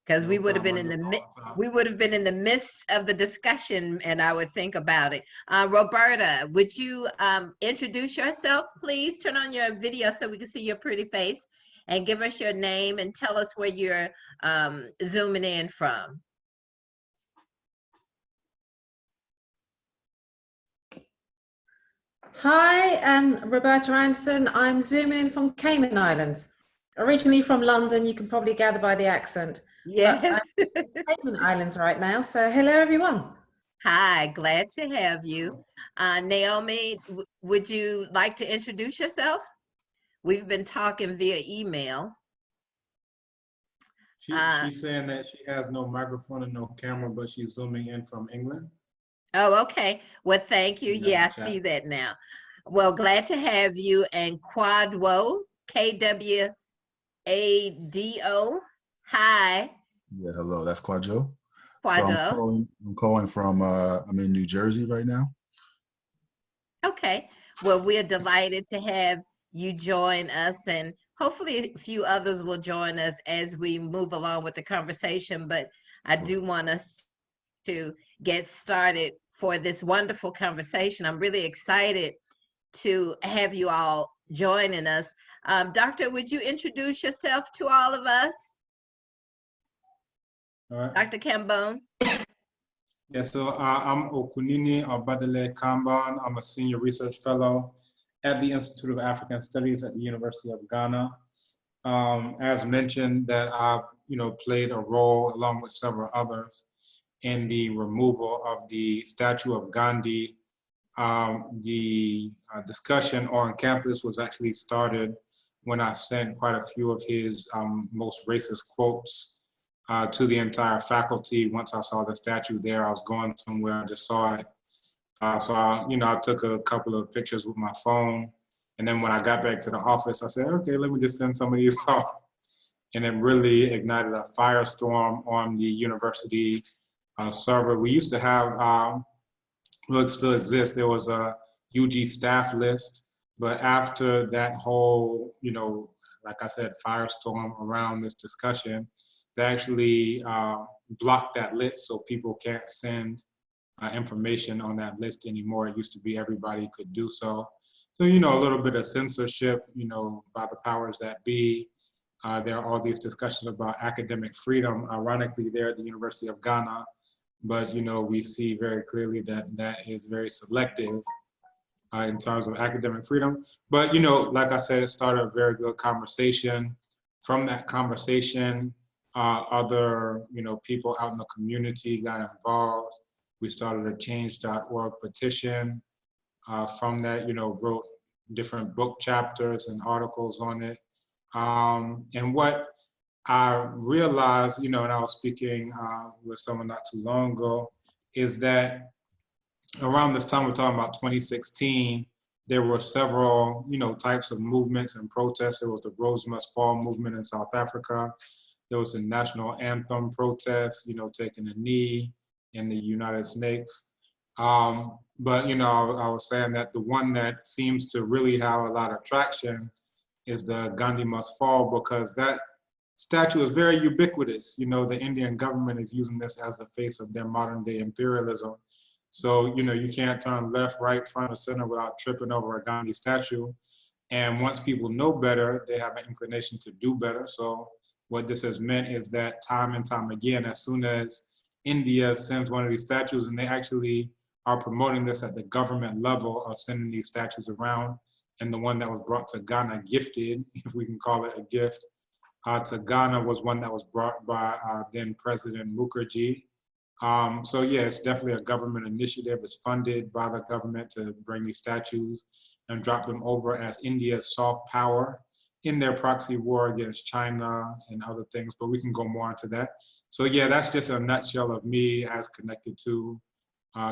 because No problem. I look we would have been in the midst of the discussion, and I would think about it. Roberta, would you introduce yourself, please? Turn on your video so we can see your pretty face, and give us your name and tell us where you're zooming in from. Hi, I'm Roberta Anderson. I'm zooming in from Cayman Islands. Originally from London, you can probably gather by the accent. Yes. But I'm in Cayman Islands right now, so hello everyone. Hi, glad to have you. Naomi, would you like to introduce yourself? We've been talking via email. She's saying that she has no microphone and no camera, but she's zooming in from England. Oh, okay. Well, thank you. Yeah, I see that now. Well, glad to have you. And Quadwo, Kwado. Hi. Yeah, hello. That's Quadjo. Quado. So I'm calling from. I'm in New Jersey right now. Okay. Well, we're delighted to have you join us, and hopefully a few others will join us as we move along with the conversation. But I do want us to get started for this wonderful conversation. I'm really excited to have you all joining us. Doctor, would you introduce yourself to all of us? All right. Dr. Cambone. Yeah, so I'm Okunini Obadele Kamban. I'm a senior research fellow at the Institute of African Studies at the University of Ghana. As mentioned, that I've played a role along with several others in the removal of the statue of Gandhi. The discussion on campus was actually started when I sent quite a few of his most racist quotes to the entire faculty. Once I saw the statue there, I was going somewhere, I just saw it. So I took a couple of pictures with my phone. And then when I got back to the office, I said, okay, let me just send some of these off. And it really ignited a firestorm on the university server. We used to have, well, it still exists, there was a UG staff list, but after that whole, like I said, firestorm around this discussion, they actually blocked that list so people can't send information on that list anymore. It used to be everybody could do so. So, a little bit of censorship, by the powers that be. There are all these discussions about academic freedom, ironically, there at the University of Ghana. But, we see very clearly that that is very selective in terms of academic freedom. But, like I said, it started a very good conversation. From that conversation, other, people out in the community got involved. We started a change.org petition. From that, wrote different book chapters and articles on it. And what I realized, and I was speaking with someone not too long ago, is that around this time, we're talking about 2016, there were several, types of movements and protests. There was the Rose Must Fall movement in South Africa. There was a national anthem protest, taking a knee in the United States. But, I was saying that the one that seems to really have a lot of traction is the Gandhi Must Fall, because that statue is very ubiquitous. The Indian government is using this as the face of their modern day imperialism. So, you can't turn left, right, front, or center without tripping over a Gandhi statue. And once people know better, they have an inclination to do better. So what this has meant is that time and time again, as soon as India sends one of these statues, and they actually are promoting this at the government level of sending these statues around, and the one that was brought to Ghana, gifted, if we can call it a gift, to Ghana was one that was brought by then President Mukherjee. So yeah, it's definitely a government initiative. It's funded by the government to bring these statues and drop them over as India's soft power in their proxy war against China and other things, but we can go more into that. So yeah, that's just a nutshell of me as connected to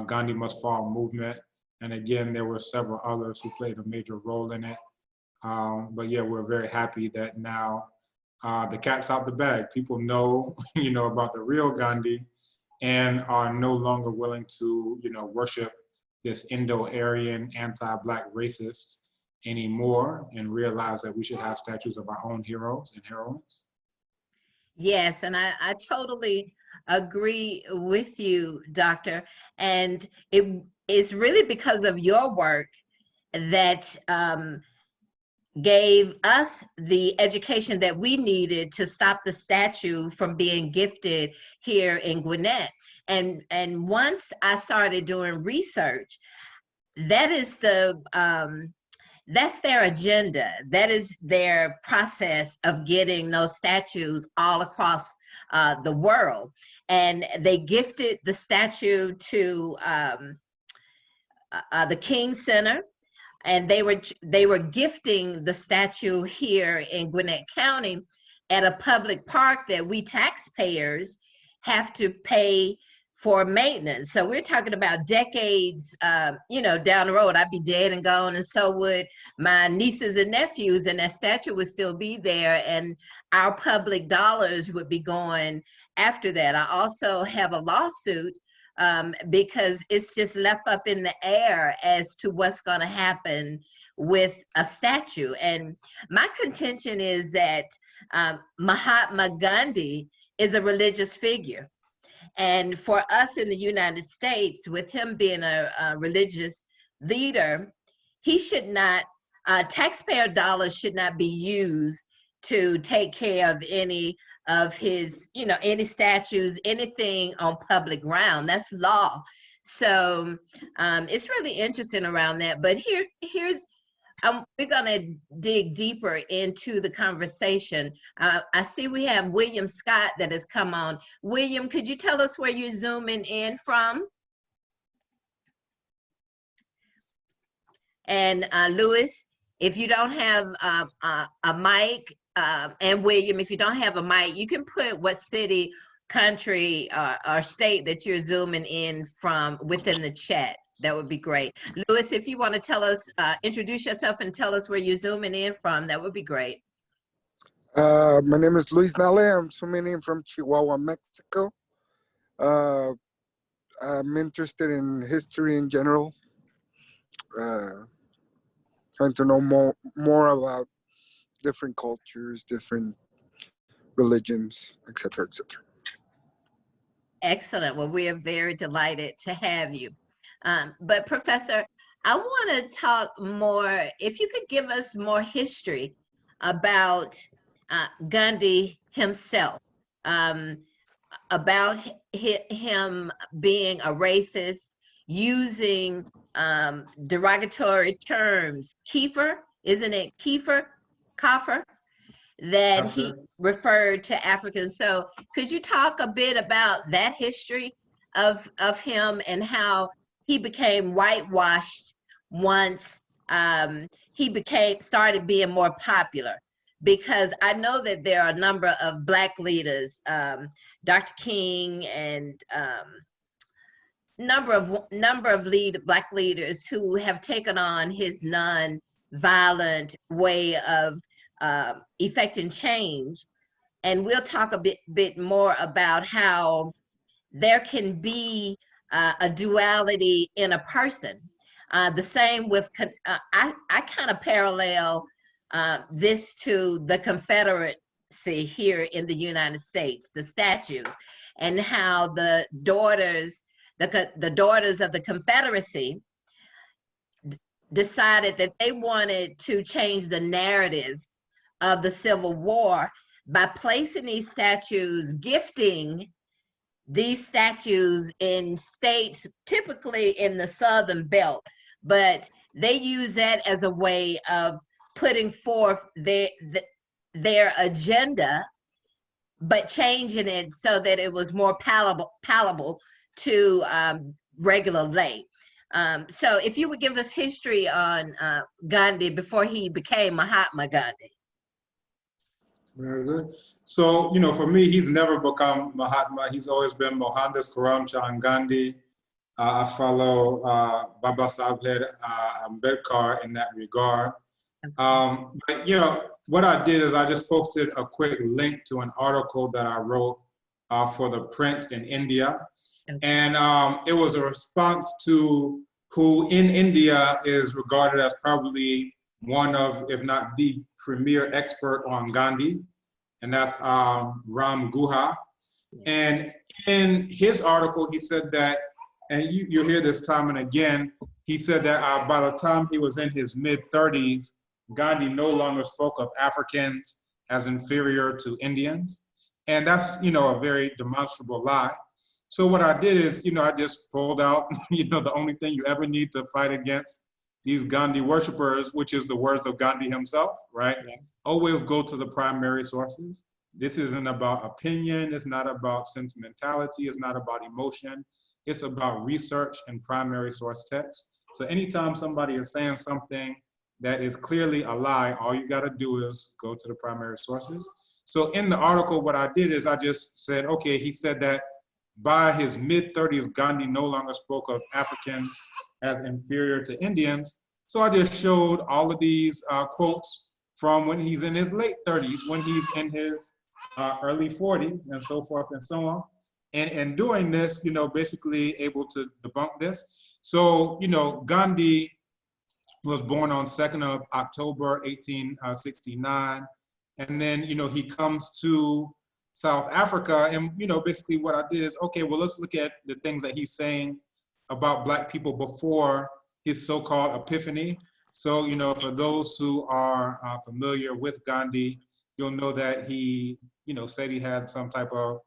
Gandhi Must Fall movement. And again, there were several others who played a major role in it. But yeah, we're very happy that now the cat's out the bag. People know, about the real Gandhi and are no longer willing to, worship this Indo-Aryan anti-Black racist anymore, and realize that we should have statues of our own heroes and heroines. Yes, and I totally agree with you, Doctor. And it is really because of your work that gave us the education that we needed to stop the statue from being gifted here in Gwinnett. And once I started doing research, that is that's their agenda. That is their process of getting those statues all across the world. And they gifted the statue to the King Center, and they were gifting the statue here in Gwinnett County at a public park that we taxpayers have to pay for maintenance. So we're talking about decades, you know, down the road. I'd be dead and gone, and so would my nieces and nephews, and that statue would still be there, and our public dollars would be going after that. I also have a lawsuit because it's just left up in the air as to what's going to happen with a statue. And my contention is that Mahatma Gandhi is a religious figure. And for us in the United States, with him being a religious leader, he should not, taxpayer dollars should not be used to take care of any of his, you know, any statues, anything on public ground. That's law. So it's really interesting around that. But here's we're going to dig deeper into the conversation. I see we have William Scott that has come on. William, could you tell us where you're zooming in from? And Lewis, if you don't have a mic, and William, if you don't have a mic, you can put what city, country, or state that you're zooming in from within the chat. That would be great. Lewis, if you want to tell us, introduce yourself and tell us where you're zooming in from, that would be great. My name is Luis Nale. I'm zooming in from Chihuahua, Mexico. I'm interested in history in general. Trying to know more about different cultures, different religions, etc., etc. Excellent. Well, we are very delighted to have you. But Professor, I want to talk more, if you could give us more history about Gandhi himself, about him being a racist, using derogatory terms. Kafir, isn't it Kafir, that he referred to Africans. So could you talk a bit about that history of him and how he became whitewashed once he started being more popular? Because I know that there are a number of Black leaders, Dr. King and number of Black leaders who have taken on his non-violent way of effecting change. And we'll talk a bit more about how there can be a duality in a person. The same with, I kind of parallel this to the Confederacy here in the United States, the statues, and how the daughters of the Confederacy decided that they wanted to change the narrative of the Civil War by placing these statues, gifting these statues in states, typically in the Southern Belt, but they use that as a way of putting forth their agenda, but changing it so that it was more palatable to regular lay. So if you would give us history on Gandhi before he became Mahatma Gandhi. Very good. So, you know, for me, he's never become Mahatma. He's always been Mohandas Karamchand Gandhi. I follow Baba Saheb Ambedkar in that regard. But, you know, what I did is I just posted a quick link to an article that I wrote for the print in India. Okay. And it was a response to who in India is regarded as probably one of, if not the premier expert on Gandhi, and that's Ram Guha. And in his article, he said that, and you'll hear this time and again, he said that by the time he was in his mid-30s, Gandhi no longer spoke of Africans as inferior to Indians. And that's, a very demonstrable lie. So what I did is, I just pulled out, the only thing you ever need to fight against these Gandhi worshipers, which is the words of Gandhi himself, right? Yeah. Always go to the primary sources. This isn't about opinion. It's not about sentimentality. It's not about emotion. It's about research and primary source text. So anytime somebody is saying something that is clearly a lie, all you got to do is go to the primary sources. So in the article, what I did is I just said, okay, he said that by his mid-30s, Gandhi no longer spoke of Africans as inferior to Indians. So I just showed all of these quotes from when he's in his late 30s, when he's in his early 40s, and so forth and so on. And doing this, basically able to debunk this. So, Gandhi was born on 2nd of October, 1869. And then, he comes to South Africa. And, basically what I did is, okay, well, let's look at the things that he's saying about Black people before his so-called epiphany. So, for those who are familiar with Gandhi, you'll know that he, said he had some type of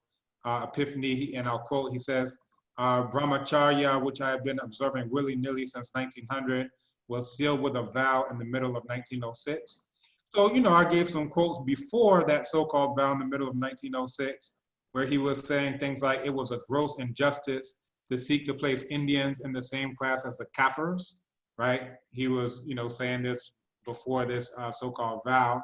epiphany, and I'll quote, he says, Brahmacharya, which I have been observing willy-nilly since 1900, was sealed with a vow in the middle of 1906. So, I gave some quotes before that so-called vow in the middle of 1906, where he was saying things like it was a gross injustice to seek to place Indians in the same class as the Kafirs, right? He was, saying this before this so-called vow.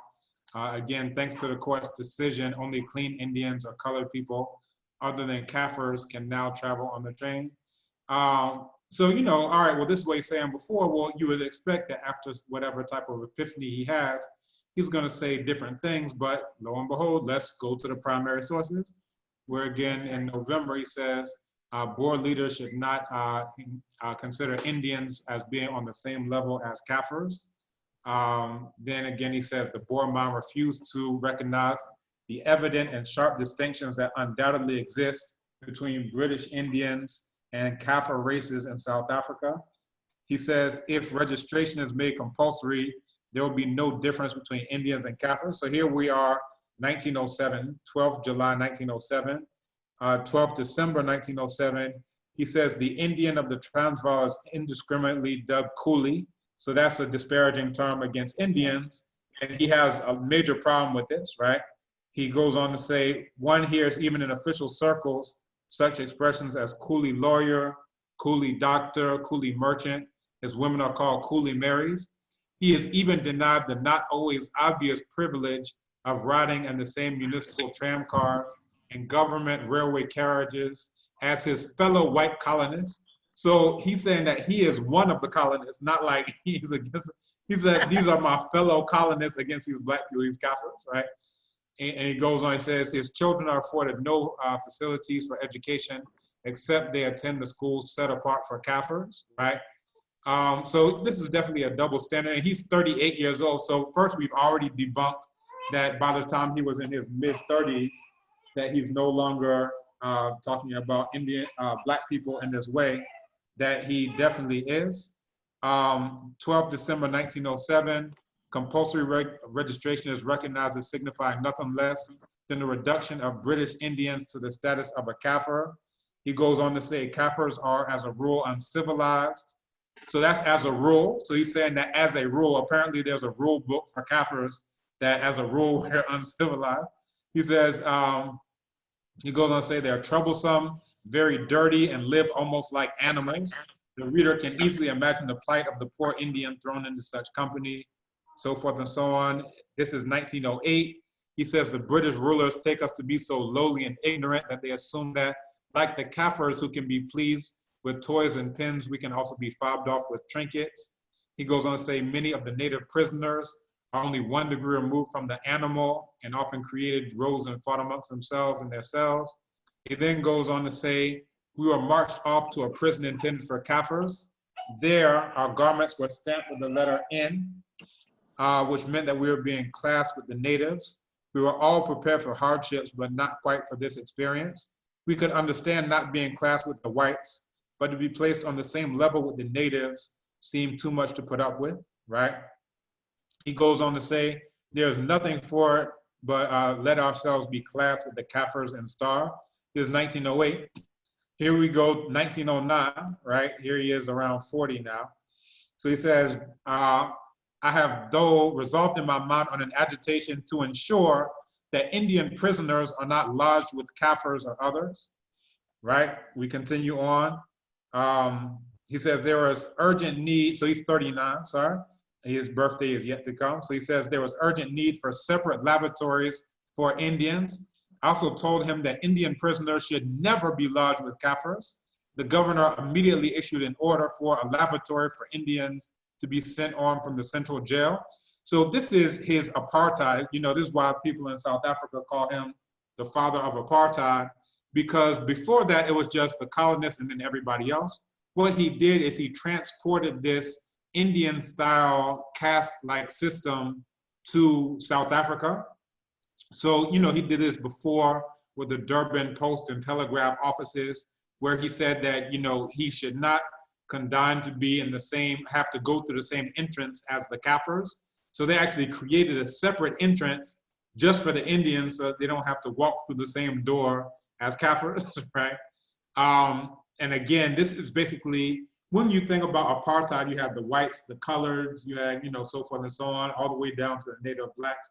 Again, thanks to the court's decision, only clean Indians or colored people other than Kafirs can now travel on the train. So, all right, well, this is what he's saying before. Well, you would expect that after whatever type of epiphany he has, he's going to say different things, but lo and behold, let's go to the primary sources, where again, in November, he says, board leaders should not consider Indians as being on the same level as Kafirs. Then again, he says the Boerman refused to recognize the evident and sharp distinctions that undoubtedly exist between British Indians and Kafir races in South Africa. He says if registration is made compulsory, there will be no difference between Indians and Kafirs. So here we are, 1907, 12th July 1907, 12th December 1907. He says the Indian of the Transvaal is indiscriminately dubbed coolie. So that's a disparaging term against Indians. And he has a major problem with this, right? He goes on to say, one hears even in official circles, such expressions as coolie lawyer, coolie doctor, coolie merchant, as women are called coolie Marys. He is even denied the not always obvious privilege of riding in the same municipal tram cars and government railway carriages as his fellow white colonists. So he's saying that he is one of the colonists, not like he's against, he said, these are my fellow colonists against these Black people, these Kafirs, right? And he goes on, he says, his children are afforded no facilities for education except they attend the schools set apart for Kafirs, right? So this is definitely a double standard, and he's 38 years old. So first, we've already debunked that by the time he was in his mid-30s, that he's no longer talking about Black people in this way, that he definitely is. 12th December 1907, compulsory registration is recognized as signifying nothing less than the reduction of British Indians to the status of a Kafir. He goes on to say Kafirs are as a rule uncivilized. So that's as a rule. So he's saying that as a rule, apparently there's a rule book for Kafirs that as a rule they're uncivilized. He says, he goes on to say they're troublesome, very dirty, and live almost like animals. The reader can easily imagine the plight of the poor Indian thrown into such company, so forth and so on. This is 1908. He says the British rulers take us to be so lowly and ignorant that they assume that, like the Kafirs who can be pleased with toys and pins, we can also be fobbed off with trinkets. He goes on to say many of the native prisoners are only 1 degree removed from the animal and often created rows and fought amongst themselves in their cells. He then goes on to say, we were marched off to a prison intended for Kafirs. There, our garments were stamped with the letter N, which meant that we were being classed with the natives. We were all prepared for hardships, but not quite for this experience. We could understand not being classed with the whites, but to be placed on the same level with the natives seemed too much to put up with, right? He goes on to say, there's nothing for it but let ourselves be classed with the Kafirs and Star. This is 1908. Here we go, 1909, right? Here he is around 40 now. So he says, I have though resolved in my mind on an agitation to ensure that Indian prisoners are not lodged with Kafirs or others, right? We continue on. He says there was urgent need, so he's 39, sorry. His birthday is yet to come. So he says there was urgent need for separate lavatories for Indians. I also told him that Indian prisoners should never be lodged with Kafirs. The governor immediately issued an order for a lavatory for Indians to be sent on from the central jail. So this is his apartheid. You know, this is why people in South Africa call him the father of apartheid, because before that, it was just the colonists and then everybody else. What he did is he transported this Indian style caste-like system to South Africa. So, you know, he did this before with the Durban Post and Telegraph offices, where he said that, you know, he should not condign to be in the same, have to go through the same entrance as the Kafirs. So they actually created a separate entrance just for the Indians so that they don't have to walk through the same door as Kafirs, right? And again, this is basically, when you think about apartheid, you have the whites, the coloreds, you have, you know, so forth and so on, all the way down to the native blacks.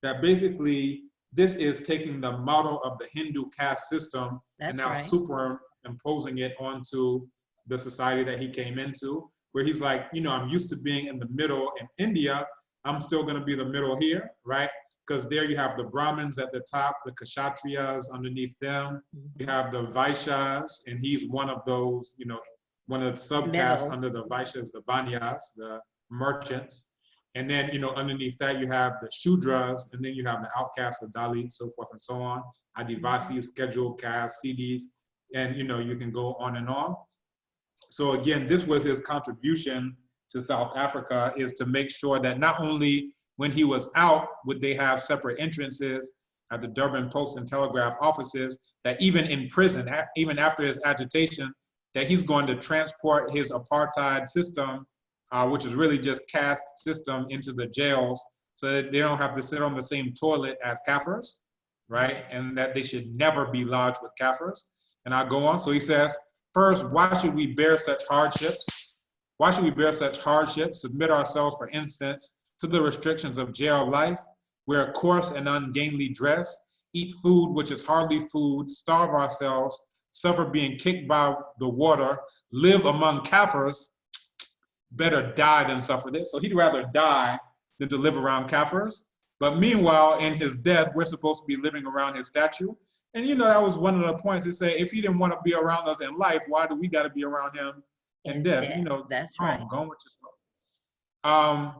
That basically, this is taking the model of the Hindu caste system and now superimposing it onto the society that he came into, where he's like, you know, I'm used to being in the middle in India, I'm still gonna be the middle here, right? Because there you have the Brahmins at the top, the Kshatriyas underneath them, you have the Vaishyas, and he's one of those, you know, one of the subcastes under the Vaishyas, the Banyas, the merchants. And then, you know, underneath that, you have the Shudras, and then you have the outcasts, the Dalits, so forth and so on, Adivasis, scheduled castes, CDs, and, you know, you can go on and on. So again, this was his contribution to South Africa, is to make sure that not only when he was out would they have separate entrances at the Durban Post and Telegraph offices, that even in prison, even after his agitation, that he's going to transport his apartheid system, which is really just caste system, into the jails so that they don't have to sit on the same toilet as Kafirs, right? And that they should never be lodged with Kafirs. And I'll go on. So he says, first, why should we bear such hardships? Why should we bear such hardships, submit ourselves, for instance, to the restrictions of jail life, wear coarse and ungainly dress, eat food which is hardly food, starve ourselves, suffer being kicked by the water, live among Kafirs? Better die than suffer this. So he'd rather die than to live around Kafirs. But meanwhile, in his death, we're supposed to be living around his statue. And you know, that was one of the points to say, if he didn't want to be around us in life, why do we got to be around him in death? You know, that's right. Going with yourself.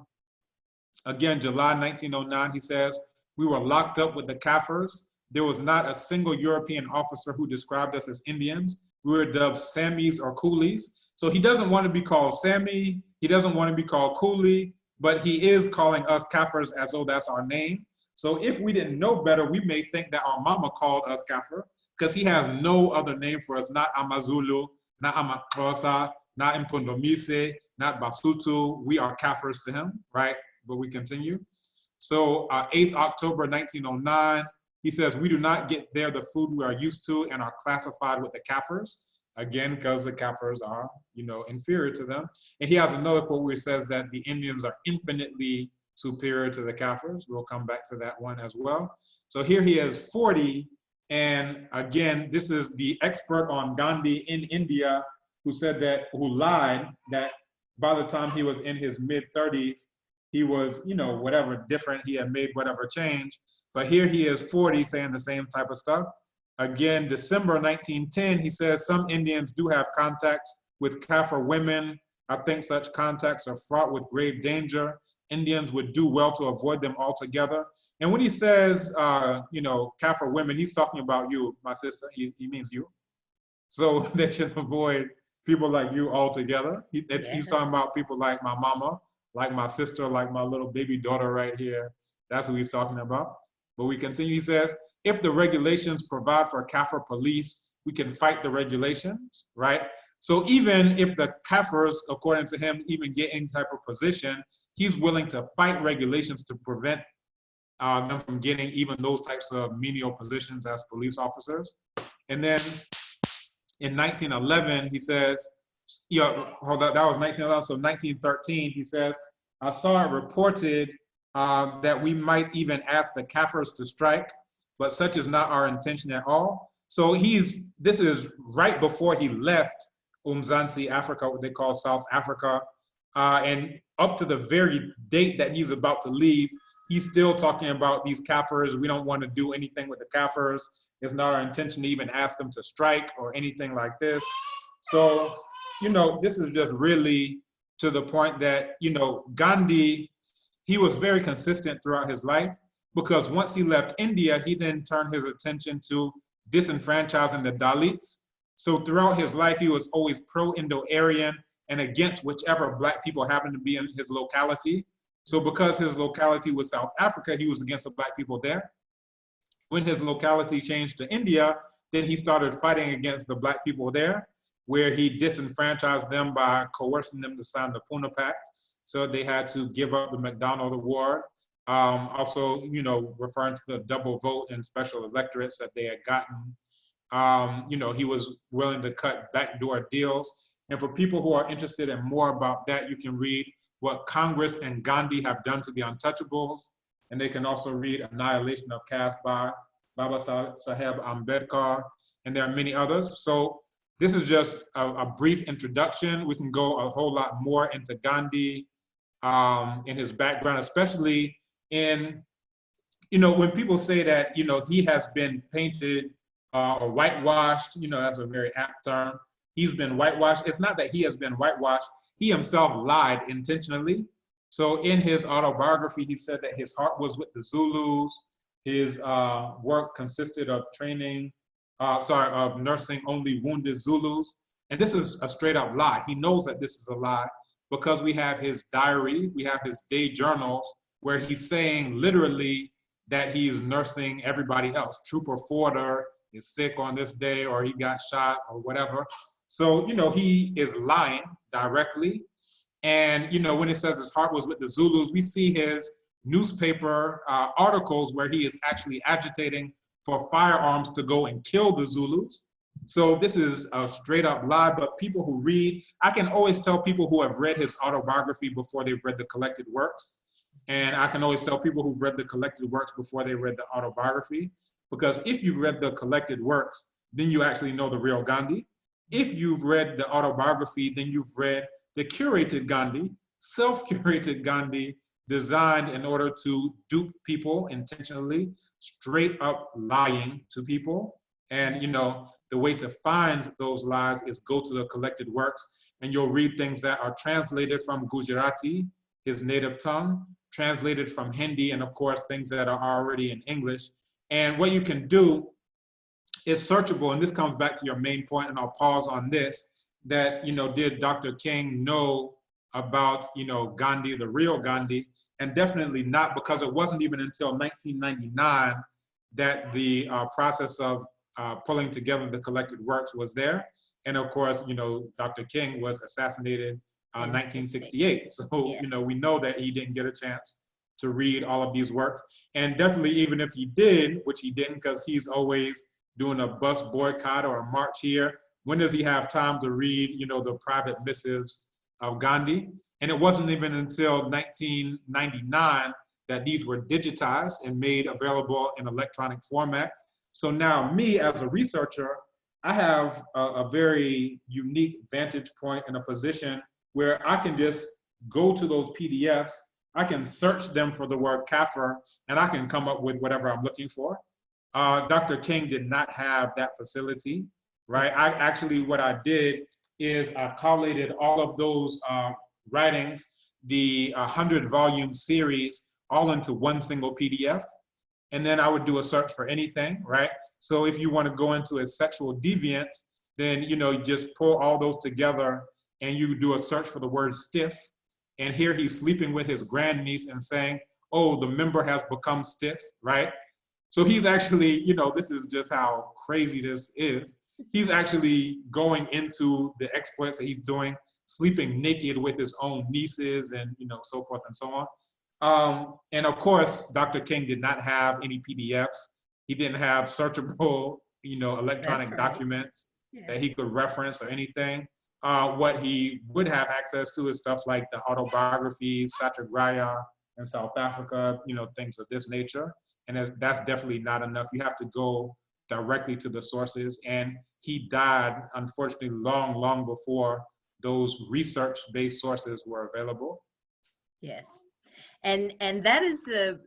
Again, July 1909, he says, we were locked up with the Kafirs. There was not a single European officer who described us as Indians. We were dubbed Sammis or Coolies. So he doesn't want to be called Sammy. He doesn't want to be called Coolie, but he is calling us Kafirs as though that's our name. So if we didn't know better, we may think that our mama called us Kafir, because he has no other name for us, not Amazulu, not Amakosa, not Impundomise, not Basutu. We are Kafirs to him, right? But we continue. So 8th October 1909, he says, we do not get there the food we are used to and are classified with the Kafirs. Again, because the Kafirs are, you know, inferior to them. And he has another quote where he says that the Indians are infinitely superior to the Kafirs. We'll come back to that one as well. So here he is 40. And again, this is the expert on Gandhi in India who said that, who lied, that by the time he was in his mid-30s, he was, you know, whatever different, he had made whatever change. But here he is 40 saying the same type of stuff. Again, December 1910, he says some Indians do have contacts with Kafir women. I think such contacts are fraught with grave danger. Indians would do well to avoid them altogether. And when he says, you know, Kafir women, he's talking about you, my sister. He means you. So they should avoid people like you altogether. He's talking about people like my mama, like my sister, like my little baby daughter right here. That's who he's talking about. But we continue, he says, if the regulations provide for Kafir police, we can fight the regulations, right? So even if the Kafirs, according to him, even get any type of position, he's willing to fight regulations to prevent them from getting even those types of menial positions as police officers. And then in 1911, he says, hold on, that was 1911, so 1913, he says, I saw it reported that we might even ask the Kafirs to strike, but such is not our intention at all. So this is right before he left Umzansi, Africa, what they call South Africa. And up to the very date that he's about to leave, he's still talking about these Kafirs. We don't want to do anything with the Kafirs. It's not our intention to even ask them to strike or anything like this. So, this is just really to the point that, Gandhi, he was very consistent throughout his life, because once he left India, he then turned his attention to disenfranchising the Dalits. So throughout his life, he was always pro-Indo-Aryan and against whichever Black people happened to be in his locality. So because his locality was South Africa, he was against the Black people there. When his locality changed to India, then he started fighting against the Black people there, where he disenfranchised them by coercing them to sign the Pune Pact. So they had to give up the McDonald Award. Also, referring to the double vote and special electorates that they had gotten. He was willing to cut backdoor deals. And for people who are interested in more about that, you can read what Congress and Gandhi have done to the untouchables. And they can also read Annihilation of Caste by Baba Saheb Ambedkar. And there are many others. So this is just a brief introduction. We can go a whole lot more into Gandhi in his background, especially in, when people say that, he has been painted or whitewashed, that's a very apt term. He's been whitewashed. It's not that he has been whitewashed. He himself lied intentionally. So in his autobiography, he said that his heart was with the Zulus. His work consisted of of nursing only wounded Zulus. And this is a straight up lie. He knows that this is a lie because we have his diary, we have his day journals, where he's saying literally that he's nursing everybody else. Trooper Forder is sick on this day, or he got shot, or whatever. So, he is lying directly. And, when it says his heart was with the Zulus, we see his newspaper articles where he is actually agitating for firearms to go and kill the Zulus. So this is a straight up lie, but people who read, I can always tell people who have read his autobiography before they've read the collected works. And I can always tell people who've read the collected works before they read the autobiography, because if you've read the collected works, then you actually know the real Gandhi. If you've read the autobiography, then you've read the curated Gandhi, self-curated Gandhi, designed in order to dupe people intentionally, straight up lying to people. And the way to find those lies is go to the collected works, and you'll read things that are translated from Gujarati, his native tongue, translated from Hindi, and of course, things that are already in English. And what you can do is searchable, and this comes back to your main point, and I'll pause on this, that, did Dr. King know about, Gandhi, the real Gandhi? And definitely not, because it wasn't even until 1999 that the process of pulling together the collected works was there. And of course, Dr. King was assassinated in 1968. So, yes. We know that he didn't get a chance to read all of these works. And definitely, even if he did, which he didn't, because he's always doing a bus boycott or a march here, when does he have time to read, the private missives of Gandhi? And it wasn't even until 1999 that these were digitized and made available in electronic format. So now me as a researcher, I have a very unique vantage point in a position where I can just go to those PDFs, I can search them for the word Kafir, and I can come up with whatever I'm looking for. Dr. King did not have that facility, right? What I did is I collated all of those writings, the 100-volume series, all into one single PDF. And then I would do a search for anything, right? So if you want to go into a sexual deviance, then, you just pull all those together and you do a search for the word stiff. And here he's sleeping with his grandniece and saying, oh, the member has become stiff, right? So he's actually, you know, this is just how crazy this is. He's actually going into the exploits that he's doing, sleeping naked with his own nieces and, you know, so forth and so on. And of course, Dr. King did not have any PDFs. He didn't have searchable, you know, electronic documents that he could reference or anything. What he would have access to is stuff like the autobiographies, Satyagraha in South Africa, you know, things of this nature. And that's definitely not enough. You have to go directly to the sources. And he died, unfortunately, long, long before those research-based sources were available. Yes. And that is the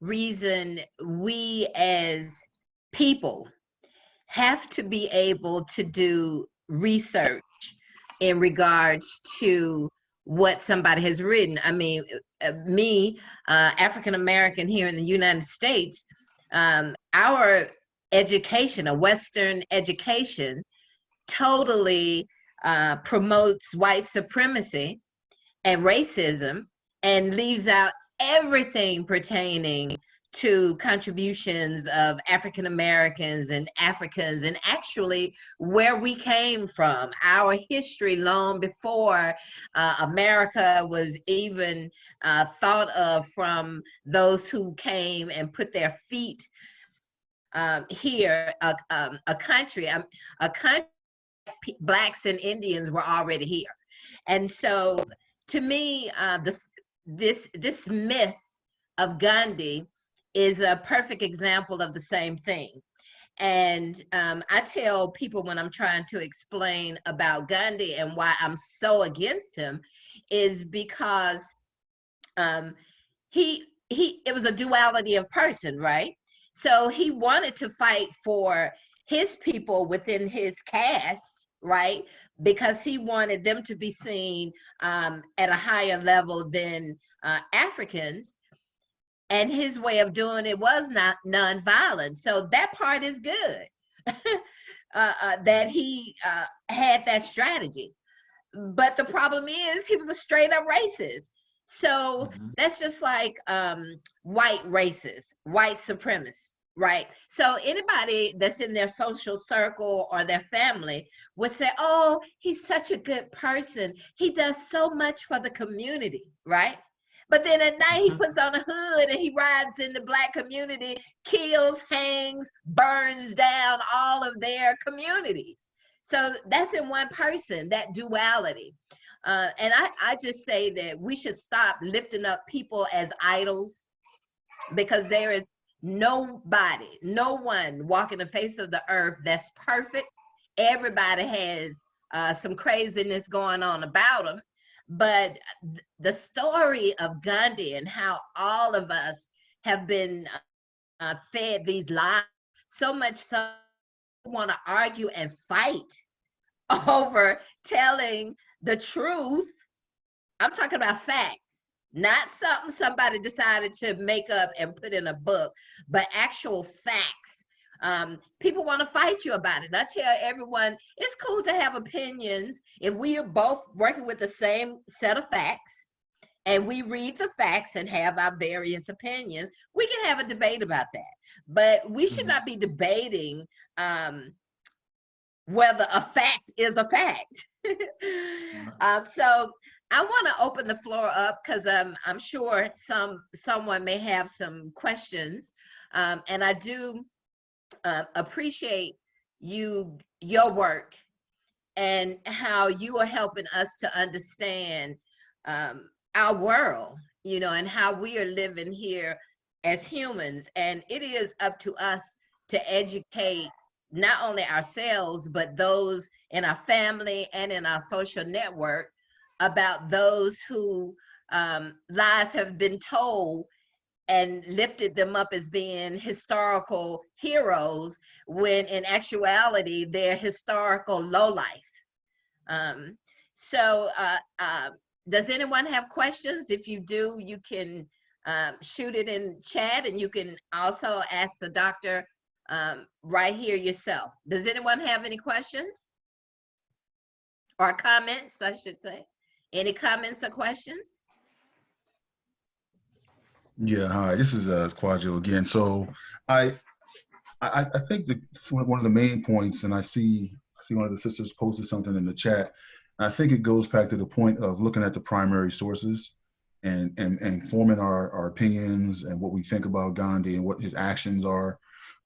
reason we as people have to be able to do research in regards to what somebody has written. I mean, me, African American here in the United States, our education, a Western education, totally promotes white supremacy and racism and leaves out everything pertaining to contributions of African Americans and Africans, and actually where we came from, our history long before America was even thought of, from those who came and put their feet here, a country, Blacks and Indians were already here. And so to me, this myth of Gandhi is a perfect example of the same thing. And I tell people when I'm trying to explain about Gandhi and why I'm so against him is because it was a duality of person, right? So he wanted to fight for his people within his caste, right? Because he wanted them to be seen at a higher level than Africans. And his way of doing it was not nonviolent. So that part is good, that he had that strategy. But the problem is he was a straight up racist. So that's just like white racists, white supremacists, right? So anybody that's in their social circle or their family would say, oh, he's such a good person. He does so much for the community, right? But then at night he puts on a hood and he rides in the Black community, kills, hangs, burns down all of their communities. So that's in one person, that duality. And I just say that we should stop lifting up people as idols, because there is nobody, no one walking the face of the earth that's perfect. Everybody has some craziness going on about them. But the story of Gandhi and how all of us have been fed these lies, so much so want to argue and fight over telling the truth. I'm talking about facts, not something somebody decided to make up and put in a book, but actual facts. People want to fight you about it. And I tell everyone, it's cool to have opinions if we are both working with the same set of facts and we read the facts and have our various opinions. We can have a debate about that, but we should not be debating whether a fact is a fact. So I want to open the floor up because I'm sure someone may have some questions, and I do appreciate your work and how you are helping us to understand our world, you know, and how we are living here as humans. And it is up to us to educate not only ourselves, but those in our family and in our social network about those who lies have been told and lifted them up as being historical heroes, when in actuality, they're historical lowlife. Does anyone have questions? If you do, you can shoot it in chat, and you can also ask the doctor right here yourself. Does anyone have any questions? Or comments, I should say. Any comments or questions? Yeah, hi. This is Quadro again. So I I think that one of the main points, and I see one of the sisters posted something in the chat. I think it goes back to the point of looking at the primary sources and forming our opinions and what we think about Gandhi and what his actions are.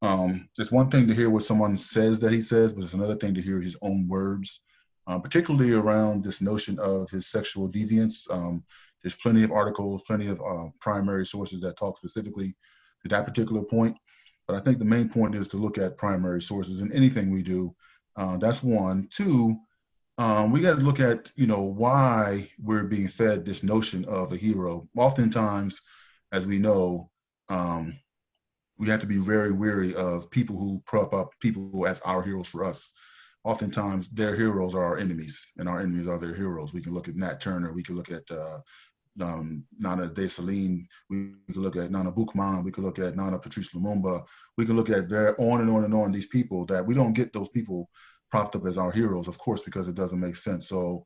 It's one thing to hear what someone says that he says, but it's another thing to hear his own words, particularly around this notion of his sexual deviance. There's plenty of articles, plenty of primary sources that talk specifically to that particular point. But I think the main point is to look at primary sources in anything we do. That's one. Two, we got to look at, why we're being fed this notion of a hero. Oftentimes, as we know, um, we have to be very wary of people who prop up people as our heroes for us. Oftentimes, their heroes are our enemies, and our enemies are their heroes. We can look at Nat Turner. We can look at Nana Desalegn, we could look at Nana Boukman, we could look at Nana Patrice Lumumba, we can look at very on and on and on these people that we don't get those people propped up as our heroes, of course, because it doesn't make sense. So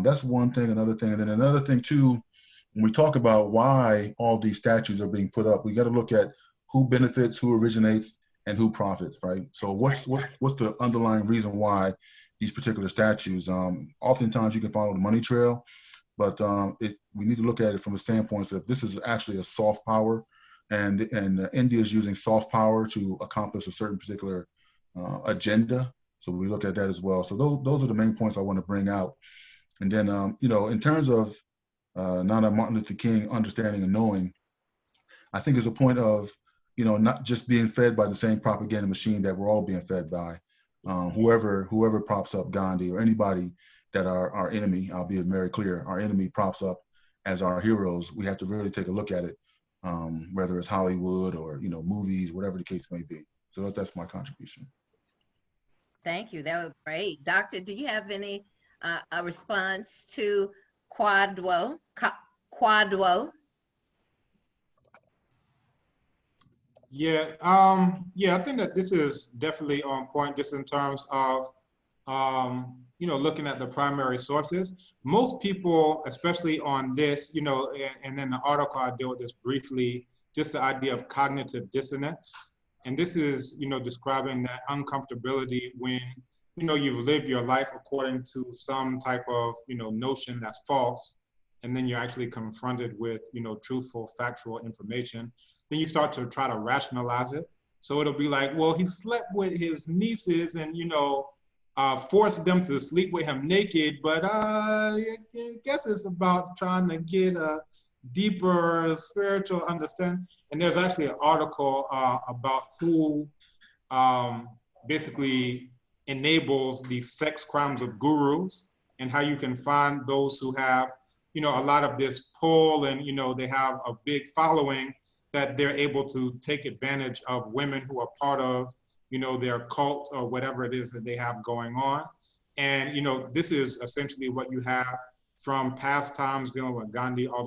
that's one thing, another thing. And then another thing too, when we talk about why all these statues are being put up, we got to look at who benefits, who originates, and who profits, right? So what's the underlying reason why these particular statues? Oftentimes you can follow the money trail, but we need to look at it from a standpoint of this is actually a soft power, and India is using soft power to accomplish a certain particular agenda. So we look at that as well. So those are the main points I want to bring out. And then in terms of Nana Martin Luther King understanding and knowing, I think it's a point of not just being fed by the same propaganda machine that we're all being fed by. Whoever props up Gandhi or anybody that our enemy, I'll be very clear, our enemy props up as our heroes, we have to really take a look at it, whether it's Hollywood or movies, whatever the case may be. So that's my contribution. Thank you. That was great. Doctor, do you have any a response to Quadwo? Yeah, I think that this is definitely on point just in terms of, looking at the primary sources. Most people, especially on this, and in the article I deal with this briefly, just the idea of cognitive dissonance. And this is, describing that uncomfortability when, you've lived your life according to some type of, notion that's false, and then you're actually confronted with, truthful, factual information. Then you start to try to rationalize it. So it'll be like, well, he slept with his nieces and, forced them to sleep with him naked, but I guess it's about trying to get a deeper spiritual understanding. And there's actually an article about who basically enables these sex crimes of gurus and how you can find those who have a lot of this pull and, they have a big following that they're able to take advantage of women who are part of, their cult or whatever it is that they have going on. And, this is essentially what you have from past times dealing with Gandhi all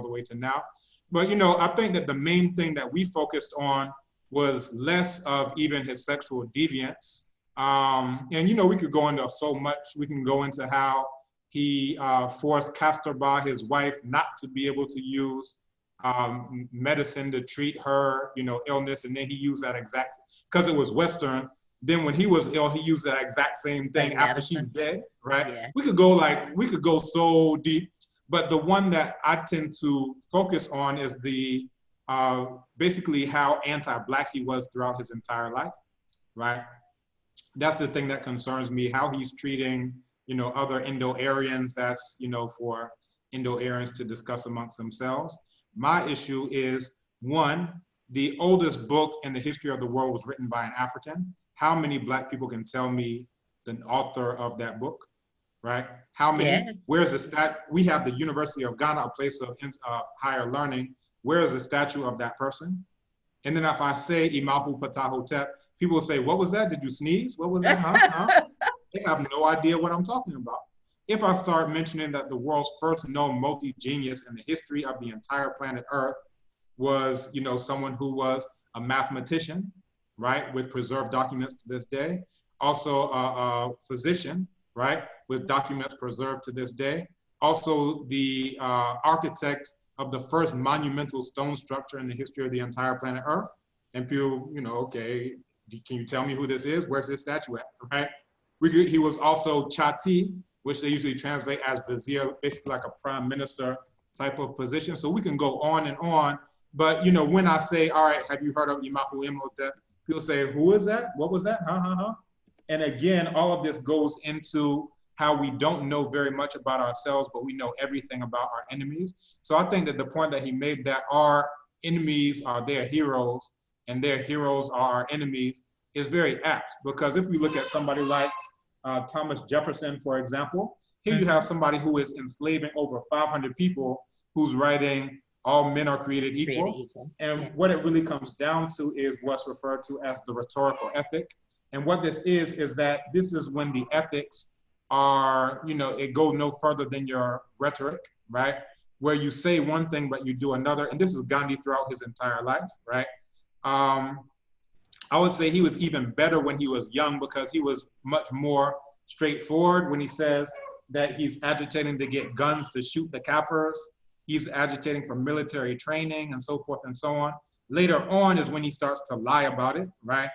the way to now. But, I think that the main thing that we focused on was less of even his sexual deviance. And, we could go into so much. We can go into how he forced Kasturba, his wife, not to be able to use medicine to treat her, illness. And then he used that exact, because it was Western. Then when he was ill, he used that exact same thing after she's dead, right? Yeah. We could go so deep. But the one that I tend to focus on is the basically how anti-Black he was throughout his entire life, right? That's the thing that concerns me, how he's treating, other Indo-Aryans. That's, for Indo-Aryans to discuss amongst themselves. My issue is, one, the oldest book in the history of the world was written by an African. How many Black people can tell me the author of that book, right? How many? Yes. Where's the stat? We have the University of Ghana, a place of higher learning. Where is the statue of that person? And then if I say Imahu Patahotep, people will say, what was that? Did you sneeze? What was that? Huh? They have no idea what I'm talking about. If I start mentioning that the world's first known multi-genius in the history of the entire planet Earth was, someone who was a mathematician, right, with preserved documents to this day. Also a physician, right, with documents preserved to this day. Also the architect of the first monumental stone structure in the history of the entire planet Earth. And people, okay, can you tell me who this is? Where's this statue at, right? He was also Chati, which they usually translate as vizier, basically like a prime minister type of position. So we can go on and on. But, when I say, all right, have you heard of Imahu Imhotep? People say, who is that? What was that? And again, all of this goes into how we don't know very much about ourselves, but we know everything about our enemies. So I think that the point that he made, that our enemies are their heroes and their heroes are our enemies, is very apt. Because if we look at somebody like Thomas Jefferson, for example, here you have somebody who is enslaving over 500 people, who's writing all men are created equal. And what it really comes down to is what's referred to as the rhetorical ethic. And what this is that this is when the ethics are, it go no further than your rhetoric, right? Where you say one thing, but you do another. And this is Gandhi throughout his entire life, right? I would say he was even better when he was young, because he was much more straightforward when he says that he's agitating to get guns to shoot the Kafirs. He's agitating for military training and so forth and so on. Later on is when he starts to lie about it, right?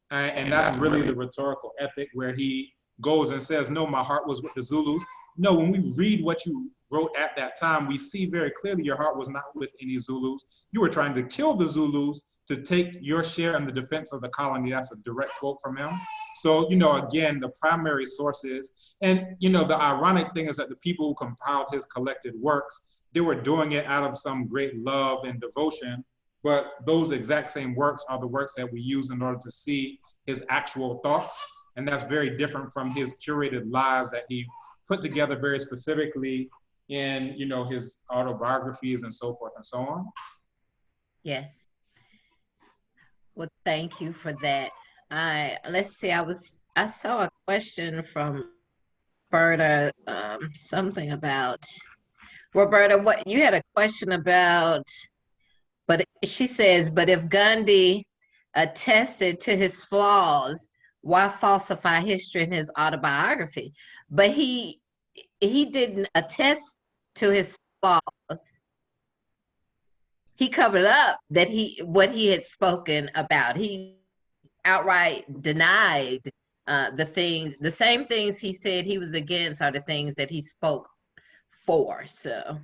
And that's really the rhetorical ethic, where he goes and says, no, my heart was with the Zulus. No, when we read what you wrote at that time, we see very clearly your heart was not with any Zulus. You were trying to kill the Zulus to take your share in the defense of the colony. That's a direct quote from him. So, again, the primary sources, and, the ironic thing is that the people who compiled his collected works, they were doing it out of some great love and devotion, but those exact same works are the works that we use in order to see his actual thoughts. And that's very different from his curated lives that he put together very specifically in, his autobiographies and so forth and so on. Yes. Well, thank you for that. Let's see, I saw a question from Roberta, something about, Roberta, what you had a question about, but she says, but if Gandhi attested to his flaws, why falsify history in his autobiography? But he didn't attest to his flaws. He covered up that what he had spoken about. He outright denied the same things he said he was against are the things that he spoke for. So,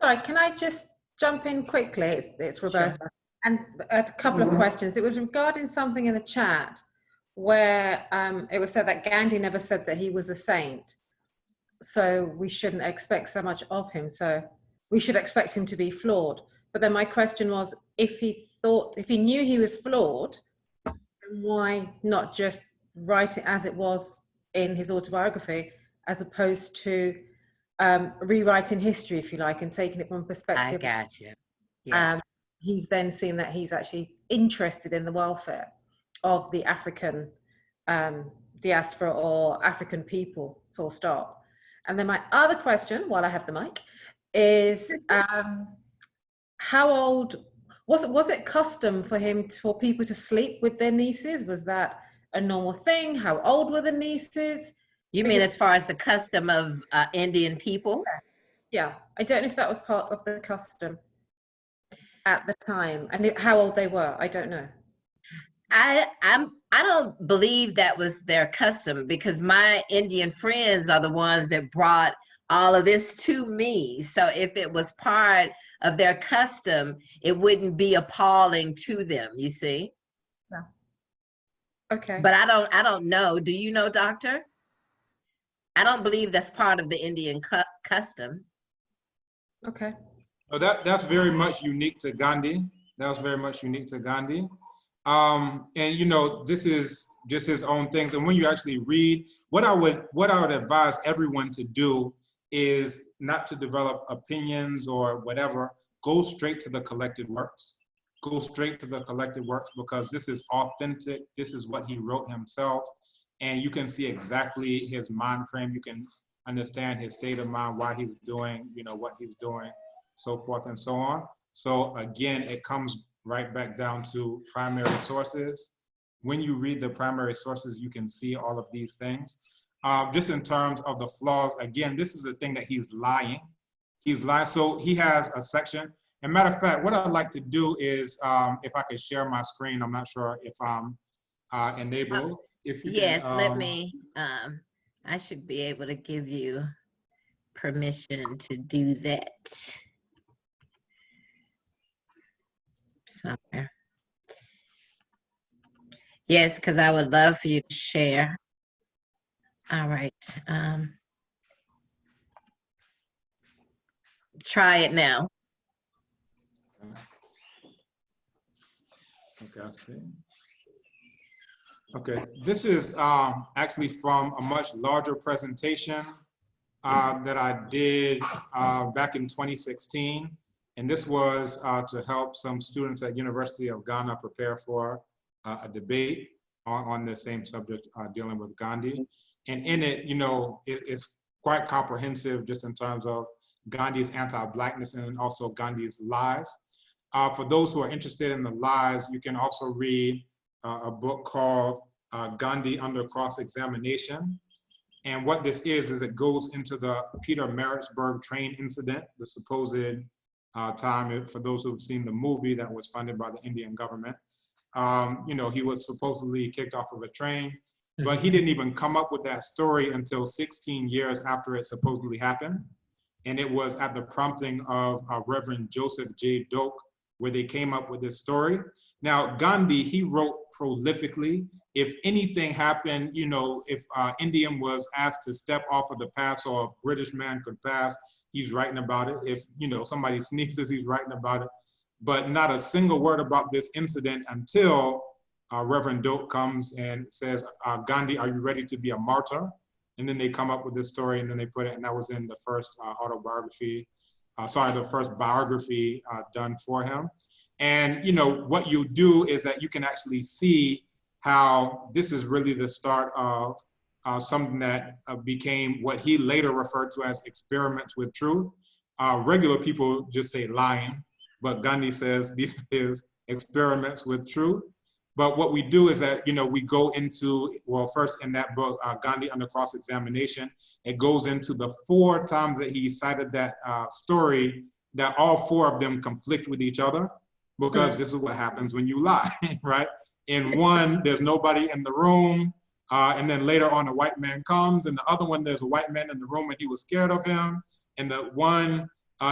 sorry, can I just jump in quickly? It's Roberta. Sure. And a couple of questions. It was regarding something in the chat where it was said that Gandhi never said that he was a saint. So we shouldn't expect so much of him. So we should expect him to be flawed. But then my question was, if he knew he was flawed, why not just write it as it was in his autobiography, as opposed to rewriting history, if you like, and taking it from perspective? I got you. Yeah. He's then seen that he's actually interested in the welfare of the African diaspora or African people, full stop. And then my other question, while I have the mic, is how old was it custom for people to sleep with their nieces? Was that a normal thing? How old were the nieces? You mean as far as the custom of Indian people? Yeah, I don't know if that was part of the custom at the time, and how old they were. I don't know. I don't believe that was their custom, because my Indian friends are the ones that brought all of this to me. So if it was part of their custom, it wouldn't be appalling to them, you see? Yeah. Okay. But I don't know. Do you know, Doctor? I don't believe that's part of the Indian custom. Okay. Oh, that's very much unique to Gandhi. That was very much unique to Gandhi. And this is just his own things. And when you actually read, what I would advise everyone to do is not to develop opinions or whatever. Go straight to the collected works. Go straight to the collected works, because this is authentic. This is what he wrote himself. And you can see exactly his mind frame. You can understand his state of mind, why he's doing, what he's doing, so forth and so on. So again, it comes right back down to primary sources. When you read the primary sources, you can see all of these things. Just in terms of the flaws, again, this is the thing that he's lying. He's lied. So he has a section. And matter of fact, what I'd like to do is, if I could share my screen, I'm not sure if I'm enabled. If you Yes, can, let me, I should be able to give you permission to do that. Somewhere. Yes, because I would love for you to share. All right. Try it now. okay, I see. Okay, this is actually from a much larger presentation that I did back in 2016. And this was to help some students at University of Ghana prepare for a debate on the same subject, dealing with Gandhi. And in it, you know, it's quite comprehensive just in terms of Gandhi's anti-Blackness and also Gandhi's lies. For those who are interested in the lies, you can also read a book called Gandhi Under Cross-Examination. And what this is it goes into the Peter Maritzburg train incident, the supposed time, for those who've seen the movie that was funded by the Indian government. You know, he was supposedly kicked off of a train, but he didn't even come up with that story until 16 years after it supposedly happened. And it was at the prompting of Reverend Joseph J. Doak, where they came up with this story. Now, Gandhi, he wrote prolifically. If anything happened, you know, if Indian was asked to step off of the pass or a British man could pass, he's writing about it. If, you know, somebody sneezes, he's writing about it. But not a single word about this incident until Reverend Doak comes and says, Gandhi, are you ready to be a martyr? And then they come up with this story and then they put it, and that was in the first autobiography, the first biography done for him. And, you know, what you do is that you can actually see how this is really the start of something that became what he later referred to as experiments with truth. Regular people just say lying, but Gandhi says these are his experiments with truth. But what we do is that, you know, we go into, well, first in that book, Gandhi Under Cross-Examination, it goes into the 4 times that he cited that story, that all 4 of them conflict with each other, because this is what happens when you lie, right? In one, there's nobody in the room, and then later on a white man comes, and the other one, there's a white man in the room and he was scared of him, and the one,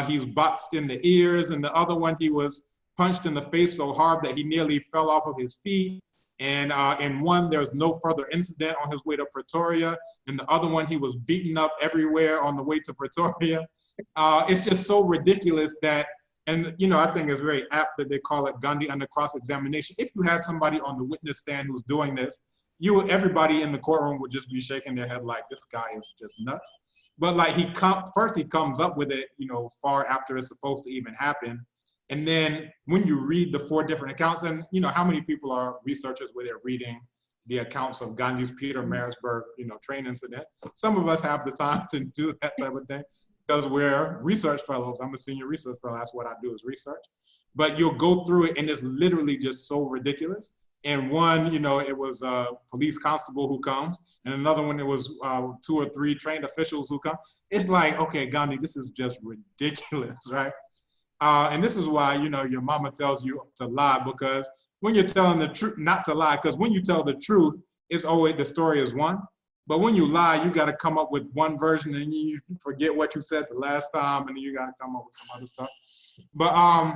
he's boxed in the ears, and the other one, he was punched in the face so hard that he nearly fell off of his feet. And in one, there's no further incident on his way to Pretoria. And the other one, he was beaten up everywhere on the way to Pretoria. It's just so ridiculous that, and you know, I think it's very apt that they call it Gandhi Under Cross-Examination. If you had somebody on the witness stand who's doing this, everybody in the courtroom would just be shaking their head like, this guy is just nuts. But like first he comes up with it, you know, far after it's supposed to even happen. And then when you read the 4 different accounts, and you know, how many people are researchers where they're reading the accounts of Gandhi's Peter Maritzburg, you know, train incident? Some of us have the time to do that type of thing because we're research fellows. I'm a senior research fellow. That's what I do, is research. But you'll go through it and it's literally just so ridiculous. And one, you know, it was a police constable who comes, and another one, it was 2 or 3 trained officials who come. It's like, okay, Gandhi, this is just ridiculous, right? And this is why, you know, your mama tells you to lie, because when you're telling the truth, not to lie, because when you tell the truth, it's always, the story is one. But when you lie, you got to come up with one version and you forget what you said the last time, and then you got to come up with some other stuff. But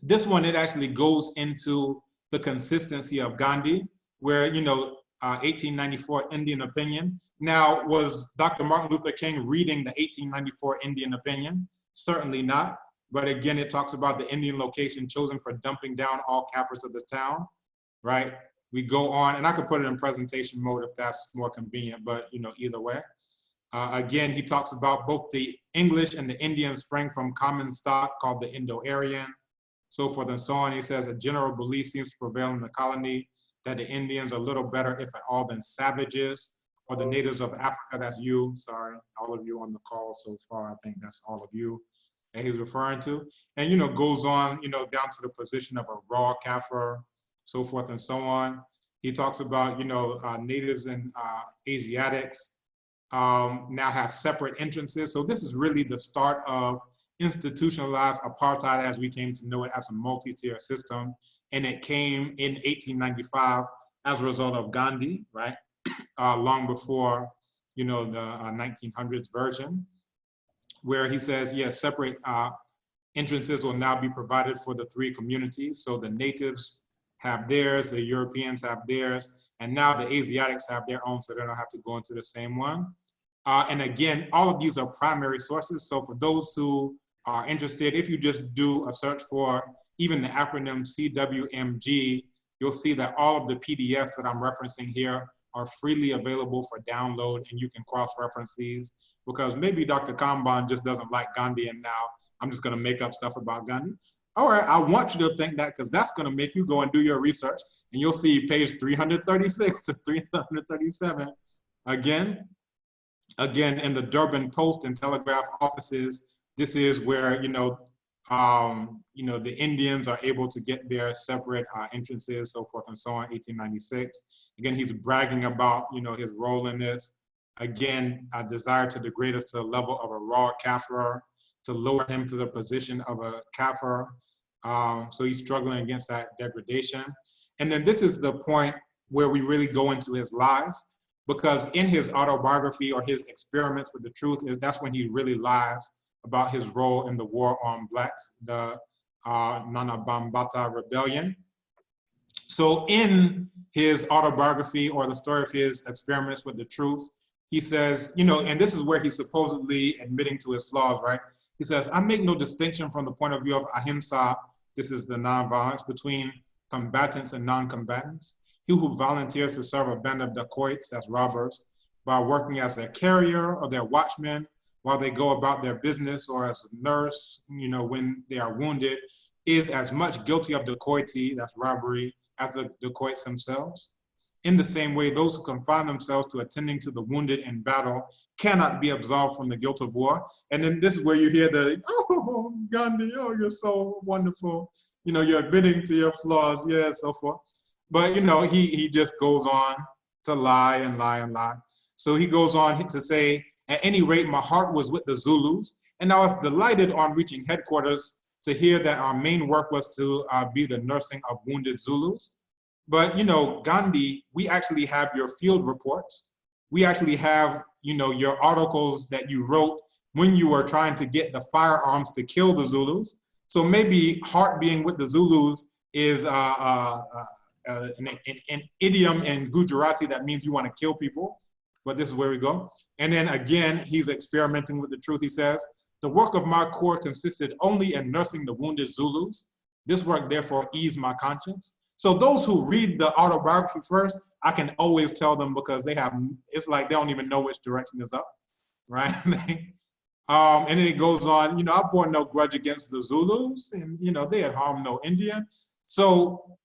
this one, it actually goes into the consistency of Gandhi, where, you know, 1894 Indian opinion. Now, was Dr. Martin Luther King reading the 1894 Indian opinion? Certainly not. But again, it talks about the Indian location chosen for dumping down all Kafirs of the town, right? We go on, and I could put it in presentation mode if that's more convenient, but you know, either way. Again, he talks about both the English and the Indian sprang from common stock called the Indo-Aryan, so forth and so on. He says a general belief seems to prevail in the colony that the Indians are little better, if at all, than savages, or the natives of Africa. That's you, sorry, all of you on the call so far. I think that's all of you that he's referring to. And, you know, goes on, you know, down to the position of a raw Kafir, so forth and so on. He talks about, you know, natives and Asiatics, now have separate entrances. So this is really the start of institutionalized apartheid as we came to know it as a multi-tier system. And it came in 1895 as a result of Gandhi, right? Long before, the 1900s version, where he says, yes, separate entrances will now be provided for the three communities. So the natives have theirs, the Europeans have theirs, and now the Asiatics have their own, so they don't have to go into the same one. And again, all of these are primary sources. So for those who are interested, if you just do a search for even the acronym CWMG, you'll see that all of the PDFs that I'm referencing here are freely available for download, and you can cross-reference these, because maybe Dr. Kamban just doesn't like Gandhi, and now I'm just gonna make up stuff about Gandhi. All right, I want you to think that, because that's gonna make you go and do your research, and you'll see page 336 and 337. Again, in the Durban Post and Telegraph offices, this is where, the Indians are able to get their separate entrances, so forth and so on, 1896. Again, he's bragging about, his role in this. Again, a desire to degrade us to the level of a raw Kaffir, to lower him to the position of a Kaffir. So he's struggling against that degradation. And then this is the point where we really go into his lies, because in his autobiography or his experiments with the truth, that's when he really lies about his role in the war on blacks, the Nana Bambata rebellion. So in his autobiography or the story of his experiments with the truth, he says, and this is where he's supposedly admitting to his flaws, right? He says, I make no distinction from the point of view of ahimsa, this is the nonviolence, between combatants and non-combatants. He who volunteers to serve a band of dacoits, that's robbers, by working as a carrier or their watchman while they go about their business, or as a nurse, when they are wounded, is as much guilty of dacoity, that's robbery, as the dacoits themselves. In the same way, those who confine themselves to attending to the wounded in battle cannot be absolved from the guilt of war. And then this is where you hear the, oh, Gandhi, oh, you're so wonderful. You're admitting to your flaws, yeah, so forth. But, he just goes on to lie and lie and lie. So he goes on to say, at any rate, my heart was with the Zulus, and I was delighted on reaching headquarters to hear that our main work was to be the nursing of wounded Zulus. But, Gandhi, we actually have your field reports. We actually have, your articles that you wrote when you were trying to get the firearms to kill the Zulus. So maybe heart being with the Zulus is an idiom in Gujarati that means you want to kill people, but this is where we go. And then again, he's experimenting with the truth. He says, the work of my corps consisted only in nursing the wounded Zulus. This work therefore eased my conscience. So those who read the autobiography first, I can always tell them, because it's like they don't even know which direction is up, right? And then it goes on, I bore no grudge against the Zulus, and they had harmed no Indian. So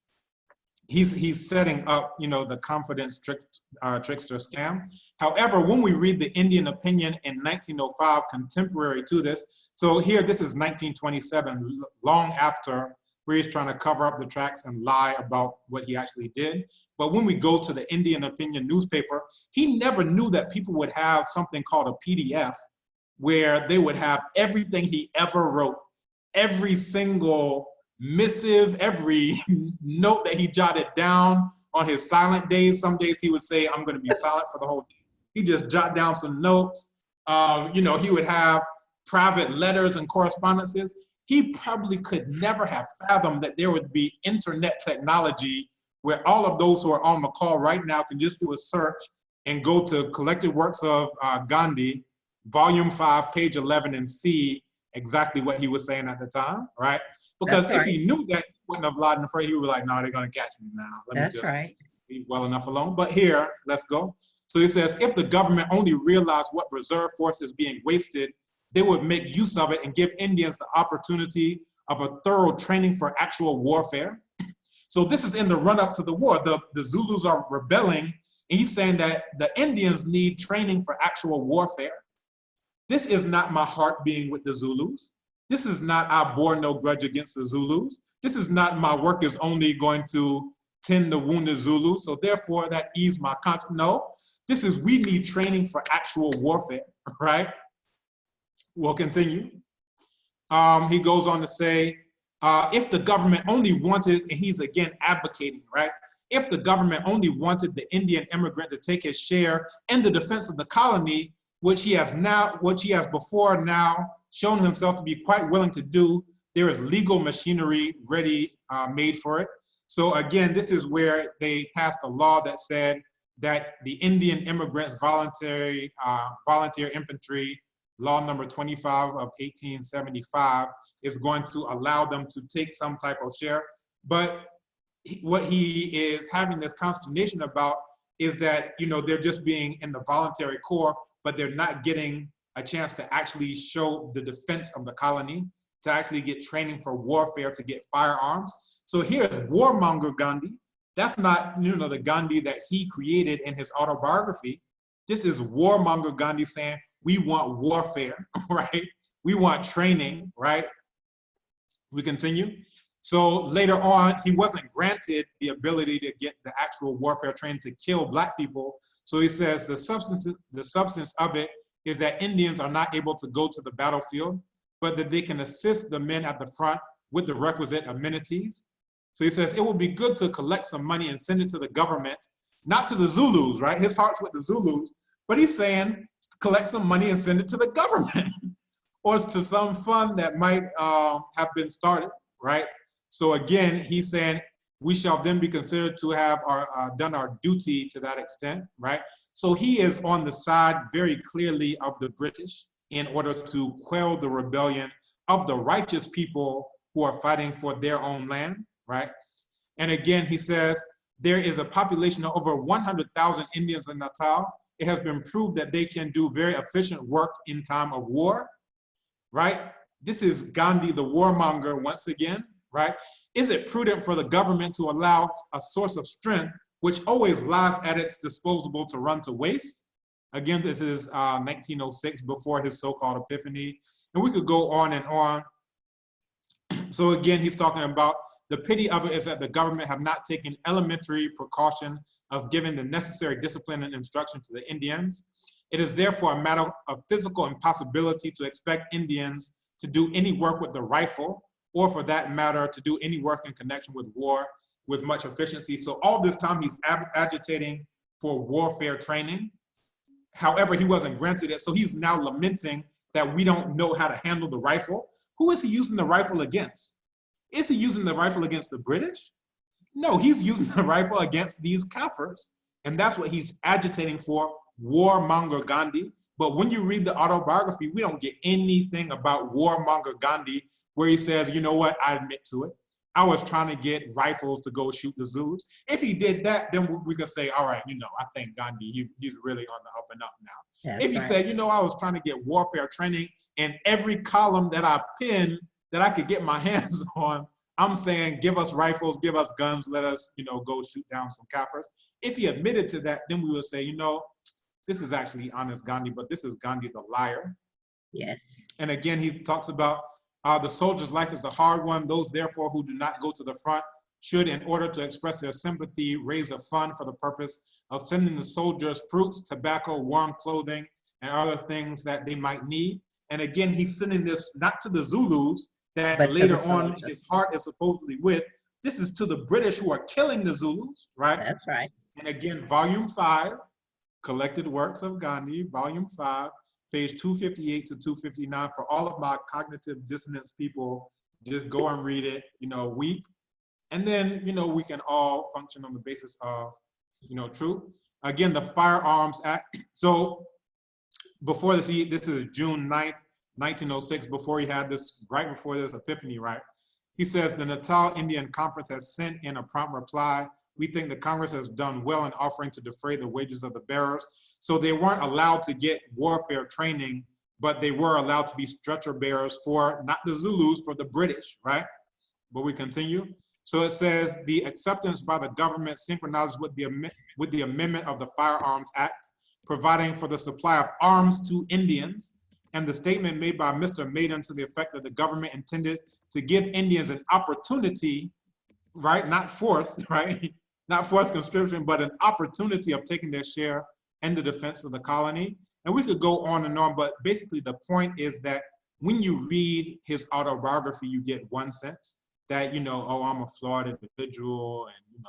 he's setting up, the confidence trickster scam. However, when we read the Indian opinion in 1905, contemporary to this, so here, this is 1927, long after, where he's trying to cover up the tracks and lie about what he actually did. But when we go to the Indian opinion newspaper, he never knew that people would have something called a PDF, where they would have everything he ever wrote, every single missive, every note that he jotted down on his silent days. Some days he would say, I'm going to be silent for the whole day. He just jot down some notes. He would have private letters and correspondences. He probably could never have fathomed that there would be internet technology where all of those who are on the call right now can just do a search and go to Collected Works of Gandhi, Volume 5, page 11, and see exactly what he was saying at the time, right? Because if he knew that, he wouldn't have lied in the first. He would be like, no, they're going to catch me now. Let me just leave well enough alone. But here, let's go. So he says, if the government only realized what reserve force is being wasted, they would make use of it and give Indians the opportunity of a thorough training for actual warfare. So this is in the run-up to the war. The Zulus are rebelling, and he's saying that the Indians need training for actual warfare. This is not my heart being with the Zulus. This is not I bore no grudge against the Zulus. This is not my work is only going to tend the wounded Zulus, so therefore that eased my conscience. No, This is, we need training for actual warfare, right? We'll continue. He goes on to say, if the government only wanted, and he's again advocating, right? If the government only wanted the Indian immigrant to take his share in the defense of the colony, which he has before now shown himself to be quite willing to do, there is legal machinery ready, made for it. So again, this is where they passed a law that said that the Indian immigrants volunteer infantry, law number 25 of 1875, is going to allow them to take some type of share. But what he is having this consternation about is that, you know, they're just being in the voluntary corps, but they're not getting a chance to actually show the defense of the colony, to actually get training for warfare, to get firearms. So here's warmonger Gandhi. That's not, you know, the Gandhi that he created in his autobiography. This is warmonger Gandhi saying, we want warfare, right? We want training, right? We continue. So later on, he wasn't granted the ability to get the actual warfare training to kill Black people. So he says the substance of it is that Indians are not able to go to the battlefield, but that they can assist the men at the front with the requisite amenities. So he says it would be good to collect some money and send it to the government, not to the Zulus, right? His heart's with the Zulus, but he's saying collect some money and send it to the government or to some fund that might have been started, right? So again, he's saying we shall then be considered to have done our duty to that extent, right? So he is on the side very clearly of the British in order to quell the rebellion of the righteous people who are fighting for their own land, right? And again, he says, there is a population of over 100,000 Indians in Natal. It has been proved that they can do very efficient work in time of war, right? This is Gandhi, the warmonger, once again, right? Is it prudent for the government to allow a source of strength which always lies at its disposal to run to waste? Again, this is 1906, before his so-called epiphany. And we could go on and on. So again, he's talking about the pity of it is that the government have not taken elementary precaution of giving the necessary discipline and instruction to the Indians. It is therefore a matter of physical impossibility to expect Indians to do any work with the rifle, or for that matter, to do any work in connection with war with much efficiency. So all this time he's agitating for warfare training. However, he wasn't granted it. So he's now lamenting that we don't know how to handle the rifle. Who is he using the rifle against? Is he using the rifle against the British? No, he's using the rifle against these Kafirs. And that's what he's agitating for, warmonger Gandhi. But when you read the autobiography, we don't get anything about warmonger Gandhi, where he says, you know what, I admit to it. I was trying to get rifles to go shoot the Zulus. If he did that, then we could say, all right, you know, I think Gandhi, he's really on the up and up now. That's if he right. said, you know, I was trying to get warfare training in every column that I pinned that I could get my hands on, I'm saying, give us rifles, give us guns, let us, you know, go shoot down some Kafirs. If he admitted to that, then we would say, you know, this is actually honest Gandhi, but this is Gandhi the liar. Yes. And again, he talks about the soldier's life is a hard one. Those, therefore, who do not go to the front should, in order to express their sympathy, raise a fund for the purpose of sending the soldiers fruits, tobacco, warm clothing, and other things that they might need. And again, he's sending this not to the Zulus that But to later the on soldiers. his heart is supposedly with. This is to the British who are killing the Zulus, right? That's right. And again, volume 5, Collected Works of Gandhi, volume 5, page 258 to 259. For all of my cognitive dissonance people, just go and read it, you know, weep. And then, you know, we can all function on the basis of, you know, truth. Again, the Firearms Act. So before this is June 9th, 1906, before he had this, right before this epiphany, right? He says, the Natal Indian Conference has sent in a prompt reply. We think the Congress has done well in offering to defray the wages of the bearers. So they weren't allowed to get warfare training, but they were allowed to be stretcher bearers for, not the Zulus, for the British, right? But we continue. So it says, the acceptance by the government synchronized with the amendment of the Firearms Act, providing for the supply of arms to Indians, and the statement made by Mr. Maiden to the effect that the government intended to give Indians an opportunity, right, not force, right, not forced conscription, but an opportunity of taking their share and the defense of the colony. And we could go on and on, but basically the point is that when you read his autobiography, you get one sense that, oh, I'm a flawed individual and,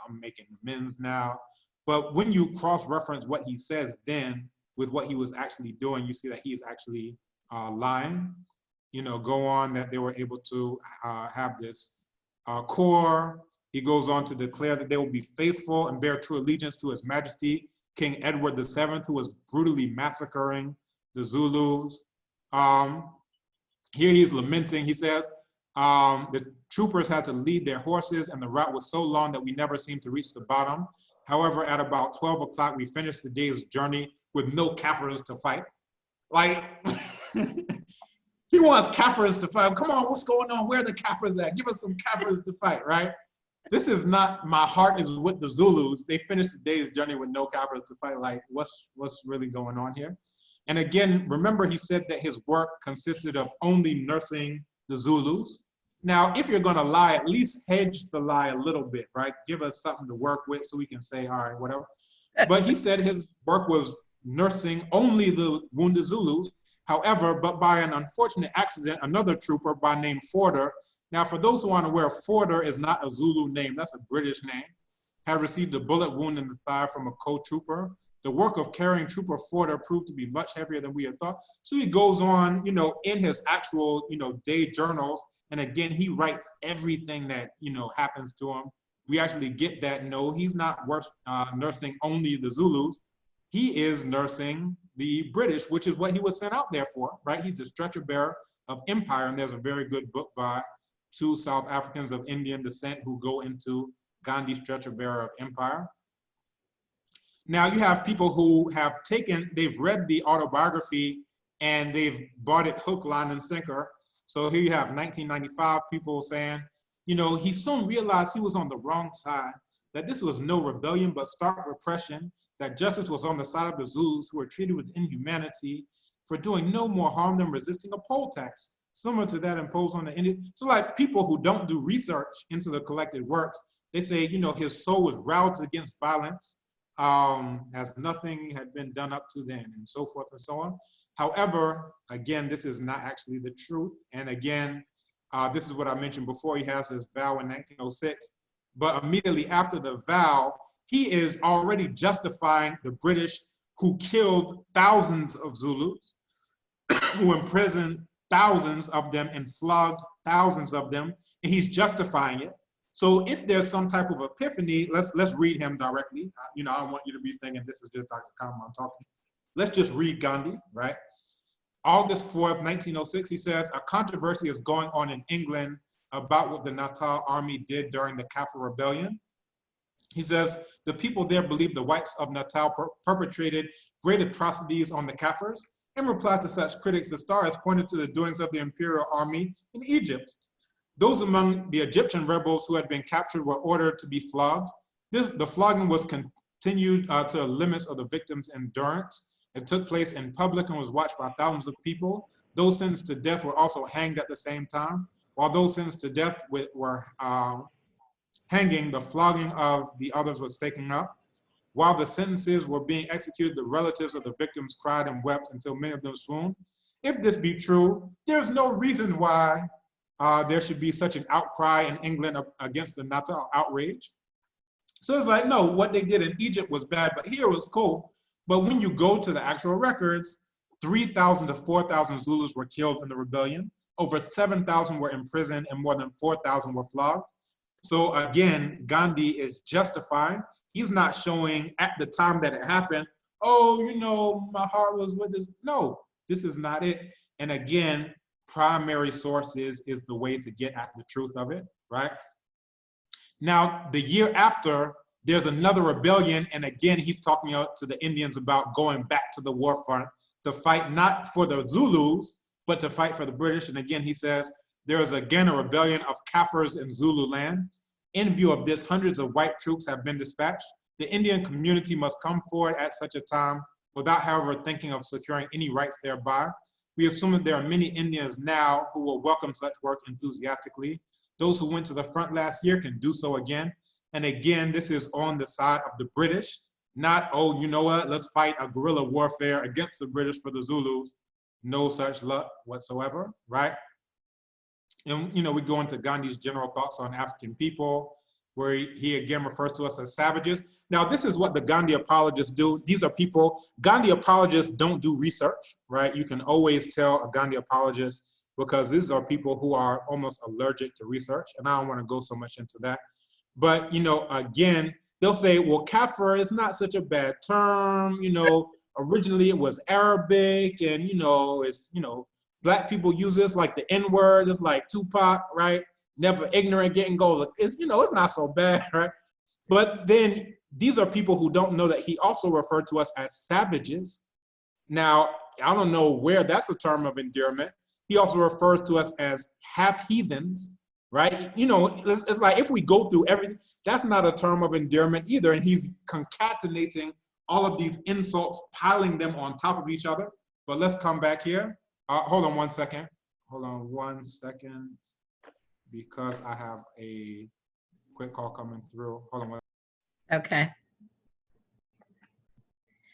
I'm making amends now. But when you cross-reference what he says then with what he was actually doing, you see that he's actually lying. Go on that they were able to have this core. He goes on to declare that they will be faithful and bear true allegiance to His Majesty, King Edward VII, who was brutally massacring the Zulus. Here he's lamenting, he says, the troopers had to lead their horses and the route was so long that we never seemed to reach the bottom. However, at about 12 o'clock, we finished the day's journey with no Kafirs to fight. Like, he wants Kafirs to fight. Come on, what's going on? Where are the Kafirs at? Give us some Kafirs to fight, right? This is not, my heart is with the Zulus. They finished the day's journey with no Kafirs to fight. Like, what's really going on here? And again, remember he said that his work consisted of only nursing the Zulus. Now, if you're gonna lie, at least hedge the lie a little bit, right? Give us something to work with so we can say, all right, whatever. But he said his work was nursing only the wounded Zulus. However, but by an unfortunate accident, another trooper by name Forder, now for those who aren't aware, Forder is not a Zulu name, that's a British name, had received a bullet wound in the thigh from a co-trooper. The work of carrying Trooper Forder proved to be much heavier than we had thought. So he goes on, in his actual, day journals, and again, he writes everything that, happens to him. We actually get that, no, he's not nursing only the Zulus. He is nursing the British, which is what he was sent out there for, right? He's a stretcher bearer of empire, and there's a very good book by two South Africans of Indian descent who go into Gandhi's stretcher bearer of empire. Now you have people who have they've read the autobiography and they've bought it hook, line, and sinker. So here you have 1995 people saying, he soon realized he was on the wrong side, that this was no rebellion but stark repression, that justice was on the side of the Zulus who were treated with inhumanity for doing no more harm than resisting a poll tax, similar to that imposed on the Indian. So like people who don't do research into the collected works, they say, his soul was roused against violence, as nothing had been done up to then, and so forth and so on. However, again, this is not actually the truth. And again, this is what I mentioned before. He has his vow in 1906, but immediately after the vow, he is already justifying the British who killed thousands of Zulus, who imprisoned thousands of them and flogged thousands of them, and he's justifying it. So if there's some type of epiphany, let's read him directly. I don't want you to be thinking this is just Dr. Kamran talking. Let's just read Gandhi, right? August 4th, 1906, he says, a controversy is going on in England about what the Natal army did during the Kaffir rebellion. He says, the people there believe the whites of Natal perpetrated great atrocities on the Kaffirs. In reply to such critics, the Star has pointed to the doings of the imperial army in Egypt. Those among the Egyptian rebels who had been captured were ordered to be flogged. The flogging was continued to the limits of the victims' endurance. It took place in public and was watched by thousands of people. Those sentenced to death were also hanged at the same time. While those sentenced to death were hanging, the flogging of the others was taken up. While the sentences were being executed, the relatives of the victims cried and wept until many of them swooned. If this be true, there's no reason why there should be such an outcry in England against the Natal outrage. So it's like, no, what they did in Egypt was bad, but here it was cool. But when you go to the actual records, 3,000 to 4,000 Zulus were killed in the rebellion. Over 7,000 were imprisoned and more than 4,000 were flogged. So again, Gandhi is justifying. He's not showing at the time that it happened, oh, my heart was with this. No, this is not it. And again, primary sources is the way to get at the truth of it, right? Now, the year after, there's another rebellion, and again, he's talking to the Indians about going back to the war front to fight not for the Zulus, but to fight for the British. And again, he says, there is again a rebellion of Kafirs in Zulu land. In view of this, hundreds of white troops have been dispatched. The Indian community must come forward at such a time without, however, thinking of securing any rights thereby. We assume that there are many Indians now who will welcome such work enthusiastically. Those who went to the front last year can do so again. And again, this is on the side of the British, Not, oh, you know what, let's fight a guerrilla warfare against the British for the Zulus. No such luck whatsoever, right? And, you know, we go into Gandhi's general thoughts on African people, where he again refers to us as savages. Now, this is what the Gandhi apologists do. These are people, Gandhi apologists don't do research, right? You can always tell a Gandhi apologist because these are people who are almost allergic to research, and I don't want to go so much into that. But, you know, again, they'll say, well, kafir is not such a bad term, you know, originally it was Arabic, and, you know, it's, you know, Black people use this like the N-word, it's like Tupac, right? Never ignorant, getting gold. It's, you know, it's not so bad, right? But then these are people who don't know that he also referred to us as savages. Now, I don't know where that's a term of endearment. He also refers to us as half heathens, right? You know, it's like if we go through everything, that's not a term of endearment either. And he's concatenating all of these insults, piling them on top of each other. But let's come back here. Hold on 1 second. Hold on 1 second, because I have a quick call coming through. Hold on. Okay.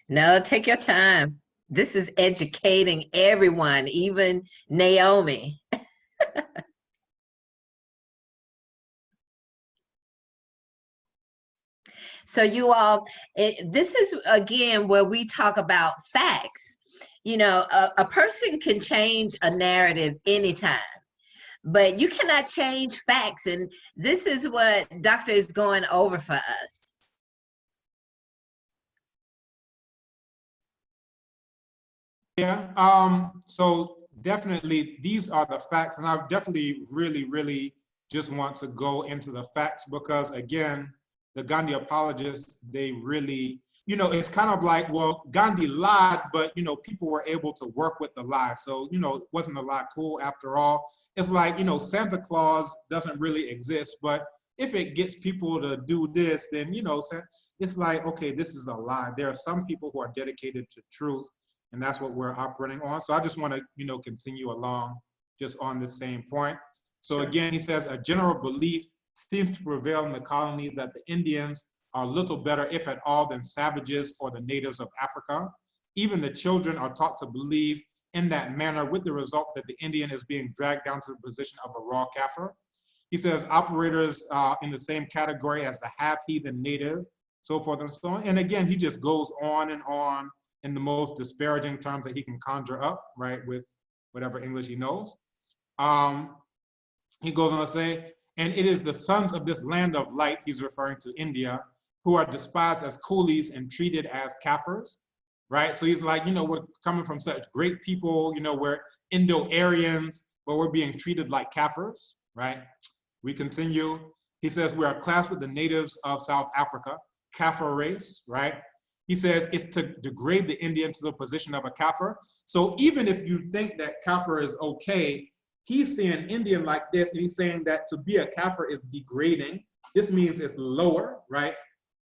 No, take your time. This is educating everyone, even Naomi. So you all, this is again where we talk about facts. You know, a person can change a narrative anytime, but you cannot change facts. And this is what Doctor is going over for us. Yeah, so definitely these are the facts, and I definitely really just want to go into the facts because again, the Gandhi apologists, they really, you know, it's kind of like, well, Gandhi lied, but, you know, people were able to work with the lie. So, you know, wasn't a lie cool after all? It's like, you know, Santa Claus doesn't really exist, but if it gets people to do this, then, you know, it's like, okay, this is a lie. There are some people who are dedicated to truth, and that's what we're operating on. So I just want to, you know, continue along just on the same point. So again, he says, a general belief seems to prevail in the colony that the Indians are little better, if at all, than savages or the natives of Africa. Even the children are taught to believe in that manner, with the result that the Indian is being dragged down to the position of a raw kafir. He says operators in the same category as the half-heathen native, so forth and so on. And again, he just goes on and on in the most disparaging terms that he can conjure up, right, with whatever English he knows. He goes on to say, and it is the sons of this land of light, he's referring to India, who are despised as coolies and treated as kafirs, right? So he's like, you know, we're coming from such great people, you know, we're Indo-Aryans, but we're being treated like kafirs, right? We continue. He says, we are classed with the natives of South Africa, kafir race, right? He says it's to degrade the Indian to the position of a kafir. So even if you think that kafir is okay, he's seeing Indian like this, and he's saying that to be a kafir is degrading. This means it's lower, right?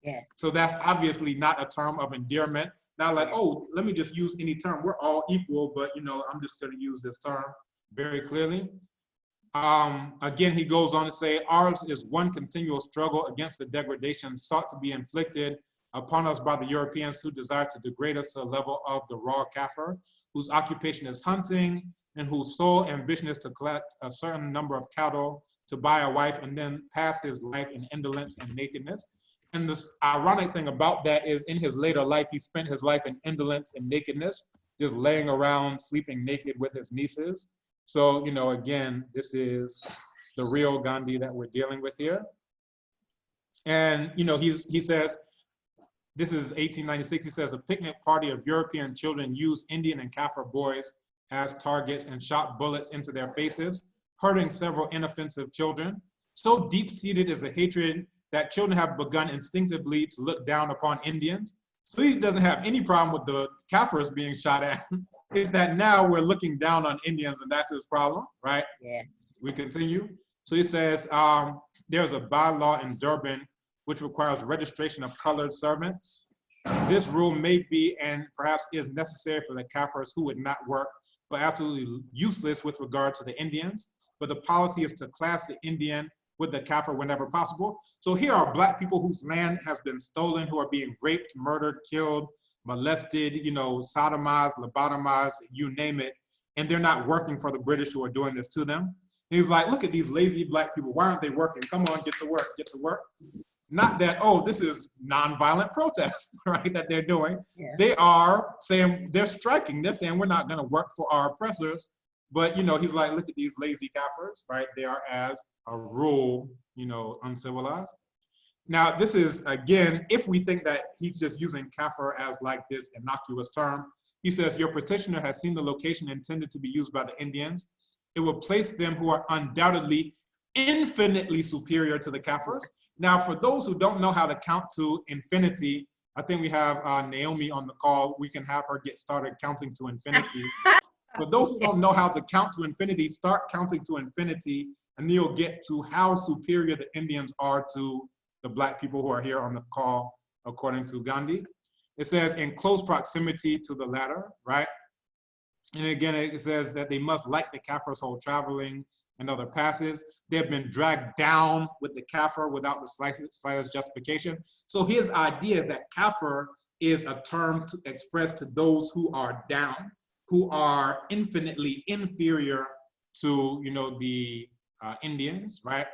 Yes. So that's obviously not a term of endearment. Not like, oh, let me just use any term. We're all equal, but, you know, I'm just going to use this term very clearly. Again, he goes on to say, ours is one continual struggle against the degradation sought to be inflicted upon us by the Europeans who desire to degrade us to the level of the raw kafir, whose occupation is hunting, and whose sole ambition is to collect a certain number of cattle to buy a wife and then pass his life in indolence and nakedness. And this ironic thing about that is in his later life, he spent his life in indolence and nakedness, just laying around, sleeping naked with his nieces. So, you know, again, this is the real Gandhi that we're dealing with here. And, you know, he says, this is 1896, he says, a picnic party of European children used Indian and Kafir boys as targets and shot bullets into their faces, hurting several inoffensive children. So deep-seated is the hatred that children have begun instinctively to look down upon Indians. So he doesn't have any problem with the Kafirs being shot at. It's that now we're looking down on Indians, and that's his problem, right? Yes. We continue. So he says, there's a bylaw in Durban which requires registration of colored servants. This rule may be and perhaps is necessary for the Kafirs who would not work, but absolutely useless with regard to the Indians. But the policy is to class the Indian with the Kafir whenever possible. So here are black people whose land has been stolen, who are being raped, murdered, killed, molested, sodomized, lobotomized, you name it, and they're not working for the British who are doing this to them. And he's like, look at these lazy black people. Why aren't they working? Come on, get to work, get to work. Not that, oh, this is nonviolent protest, right, that they're doing. Yeah. They are saying, they're striking. They're saying, we're not going to work for our oppressors. But, he's like, look at these lazy Kafirs, right? They are, as a rule, uncivilized. Now, this is, again, if we think that he's just using Kafir as like this innocuous term, he says, your petitioner has seen the location intended to be used by the Indians. It will place them who are undoubtedly infinitely superior to the Kafirs. Now, for those who don't know how to count to infinity, I think we have Naomi on the call. We can have her get started counting to infinity. For those who don't know how to count to infinity, start counting to infinity, and you'll get to how superior the Indians are to the black people who are here on the call, according to Gandhi. It says in close proximity to the latter, right? And again, it says that they must, like the Kafirs, hold traveling and other passes. They have been dragged down with the Kafir without the slightest justification. So his idea is that Kafir is a term to express to those who are down, who are infinitely inferior to, the Indians, right?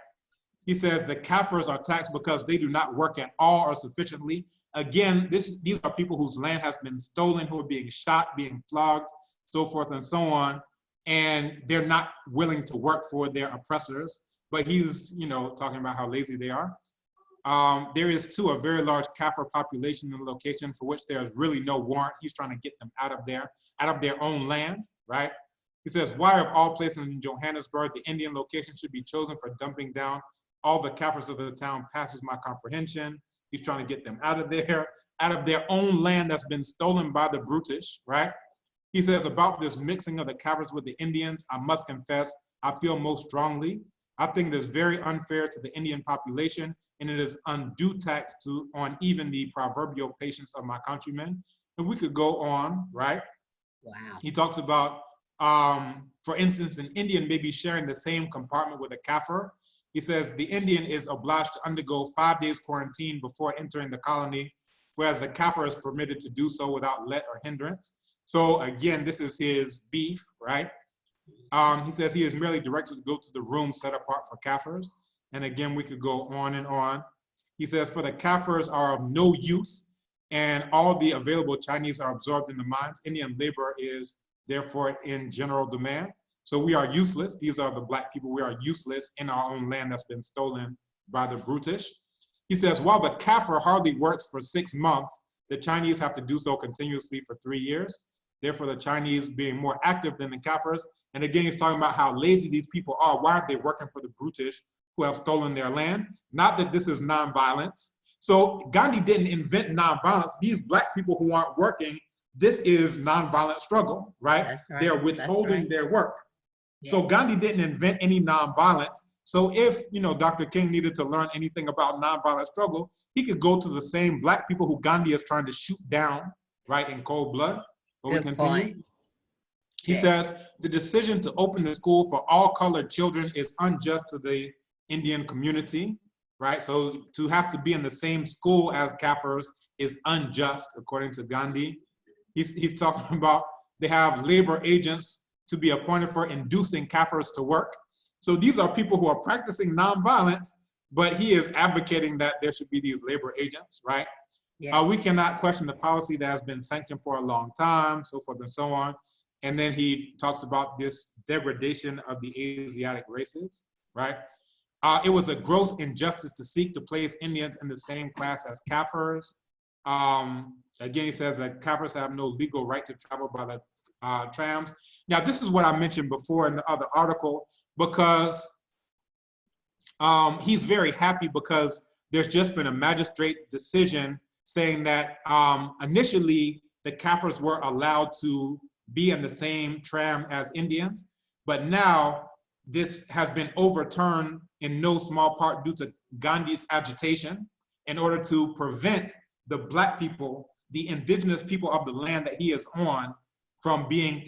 He says the Kafirs are taxed because they do not work at all or sufficiently. Again, these are people whose land has been stolen, who are being shot, being flogged, so forth and so on, and they're not willing to work for their oppressors. But he's, talking about how lazy they are. There is, too, a very large Kafir population in the location for which there is really no warrant. He's trying to get them out of their own land, right? He says, why of all places in Johannesburg, the Indian location should be chosen for dumping down all the Kafirs of the town passes my comprehension. He's trying to get them out of their own land that's been stolen by the British, right? He says, about this mixing of the Kafirs with the Indians, I must confess, I feel most strongly. I think it is very unfair to the Indian population, and it is undue tax on even the proverbial patience of my countrymen. And we could go on, right? Wow. He talks about, for instance, an Indian may be sharing the same compartment with a Kafir. He says the Indian is obliged to undergo 5 days quarantine before entering the colony, whereas the Kafir is permitted to do so without let or hindrance. So again, this is his beef, right? He says he is merely directed to go to the room set apart for Kafirs. And again, we could go on and on. He says, for the Kafirs are of no use, and all the available Chinese are absorbed in the mines. Indian labor is therefore in general demand. So we are useless. These are the black people. We are useless in our own land that's been stolen by the British. He says, while the Kafir hardly works for 6 months, the Chinese have to do so continuously for 3 years. Therefore, the Chinese being more active than the Kafirs. And again, he's talking about how lazy these people are. Why aren't they working for the British who have stolen their land? Not that this is nonviolence. So Gandhi didn't invent nonviolence. These black people who aren't working, this is nonviolent struggle, right? That's right. They're withholding their work. Yeah. So Gandhi didn't invent any nonviolence. So if, Dr. King needed to learn anything about nonviolent struggle, he could go to the same black people who Gandhi is trying to shoot down, right, in cold blood. But we continue. He says, the decision to open the school for all colored children is unjust to the Indian community, right? So to have to be in the same school as Kafirs is unjust, according to Gandhi. He's talking about they have labor agents to be appointed for inducing Kafirs to work. So these are people who are practicing nonviolence, but he is advocating that there should be these labor agents, right? Yeah. We cannot question the policy that has been sanctioned for a long time, so forth and so on. And then he talks about this degradation of the Asiatic races, right? It was a gross injustice to seek to place Indians in the same class as Kafirs. Again, he says that Kafirs have no legal right to travel by the trams. Now, this is what I mentioned before in the other article, because he's very happy because there's just been a magistrate decision saying that initially the Kafirs were allowed to be in the same tram as Indians, but now this has been overturned in no small part due to Gandhi's agitation in order to prevent the black people, the indigenous people of the land that he is on, from being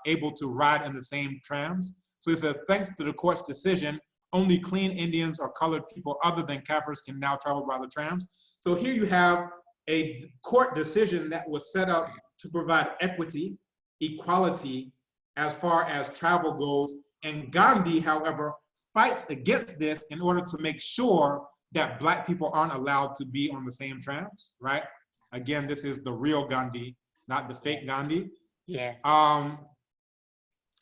able to ride in the same trams. So he says, thanks to the court's decision, Only clean Indians or colored people other than Kafirs can now travel by the trams. So here you have a court decision that was set up to provide equity, equality, as far as travel goes. And Gandhi, however, fights against this in order to make sure that Black people aren't allowed to be on the same trams, right? Again, this is the real Gandhi, not the fake Gandhi. Yes.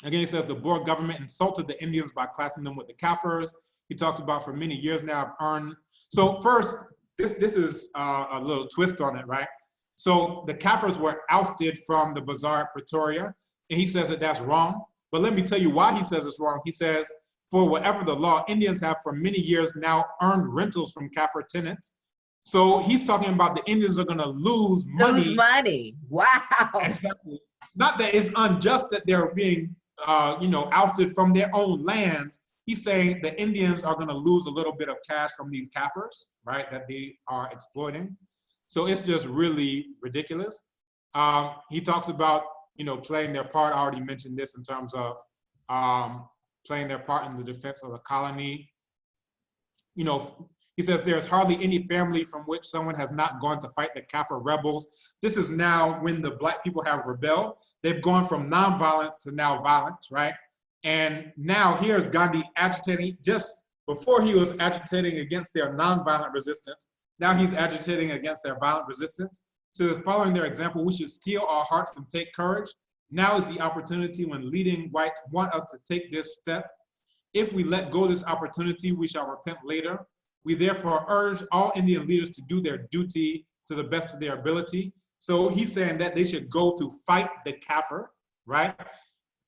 Again, he says the Boer government insulted the Indians by classing them with the Kafirs. He talks about for many years now I've earned. So first, this is a little twist on it, right? So the Kafirs were ousted from the bazaar at Pretoria, and he says that that's wrong. But let me tell you why he says it's wrong. He says, for whatever the law, Indians have for many years now earned rentals from Kafir tenants. So he's talking about the Indians are going to lose money. Lose money. Wow. Exactly. Not that it's unjust that they're being, ousted from their own land. He's saying the Indians are going to lose a little bit of cash from these Kafirs, right, that they are exploiting. So it's just really ridiculous. He talks about, playing their part. I already mentioned this in terms of playing their part in the defense of the colony. He says there's hardly any family from which someone has not gone to fight the Kafir rebels. This is now when the Black people have rebelled. They've gone from nonviolence to now violence, right? And now here's Gandhi agitating. Just before he was agitating against their nonviolent resistance, now he's agitating against their violent resistance. So following their example, we should steel our hearts and take courage. Now is the opportunity when leading whites want us to take this step. If we let go of this opportunity, we shall repent later. We therefore urge all Indian leaders to do their duty to the best of their ability. So he's saying that they should go to fight the Kafir, right?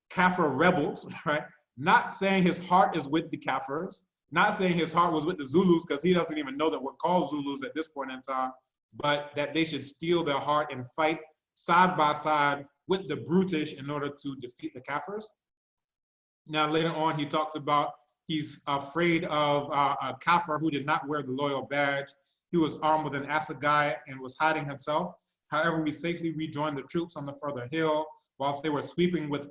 Kafir rebels, right? Not saying his heart is with the Kafirs, not saying his heart was with the Zulus, because he doesn't even know that we're called Zulus at this point in time, but that they should steel their heart and fight side by side with the brutish in order to defeat the Kafirs. Now later on, he talks about he's afraid of a Kafir who did not wear the loyal badge. He was armed with an assegai and was hiding himself. However, we safely rejoined the troops on the further hill whilst they were sweeping with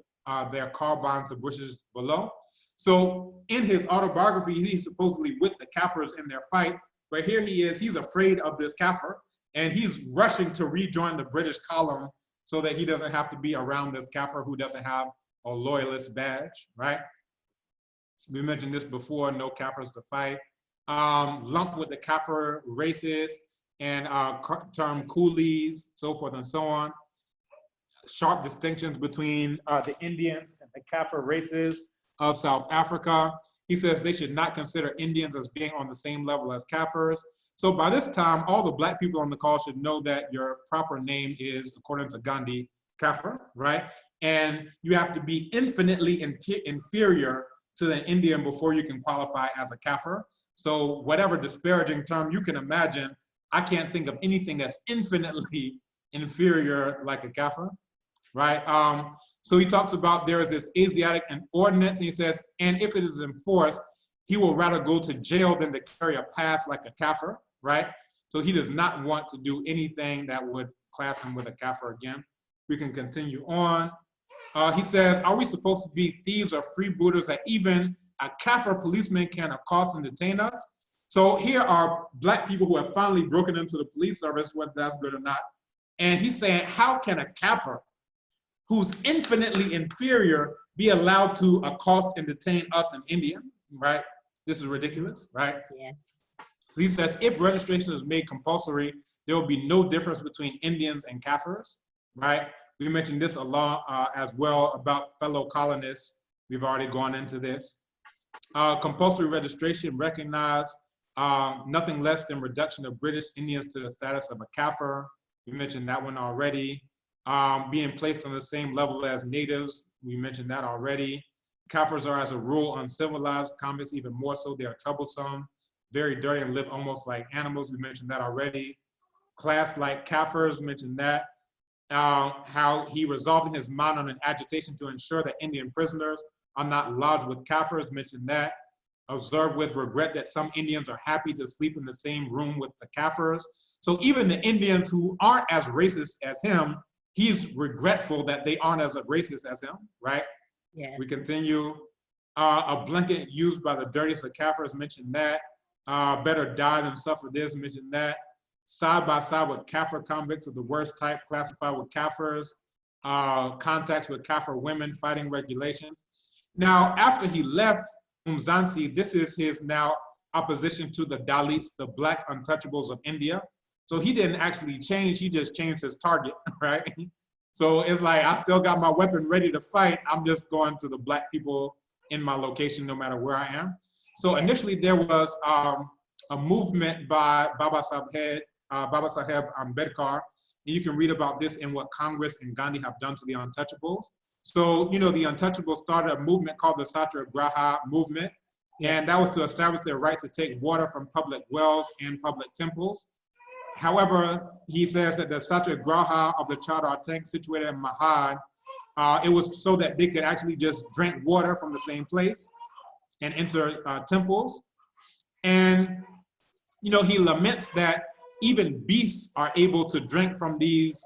their carbines the bushes below. So in his autobiography, he's supposedly with the Kafirs in their fight, but here he is, he's afraid of this Kafir, and he's rushing to rejoin the British column so that he doesn't have to be around this Kafir who doesn't have a loyalist badge, right? We mentioned this before, no Kafirs to fight. Lumped with the Kafir races and term coolies, so forth and so on. Sharp distinctions between the Indians and the Kafir races of South Africa. He says they should not consider Indians as being on the same level as Kafirs. So by this time, all the Black people on the call should know that your proper name is, according to Gandhi, Kafir, right? And you have to be infinitely inferior to an Indian before you can qualify as a Kafir. So whatever disparaging term you can imagine, I can't think of anything that's infinitely inferior like a Kafir, right? So he talks about there is this Asiatic ordinance, and he says, and if it is enforced, he will rather go to jail than to carry a pass like a Kafir, right? So he does not want to do anything that would class him with a Kafir again. We can continue on. He says, are we supposed to be thieves or freebooters that even a Kafir policeman can accost and detain us? So here are Black people who have finally broken into the police service, whether that's good or not. And he's saying, how can a Kafir who's infinitely inferior be allowed to accost and detain us in India, right? This is ridiculous, right? Yes. So he says, if registration is made compulsory, there will be no difference between Indians and Kafirs, right? We mentioned this a lot as well about fellow colonists. We've already gone into this. Compulsory registration recognized nothing less than reduction of British Indians to the status of a Kafir. We mentioned that one already. Being placed on the same level as natives, we mentioned that already. Kafirs are as a rule uncivilized, convicts even more so, they are troublesome, very dirty and live almost like animals, we mentioned that already. Class like Kafirs, mentioned that. How he resolved in his mind on an agitation to ensure that Indian prisoners are not lodged with Kafirs, mentioned that. Observed with regret that some Indians are happy to sleep in the same room with the Kafirs. So even the Indians who aren't as racist as him, he's regretful that they aren't as racist as him, right? Yeah. We continue. A blanket used by the dirtiest of Kafirs, mentioned that. Better die than suffer this, mentioned that. Side by side with Kafir convicts of the worst type, classified with Kafirs. Contacts with Kafir women, fighting regulations. Now, after he left Umzansi, this is his now opposition to the Dalits, the black untouchables of India. So he didn't actually change, he just changed his target, right? So it's like, I still got my weapon ready to fight. I'm just going to the black people in my location, no matter where I am. So initially there was a movement by Baba Saheb Ambedkar. You can read about this in what Congress and Gandhi have done to the untouchables. So, you know, the untouchables started a movement called the Satyagraha movement. And that was to establish their right to take water from public wells and public temples. However, he says that the Satyagraha of the Chadar tank situated in Mahad, it was so that they could actually just drink water from the same place and enter temples. And, you know, he laments that even beasts are able to drink from these,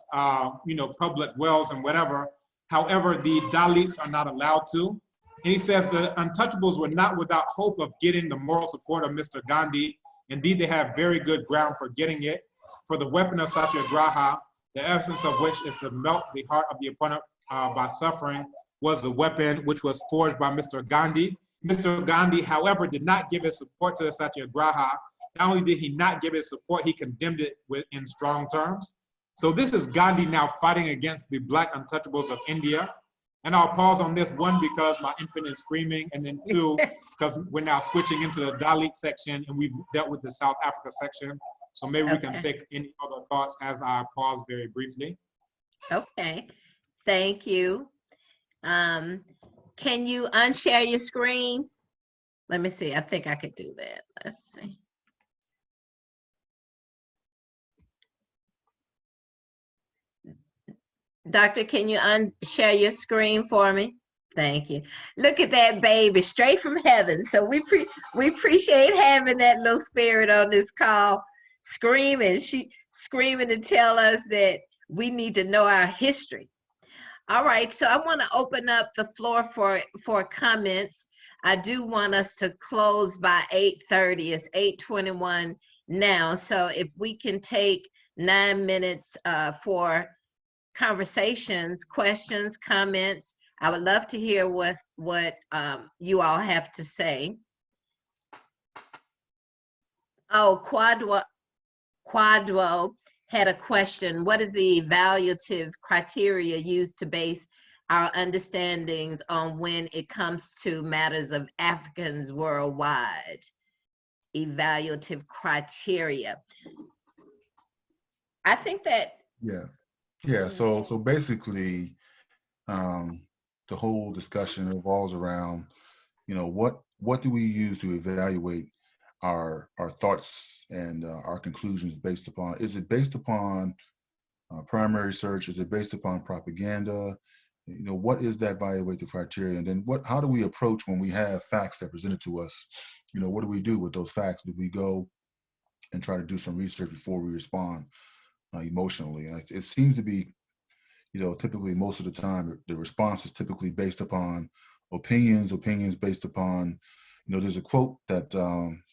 you know, public wells and whatever. However, the Dalits are not allowed to. And he says the untouchables were not without hope of getting the moral support of Mr. Gandhi. Indeed, they have very good ground for getting it. For the weapon of Satyagraha, the essence of which is to melt the heart of the opponent by suffering, was the weapon which was forged by Mr. Gandhi. Mr. Gandhi, however, did not give his support to the Satyagraha. Not only did he not give his support, he condemned it in strong terms. So this is Gandhi now fighting against the black untouchables of India. And I'll pause on this, one, because my infant is screaming, and then two, because we're now switching into the Dalit section and we've dealt with the South Africa section. So maybe we can take any other thoughts as I pause very briefly. Okay, thank you. Can you unshare your screen? Let me see, I think I could do that. Let's see. Doctor, can you unshare your screen for me? Thank you. Look at that baby, straight from heaven. So we appreciate having that little spirit on this call, screaming. She screaming to tell us that we need to know our history. All right, so I want to open up the floor for comments. I do want us to close by 8:30. It's 8:21 now. So if we can take 9 minutes for conversations, questions, comments. I would love to hear what you all have to say. Oh, Quadwo had a question. What is the evaluative criteria used to base our understandings on when it comes to matters of Africans worldwide? Evaluative criteria. I think that. Yeah. So basically, the whole discussion revolves around, you know, what do we use to evaluate our thoughts and our conclusions based upon? Is it based upon primary research? Is it based upon propaganda? You know, what is that evaluative criteria? And then how do we approach when we have facts that are presented to us? You know, what do we do with those facts? Do we go and try to do some research before we respond emotionally? And it seems to be, you know, typically most of the time, the response is typically based upon opinions based upon, you know, there's a quote that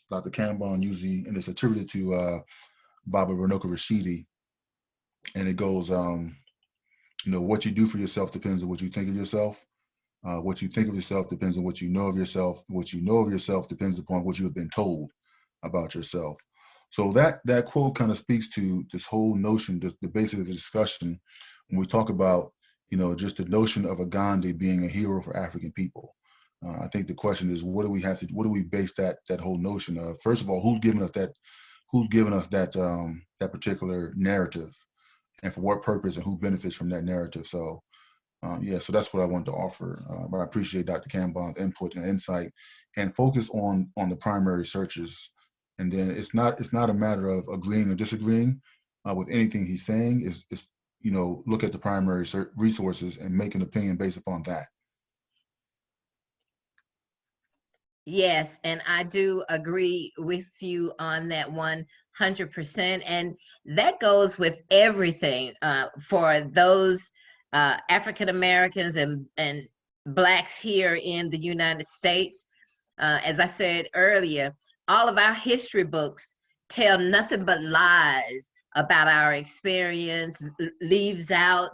Dr. Kambon usually, and it's attributed to Baba Renuka Rashidi, and it goes, you know, what you do for yourself depends on what you think of yourself. What you think of yourself depends on what you know of yourself. What you know of yourself depends upon what you have been told about yourself. So that quote kind of speaks to this whole notion, the basis of the discussion, when we talk about, you know, just the notion of a Gandhi being a hero for African people. I think the question is, what do we base that whole notion of? First of all, who's given us that particular narrative, and for what purpose, and who benefits from that narrative? So so that's what I wanted to offer. But I appreciate Dr. Kambon's input and insight, and focus on the primary researches. And then it's not a matter of agreeing or disagreeing with anything he's saying. It's you know, look at the primary resources and make an opinion based upon that. Yes, and I do agree with you on that 100%. And that goes with everything for those African Americans and Blacks here in the United States. As I said earlier, all of our history books tell nothing but lies about our experience, leaves out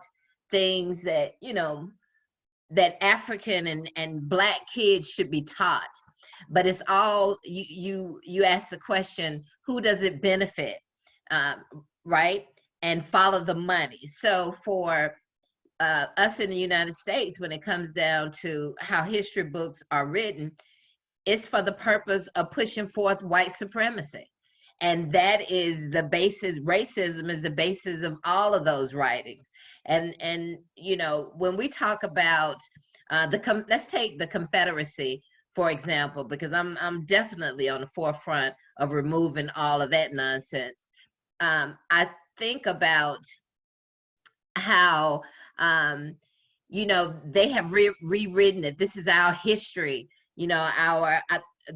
things that, you know, that African and Black kids should be taught. But it's all, you ask the question, who does it benefit, right? And follow the money. So for us in the United States, when it comes down to how history books are written, it's for the purpose of pushing forth white supremacy. And that is the basis, racism is the basis of all of those writings. And you know, when we talk about let's take the Confederacy, for example, because I'm definitely on the forefront of removing all of that nonsense. I think about how, you know, they have rewritten it. This is our history, you know,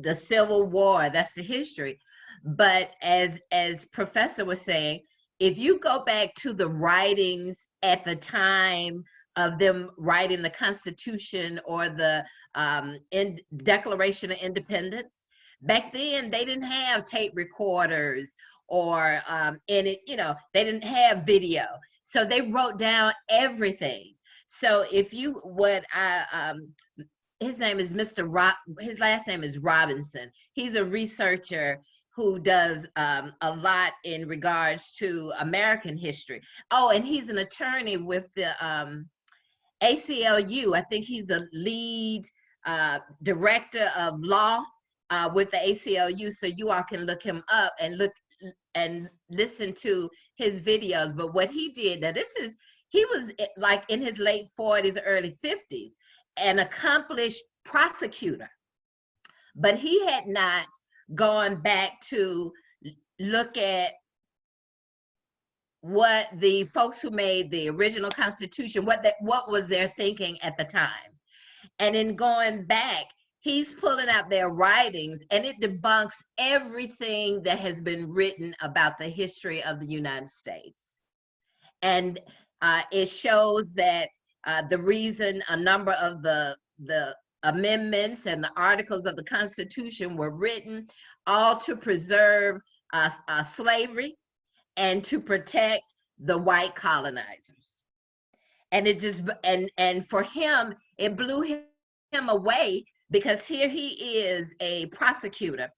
the Civil War, that's the history. But as Professor was saying, if you go back to the writings at the time of them writing the Constitution or the Declaration of Independence, back then they didn't have tape recorders or you know, they didn't have video. So they wrote down everything. So if you, his name is his last name is Robinson. He's a researcher who does a lot in regards to American history. Oh, and he's an attorney with the ACLU. I think he's a lead director of law with the ACLU. So you all can look him up and listen to his videos. But what he did, now he was like in his late 40s, early 50s, an accomplished prosecutor, but he had not gone back to look at what the folks who made the original Constitution, what was their thinking at the time. And in going back, he's pulling out their writings, and it debunks everything that has been written about the history of the United States. And it shows that the reason a number of the amendments and the articles of the Constitution were written, all to preserve slavery and to protect the white colonizers. And it just, and for him, it blew him away, because here he is, a prosecutor,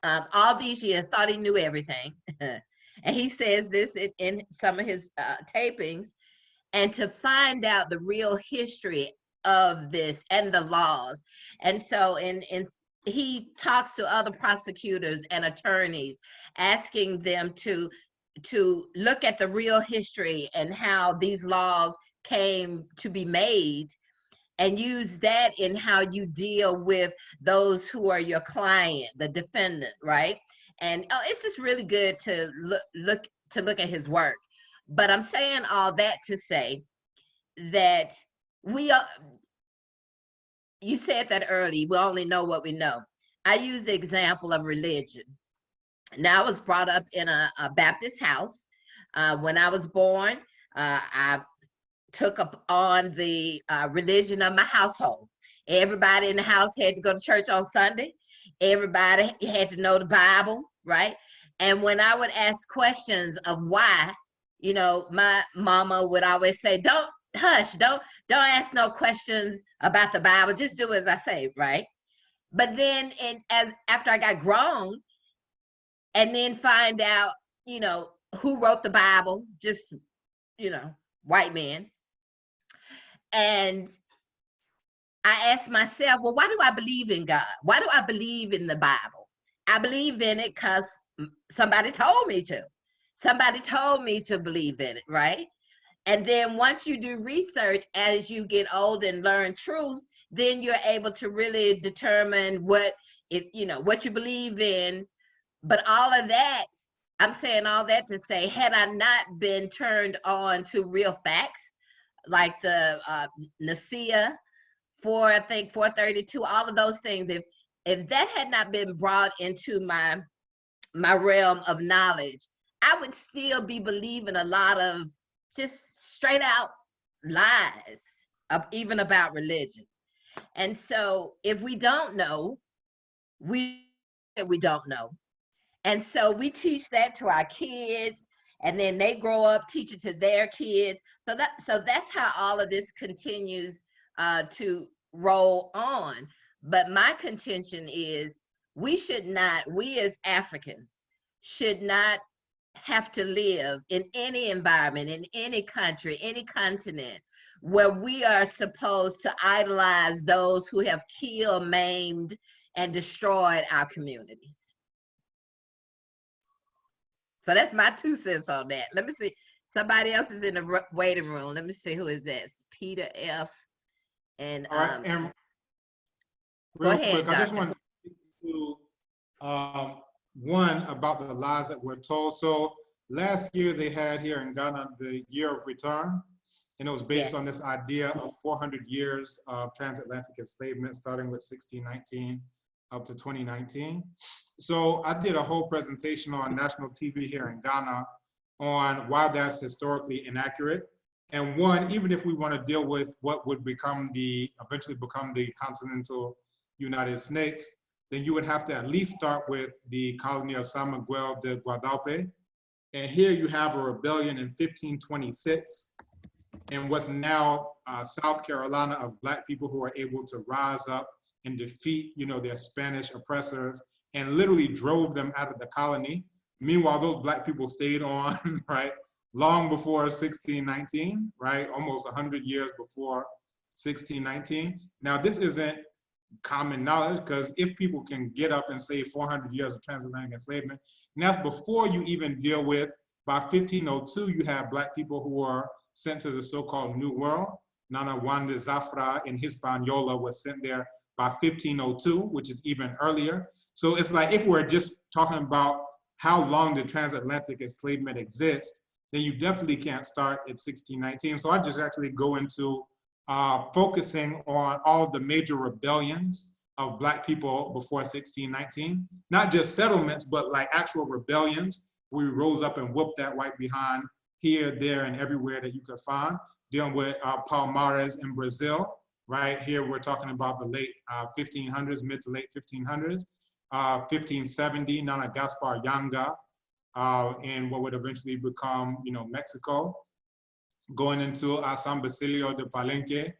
all these years, thought he knew everything. And he says this in some of his tapings, and to find out the real history of this and the laws. And so he talks to other prosecutors and attorneys, asking them to look at the real history and how these laws came to be made, and use that in how you deal with those who are your client, the defendant, right? And it's just really good to look at his work. But I'm saying all that to say that you said that early, we only know what we know. I use the example of religion. Now, I was brought up in a Baptist house. When I was born, I took up on the religion of my household. Everybody in the house had to go to church on Sunday. Everybody had to know the Bible, right? And when I would ask questions of why, you know, my mama would always say, don't ask no questions about the Bible, just do as I say, right? But then after I got grown, and then find out, you know, who wrote the Bible, just, you know, white men. And I asked myself, well, why do I believe in God? Why do I believe in the Bible? I believe in it because somebody told me to. Somebody told me to believe in it, right? And then once you do research, as you get old and learn truth, then you're able to really determine what you believe in. But all of that, I'm saying all that to say, had I not been turned on to real facts, like the Nicaea 432, all of those things, if that had not been brought into my realm of knowledge, I would still be believing a lot of just straight out lies, even about religion. And so if we don't know, we don't know. And so we teach that to our kids, and then they grow up, teach it to their kids. So that's how all of this continues to roll on. But my contention is we as Africans should not have to live in any environment, in any country, any continent, where we are supposed to idolize those who have killed, maimed, and destroyed our communities. So that's my 2 cents on that. Let me see. Somebody else is in the waiting room. Let me see who is this. Peter F. And all right, and go real ahead, quick, I just Doctor. wanted to speak to one about the lies that we're told. So last year they had here in Ghana the Year of Return, and it was based on this idea of 400 years of transatlantic enslavement, starting with 1619 up to 2019. So I did a whole presentation on national TV here in Ghana on why that's historically inaccurate. And one, even if we want to deal with what would eventually become the continental United States, then you would have to at least start with the colony of San Miguel de Guadalupe. And here you have a rebellion in 1526 in what's now South Carolina of Black people who are able to rise up and defeat, their Spanish oppressors, and literally drove them out of the colony. Meanwhile, those Black people stayed on, right, long before 1619, right, almost 100 years before 1619. Now, this isn't common knowledge, because if people can get up and say 400 years of transatlantic enslavement, and that's before you even deal with, by 1502, you have Black people who were sent to the so-called New World. Nana Juan de Zafra in Hispaniola was sent there by 1502, which is even earlier. So it's like, if we're just talking about how long the transatlantic enslavement exists, then you definitely can't start at 1619. So I just actually go into focusing on all the major rebellions of Black people before 1619, not just settlements, but like actual rebellions. We rose up and whooped that white behind here, there, and everywhere that you could find, dealing with Palmares in Brazil, right? Here we're talking about the late 1500s, mid to late 1500s, 1570, Nana Gaspar Yanga, in what would eventually become, Mexico, going into San Basilio de Palenque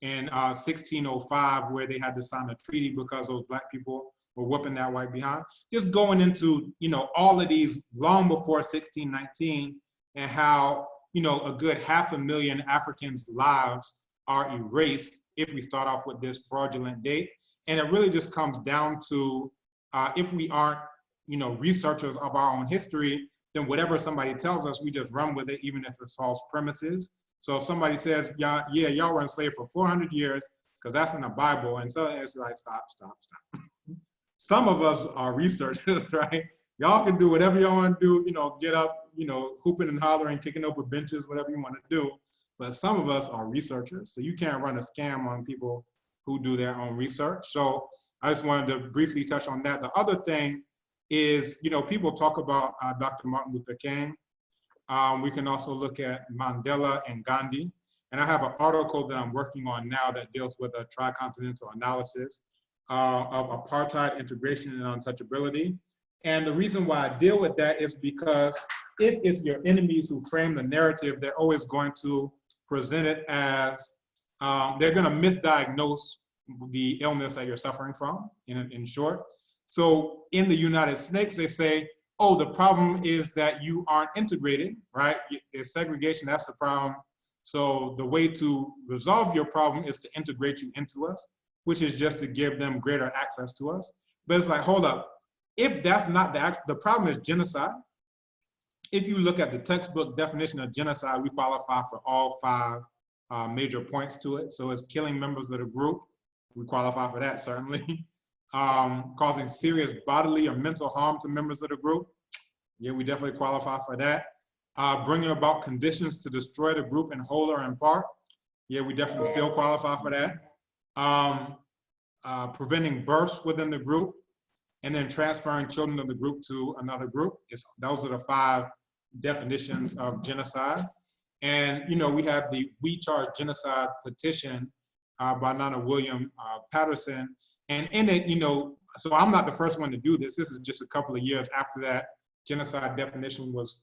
in 1605, where they had to sign a treaty because those Black people were whooping that white behind. Just going into, all of these long before 1619, and how, a good 500,000 Africans' lives are erased if we start off with this fraudulent date. And it really just comes down to, if we aren't, researchers of our own history, then whatever somebody tells us, we just run with it, even if it's false premises. So if somebody says, yeah, y'all were enslaved for 400 years, because that's in the Bible, and so it's like, stop. Some of us are researchers, right? Y'all can do whatever y'all want to do, get up, hooping and hollering, kicking over benches, whatever you want to do. But some of us are researchers, so you can't run a scam on people who do their own research. So I just wanted to briefly touch on that. The other thing is, people talk about Dr. Martin Luther King. We can also look at Mandela and Gandhi. And I have an article that I'm working on now that deals with a tricontinental analysis of apartheid, integration, and untouchability. And the reason why I deal with that is because if it's your enemies who frame the narrative, they're always going to present it as, they're going to misdiagnose the illness that you're suffering from, in short. So in the United States, they say, oh, the problem is that you aren't integrated, right? It's segregation, that's the problem. So the way to resolve your problem is to integrate you into us, which is just to give them greater access to us. But it's like, hold up. If that's not the problem is genocide. If you look at the textbook definition of genocide, we qualify for all 5 major points to it. So it's killing members of the group. We qualify for that, certainly. Causing serious bodily or mental harm to members of the group. Yeah, we definitely qualify for that. Bringing about conditions to destroy the group in whole or in part. Yeah, we definitely still qualify for that. Preventing births within the group, and then transferring children of the group to another group. Those are the 5 definitions of genocide. And we have the We Charge Genocide petition by Nana William Patterson. And in it, you know, so I'm not the first one to do this. This is just a couple of years after that genocide definition was,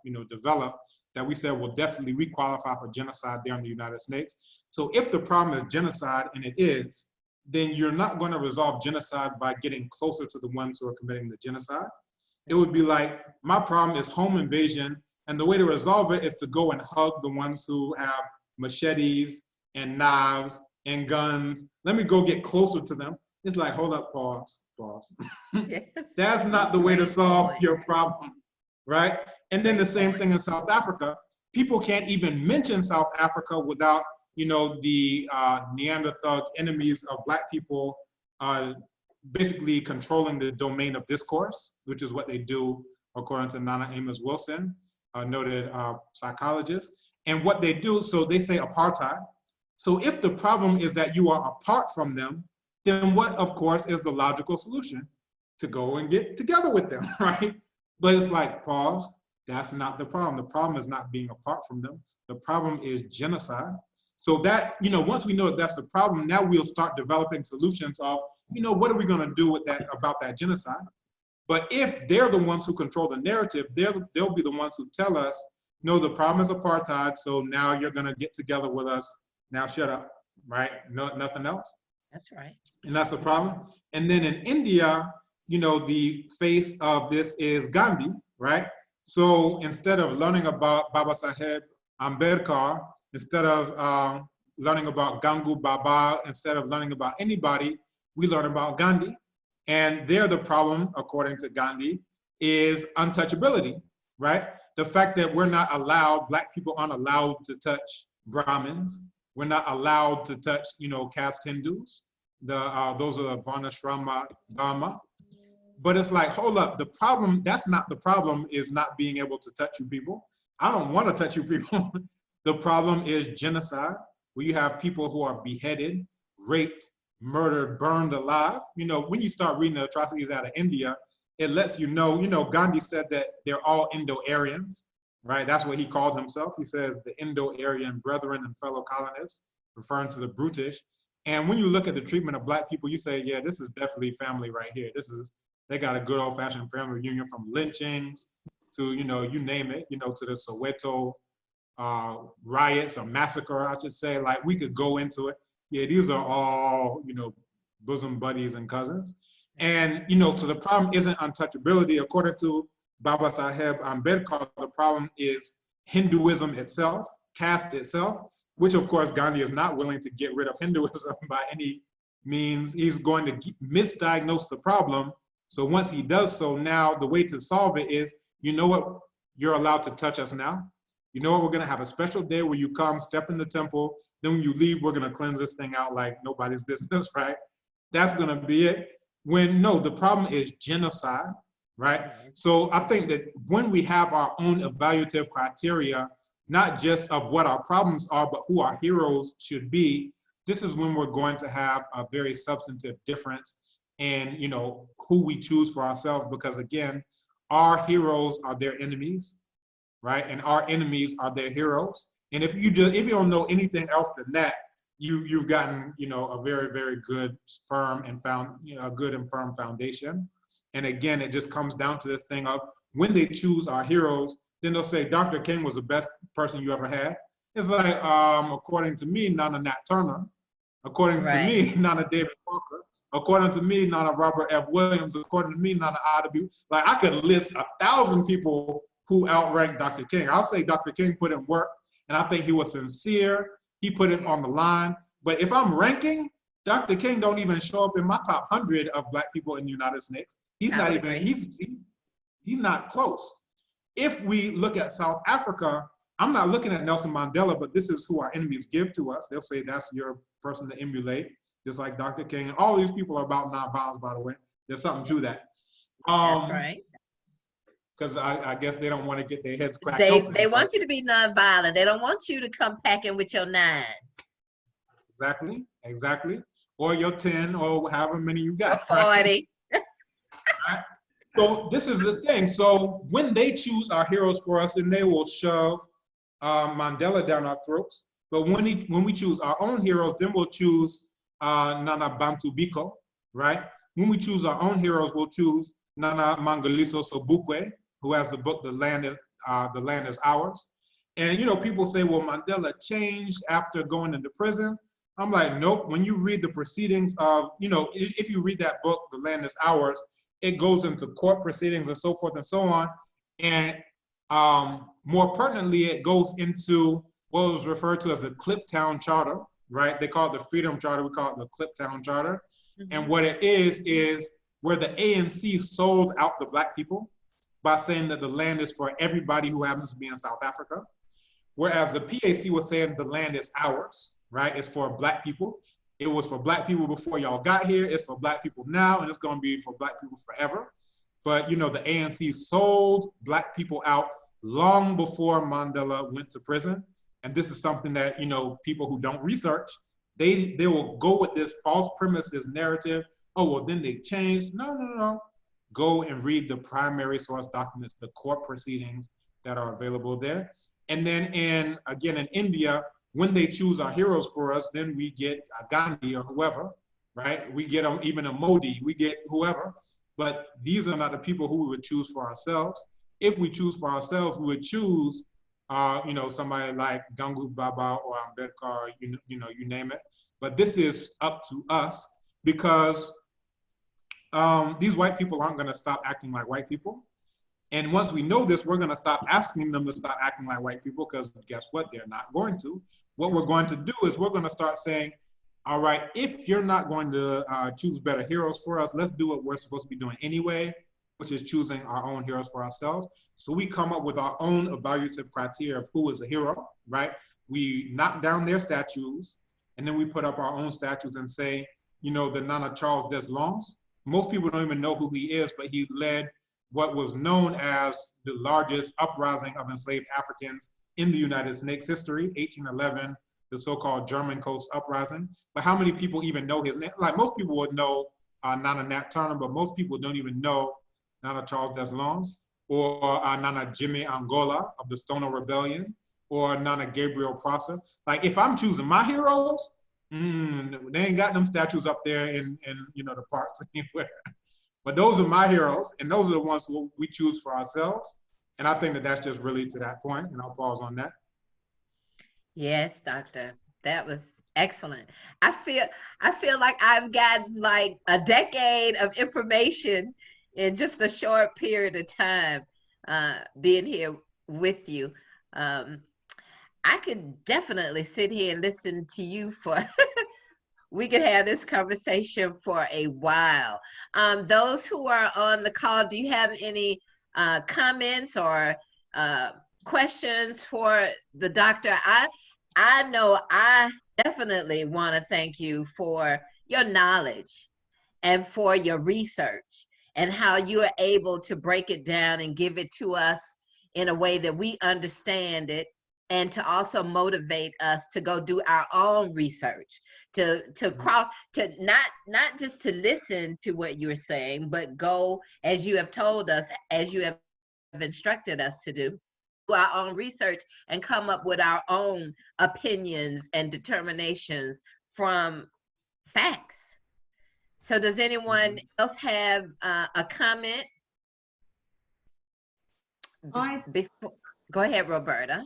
you know, developed, that we said, well, definitely we qualify for genocide there in the United States. So if the problem is genocide, and it is, then you're not going to resolve genocide by getting closer to the ones who are committing the genocide. It would be like, my problem is home invasion, and the way to resolve it is to go and hug the ones who have machetes and knives and guns. Let me go get closer to them. It's like, hold up, pause. Yes. That's not the way to Great solve point. your problem, right? And then the same thing in South Africa. People can't even mention South Africa without, you know, the Neanderthal enemies of Black people basically controlling the domain of discourse, which is what they do according to Nana Amos Wilson, a noted psychologist. And what they do, so they say apartheid. So if the problem is that you are apart from them, then what, of course, is the logical solution? To go and get together with them, right? But it's like, pause, that's not the problem. The problem is not being apart from them. The problem is genocide. So that, you know, once we know that that's the problem, now we'll start developing solutions of, you know, what are we gonna do with that, about that genocide? But if they're the ones who control the narrative, they'll be the ones who tell us, no, the problem is apartheid, so now you're gonna get together with us, now shut up, right? No, nothing else. That's right. And that's a problem. And then in India, you know, the face of this is Gandhi, right? So instead of learning about Baba Saheb Ambedkar, instead of learning about Gangu Baba, instead of learning about anybody, we learn about Gandhi. And there the problem, according to Gandhi, is untouchability, right? The fact that we're not allowed, Black people aren't allowed to touch Brahmins. We're not allowed to touch, you know, caste Hindus. Those are the Varnashrama Dharma. But it's like, hold up, the problem, that's not the problem, is not being able to touch you people. I don't want to touch you people. The problem is genocide, where you have people who are beheaded, raped, murdered, burned alive. You know, when you start reading the atrocities out of India, it lets you know, Gandhi said that they're all Indo-Aryans, right? That's what he called himself. He says the Indo-Aryan brethren and fellow colonists, referring to the British. And when you look at the treatment of Black people, you say, yeah, this is definitely family right here. They got a good old-fashioned family reunion, from lynchings to, you know, you name it, you know, to the Soweto riots or massacre, I should say. Like, we could go into it. Yeah, these are all, you know, bosom buddies and cousins. And, you know, so the problem isn't untouchability. According to Baba Saheb Ambedkar, the problem is Hinduism itself, caste itself, which of course Gandhi is not willing to get rid of Hinduism by any means. He's going to misdiagnose the problem. So once he does so, now the way to solve it is, you know what, you're allowed to touch us now. You know what, we're gonna have a special day where you come, step in the temple, then when you leave, we're gonna cleanse this thing out like nobody's business, right? That's gonna be it. When no, the problem is genocide, right? So I think that when we have our own evaluative criteria, not just of what our problems are, but who our heroes should be, this is when we're going to have a very substantive difference in, you know, who we choose for ourselves, because again, our heroes are their enemies, right? And our enemies are their heroes. And if you don't know anything else than that, you've gotten, you know, a very, very good, firm and a good and firm foundation. And again, it just comes down to this thing of, when they choose our heroes, then they'll say, Dr. King was the best person you ever had. It's like, according to me, Nana Nat Turner. According to me, Nana David Walker. According to me, Nana Robert F. Williams. According to me, Nana Ida B. Like, I could list 1,000 people who outrank Dr. King. I'll say Dr. King put in work, and I think he was sincere. He put it on the line. But if I'm ranking, Dr. King don't even show up in my top 100 of Black people in the United States. He's not even, he's not close. If we look at South Africa, I'm not looking at Nelson Mandela, but this is who our enemies give to us. They'll say that's your person to emulate, just like Dr. King. And all these people are about nonviolence, by the way. There's something to that. That's right. Because I guess they don't want to get their heads cracked open. They want you to be nonviolent. They don't want you to come packing with your 9. Exactly. Or your 10, or however many you got. 40. Right? Right? So this is the thing. So when they choose our heroes for us, and they will shove Mandela down our throats, But when we choose our own heroes, then we'll choose Nana Bantu Biko, right? When we choose our own heroes, we'll choose Nana Mangaliso Sobukwe, who has the book The Land Is Ours. And people say, well, Mandela changed after going into prison. I'm like, nope. When you read the proceedings of, if you read that book, The Land Is Ours, it goes into court proceedings and so forth and so on. And more pertinently, it goes into what was referred to as the Cliptown Charter, right? They call it the Freedom Charter. We call it the Cliptown Charter. Mm-hmm. And what it is where the ANC sold out the Black people by saying that the land is for everybody who happens to be in South Africa. Whereas the PAC was saying the land is ours, right? It's for Black people. It was for Black people before y'all got here. It's for Black people now, and it's going to be for Black people forever. But, the ANC sold Black people out long before Mandela went to prison. And this is something that, people who don't research, they will go with this false premise, this narrative. Oh, well, then they changed. No. Go and read the primary source documents, the court proceedings that are available there. And then in India, when they choose our heroes for us, then we get a Gandhi or whoever, right? We get even a Modi, we get whoever. But these are not the people who we would choose for ourselves. If we choose for ourselves, we would choose, somebody like Gangu Baba or Ambedkar, you name it. But this is up to us because these white people aren't going to stop acting like white people. And once we know this, we're going to stop asking them to stop acting like white people because guess what? They're not going to. What we're going to do is we're going to start saying, all right, if you're not going to choose better heroes for us, let's do what we're supposed to be doing anyway, which is choosing our own heroes for ourselves. So we come up with our own evaluative criteria of who is a hero, right? We knock down their statues, and then we put up our own statues and say, the Nana Charles Deslongs. Most people don't even know who he is, but he led what was known as the largest uprising of enslaved Africans in the United States history, 1811, the so-called German Coast Uprising. But how many people even know his name? Like most people would know Nana Nat Turner, but most people don't even know Nana Charles Deslongs, or Nana Jimmy Angola of the Stono Rebellion, or Nana Gabriel Prosser. Like if I'm choosing my heroes, they ain't got them statues up there in the parks anywhere. But those are my heroes, and those are the ones who we choose for ourselves. And I think that that's just really to that point, and I'll pause on that. Yes, doctor, that was excellent. I feel like I've gotten like a decade of information in just a short period of time being here with you. I could definitely sit here and listen to you for we could have this conversation for a while. Those who are on the call, do you have any comments or questions for the doctor? I know I definitely want to thank you for your knowledge and for your research and how you are able to break it down and give it to us in a way that we understand it, and to also motivate us to go do our own research, to not just to listen to what you're saying, but go, as you have told us, as you have instructed us to do our own research and come up with our own opinions and determinations from facts. So does anyone else have a comment? Go ahead, Roberta.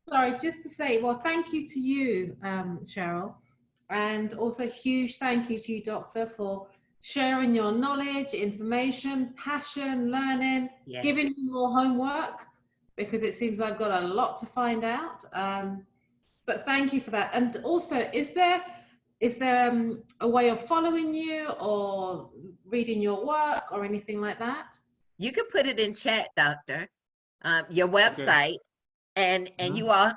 Sorry, just to say, well, thank you to you, Cheryl, and also huge thank you to you, Doctor, for sharing your knowledge, information, passion, learning, giving me more homework, because it seems I've got a lot to find out. But thank you for that. And also, is there a way of following you or reading your work or anything like that? You can put it in chat, Doctor. Your website. Okay. And you all,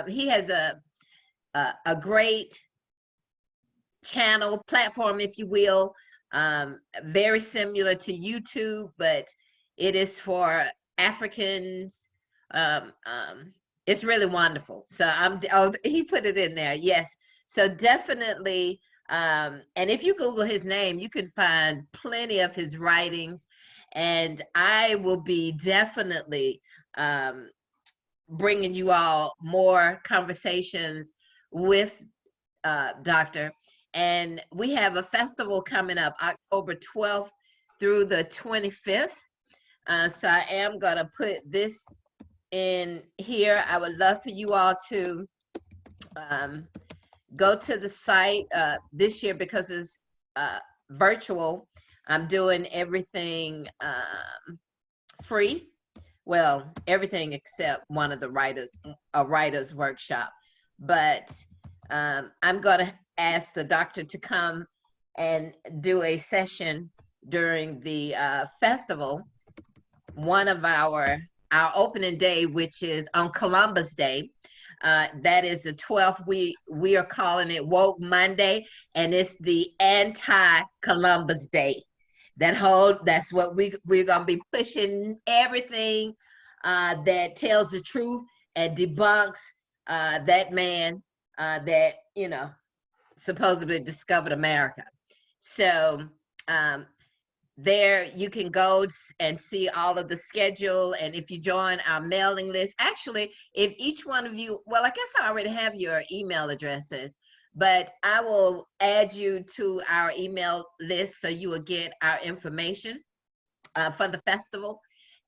he has a great channel platform, if you will, very similar to YouTube, but it is for Africans. It's really wonderful. So he put it in there. Yes. So definitely, and if you Google his name, you can find plenty of his writings, and I will be definitely bringing you all more conversations with Doctor. And we have a festival coming up October 12th through the 25th. So I am going to put this in here. I would love for you all to go to the site this year because it's virtual. I'm doing everything free. Well, everything except one of the writer's workshop. But I'm going to ask the doctor to come and do a session during the festival. One of our opening day, which is on Columbus Day. That is the 12th. We are calling it Woke Monday, and it's the anti-Columbus Day. That's what we're gonna be pushing everything that tells the truth and debunks that man that supposedly discovered America. So there you can go and see all of the schedule, and if you join our mailing list, actually, if each one of you, well, I guess I already have your email addresses, but I will add you to our email list so you will get our information for the festival.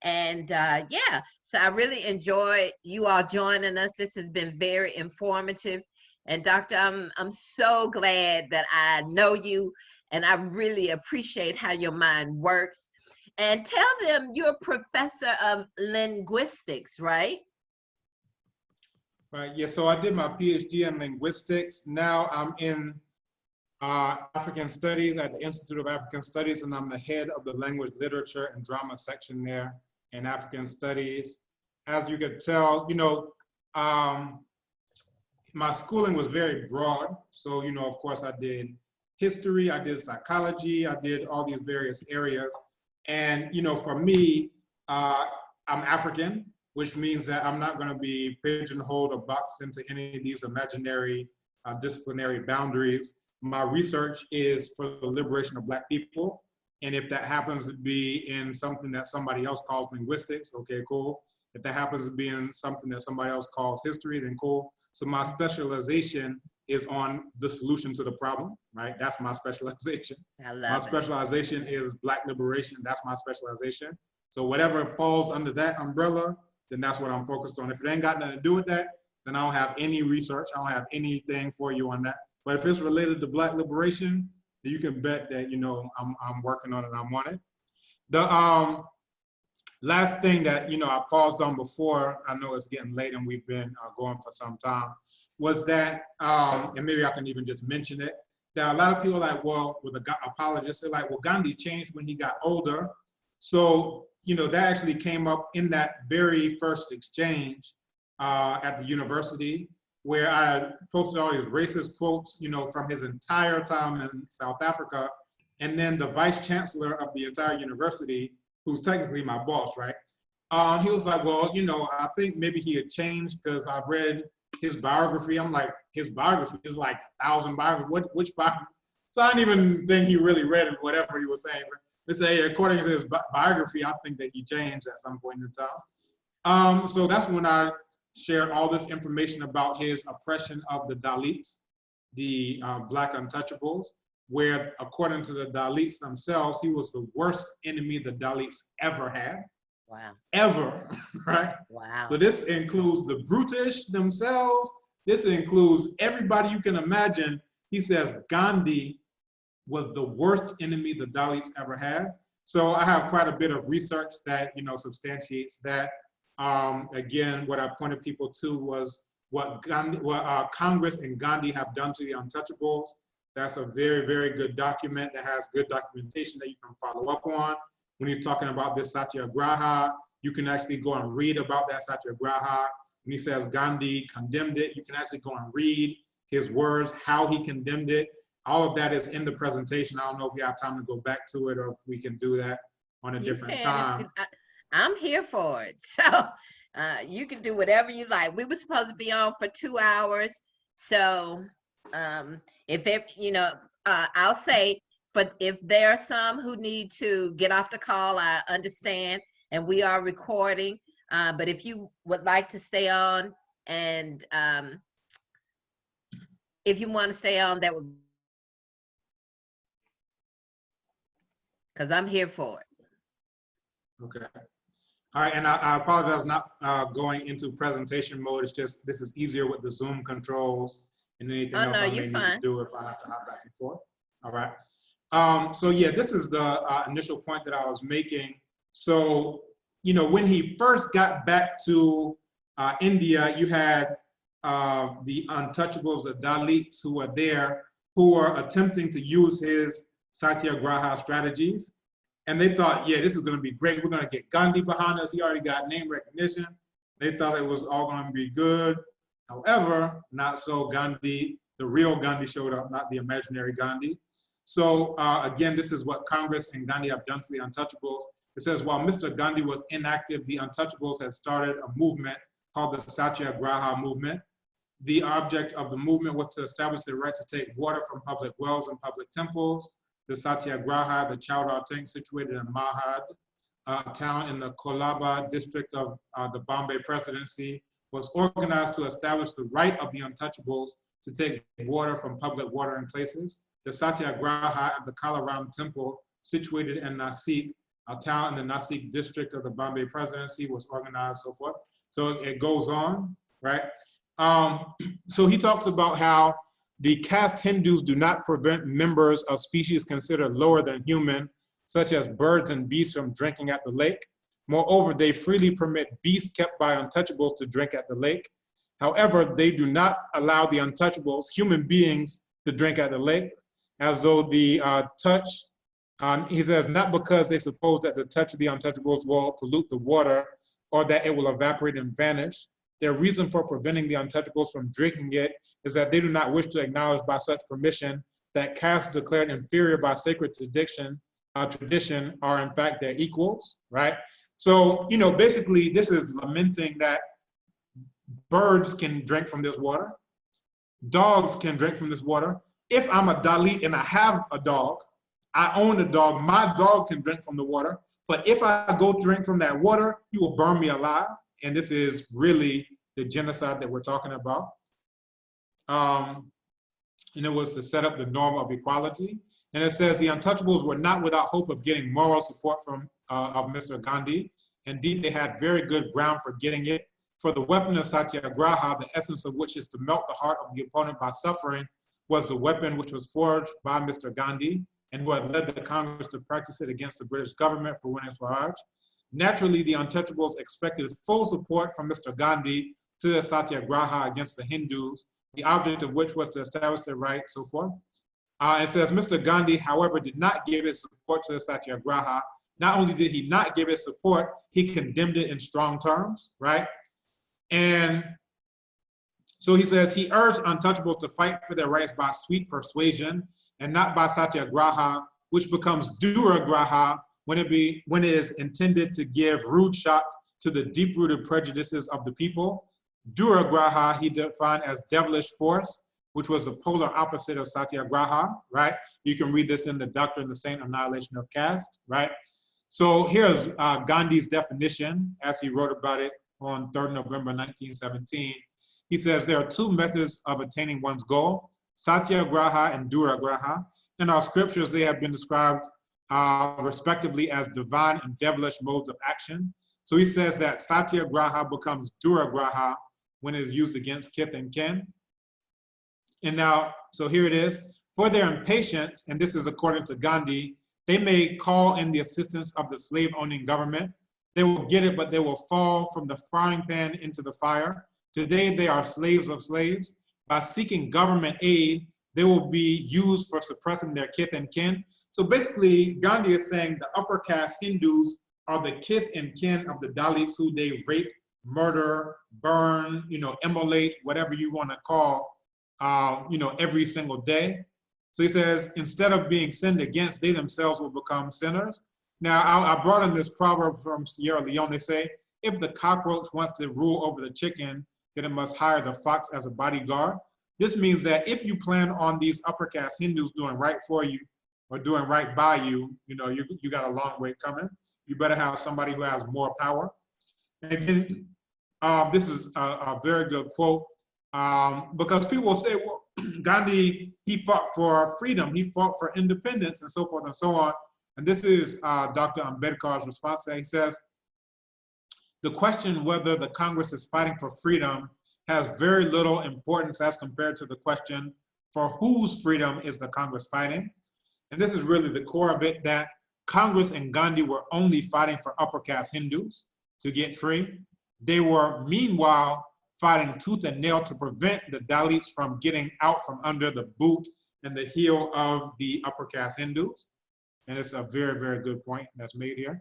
And yeah, so I really enjoy you all joining us. This has been very informative. And Doctor, I'm so glad that I know you, and I really appreciate how your mind works. And tell them you're a professor of linguistics, right? Right, yeah, so I did my PhD in linguistics. Now I'm in African Studies at the Institute of African Studies, and I'm the head of the Language, Literature, and Drama section there in African Studies. As you can tell, my schooling was very broad. So, of course, I did history, I did psychology, I did all these various areas. And, for me, I'm African, which means that I'm not going to be pigeonholed or boxed into any of these imaginary disciplinary boundaries. My research is for the liberation of Black people. And if that happens to be in something that somebody else calls linguistics, okay, cool. If that happens to be in something that somebody else calls history, then cool. So my specialization is on the solution to the problem, right? That's my specialization. My specialization is Black liberation. That's my specialization. So whatever falls under that umbrella, then that's what I'm focused on. If it ain't got nothing to do with that, then I don't have any research. I don't have anything for you on that. But if it's related to Black liberation, then you can bet that, I'm working on it and I'm on it. The last thing that, I paused on before, I know it's getting late and we've been going for some time, was that, and maybe I can even just mention it, that a lot of people are like, well, with apologists, they're like, well, Gandhi changed when he got older. So, that actually came up in that very first exchange at the university, where I posted all these racist quotes, from his entire time in South Africa. And then the vice chancellor of the entire university, who's technically my boss, right? He was like, well, I think maybe he had changed because I've read his biography. I'm like, his biography is like 1,000 biographies. Which biography? So I didn't even think he really read it, whatever he was saying. They say, according to his biography, I think that he changed at some point in time. So that's when I shared all this information about his oppression of the Dalits, the Black untouchables, where according to the Dalits themselves, he was the worst enemy the Dalits ever had. Wow. Ever, right? Wow. So this includes the British themselves. This includes everybody you can imagine. He says Gandhi was the worst enemy the Dalits ever had. So I have quite a bit of research that, substantiates that. Again, what I pointed people to was what Congress and Gandhi have done to the untouchables. That's a very, very good document that has good documentation that you can follow up on. When he's talking about this satyagraha, you can actually go and read about that satyagraha. When he says Gandhi condemned it, you can actually go and read his words, how he condemned it. All of that is in the presentation. I don't know if we have time to go back to it or if we can do that on a different time. I'm here for it. So you can do whatever you like. We were supposed to be on for 2 hours. So I'll say, but if there are some who need to get off the call, I understand, and we are recording. But if you would like to stay on and if you want to stay on, that would, because I'm here for it. Okay. All right, and I apologize not going into presentation mode. It's just, this is easier with the Zoom controls and anything Oh, else no, I may you're need fine. to do if I have to hop back and forth. All right. So yeah, this is the initial point that I was making. So, you know, when he first got back to India, you had the untouchables, the Dalits who were there, who were attempting to use his satyagraha strategies. And they thought, yeah, this is going to be great. We're going to get Gandhi behind us. He already got name recognition. They thought it was all going to be good. However, not so. Gandhi, the real Gandhi showed up, not the imaginary Gandhi. So again, this is what Congress and Gandhi have done to the untouchables. It says, while Mr. Gandhi was inactive, the untouchables had started a movement called the Satyagraha movement. The object of the movement was to establish the right to take water from public wells and public temples. The Satyagraha, the chowdar tank situated in Mahad, a town in the Kolaba district of the Bombay presidency, was organized to establish the right of the untouchables to take water from public watering places. The Satyagraha at the Kalaram temple, situated in Nasik, a town in the Nasik district of the Bombay presidency, was organized, so forth. So it goes on, right? So he talks about how the caste Hindus do not prevent members of species considered lower than human, such as birds and beasts, from drinking at the lake. Moreover, they freely permit beasts kept by untouchables to drink at the lake. However, they do not allow the untouchables, human beings, to drink at the lake, as though the touch, he says, not because they suppose that the touch of the untouchables will pollute the water or that it will evaporate and vanish. Their reason for preventing the untouchables from drinking it is that they do not wish to acknowledge by such permission that castes declared inferior by sacred tradition are in fact their equals, right? So, you know, basically this is lamenting that birds can drink from this water, dogs can drink from this water. If I'm a Dalit and I have a dog, I own a dog, my dog can drink from the water, but if I go drink from that water, you will burn me alive. And this is really the genocide that we're talking about. And it was to set up the norm of equality. And it says the untouchables were not without hope of getting moral support from of Mr. Gandhi. Indeed, they had very good ground for getting it. For the weapon of satyagraha, the essence of which is to melt the heart of the opponent by suffering, was the weapon which was forged by Mr. Gandhi and who had led the Congress to practice it against the British government for winning Swaraj. Naturally, the untouchables expected full support from Mr. Gandhi to the satyagraha against the Hindus, the object of which was to establish their right, so forth. It says, Mr. Gandhi, however, did not give his support to the satyagraha. Not only did he not give his support, he condemned it in strong terms, right? And so he says, he urged untouchables to fight for their rights by sweet persuasion and not by satyagraha, which becomes duragraha when it is intended to give rude shock to the deep-rooted prejudices of the people. Duragraha he defined as devilish force, which was the polar opposite of satyagraha, right? You can read this in the Doctrine of the Saint Annihilation of Caste, right? So here's Gandhi's definition as he wrote about it on 3rd November 1917. He says there are two methods of attaining one's goal, satyagraha and duragraha. In our scriptures, they have been described respectively as divine and devilish modes of action. So he says that satyagraha becomes duragraha when it is used against kith and kin. And now, so here it is. For their impatience, and this is according to Gandhi, they may call in the assistance of the slave-owning government. They will get it, but they will fall from the frying pan into the fire. Today, they are slaves of slaves. By seeking government aid, they will be used for suppressing their kith and kin. So basically, Gandhi is saying the upper caste Hindus are the kith and kin of the Dalits who they rape, murder, burn, immolate, whatever you want to call, every single day. So he says, instead of being sinned against, they themselves will become sinners. Now, I brought in this proverb from Sierra Leone. They say, if the cockroach wants to rule over the chicken, then it must hire the fox as a bodyguard. This means that if you plan on these upper caste Hindus doing right for you or doing right by you, you got a long way coming. You better have somebody who has more power. And then this is a very good quote because people will say, well, Gandhi, he fought for freedom, he fought for independence, and so forth and so on. And this is Dr. Ambedkar's response. He says, the question whether the Congress is fighting for freedom has very little importance as compared to the question for whose freedom is the Congress fighting. And this is really the core of it, that Congress and Gandhi were only fighting for upper caste Hindus to get free. They were meanwhile fighting tooth and nail to prevent the Dalits from getting out from under the boot and the heel of the upper caste Hindus. And it's a very, very good point that's made here.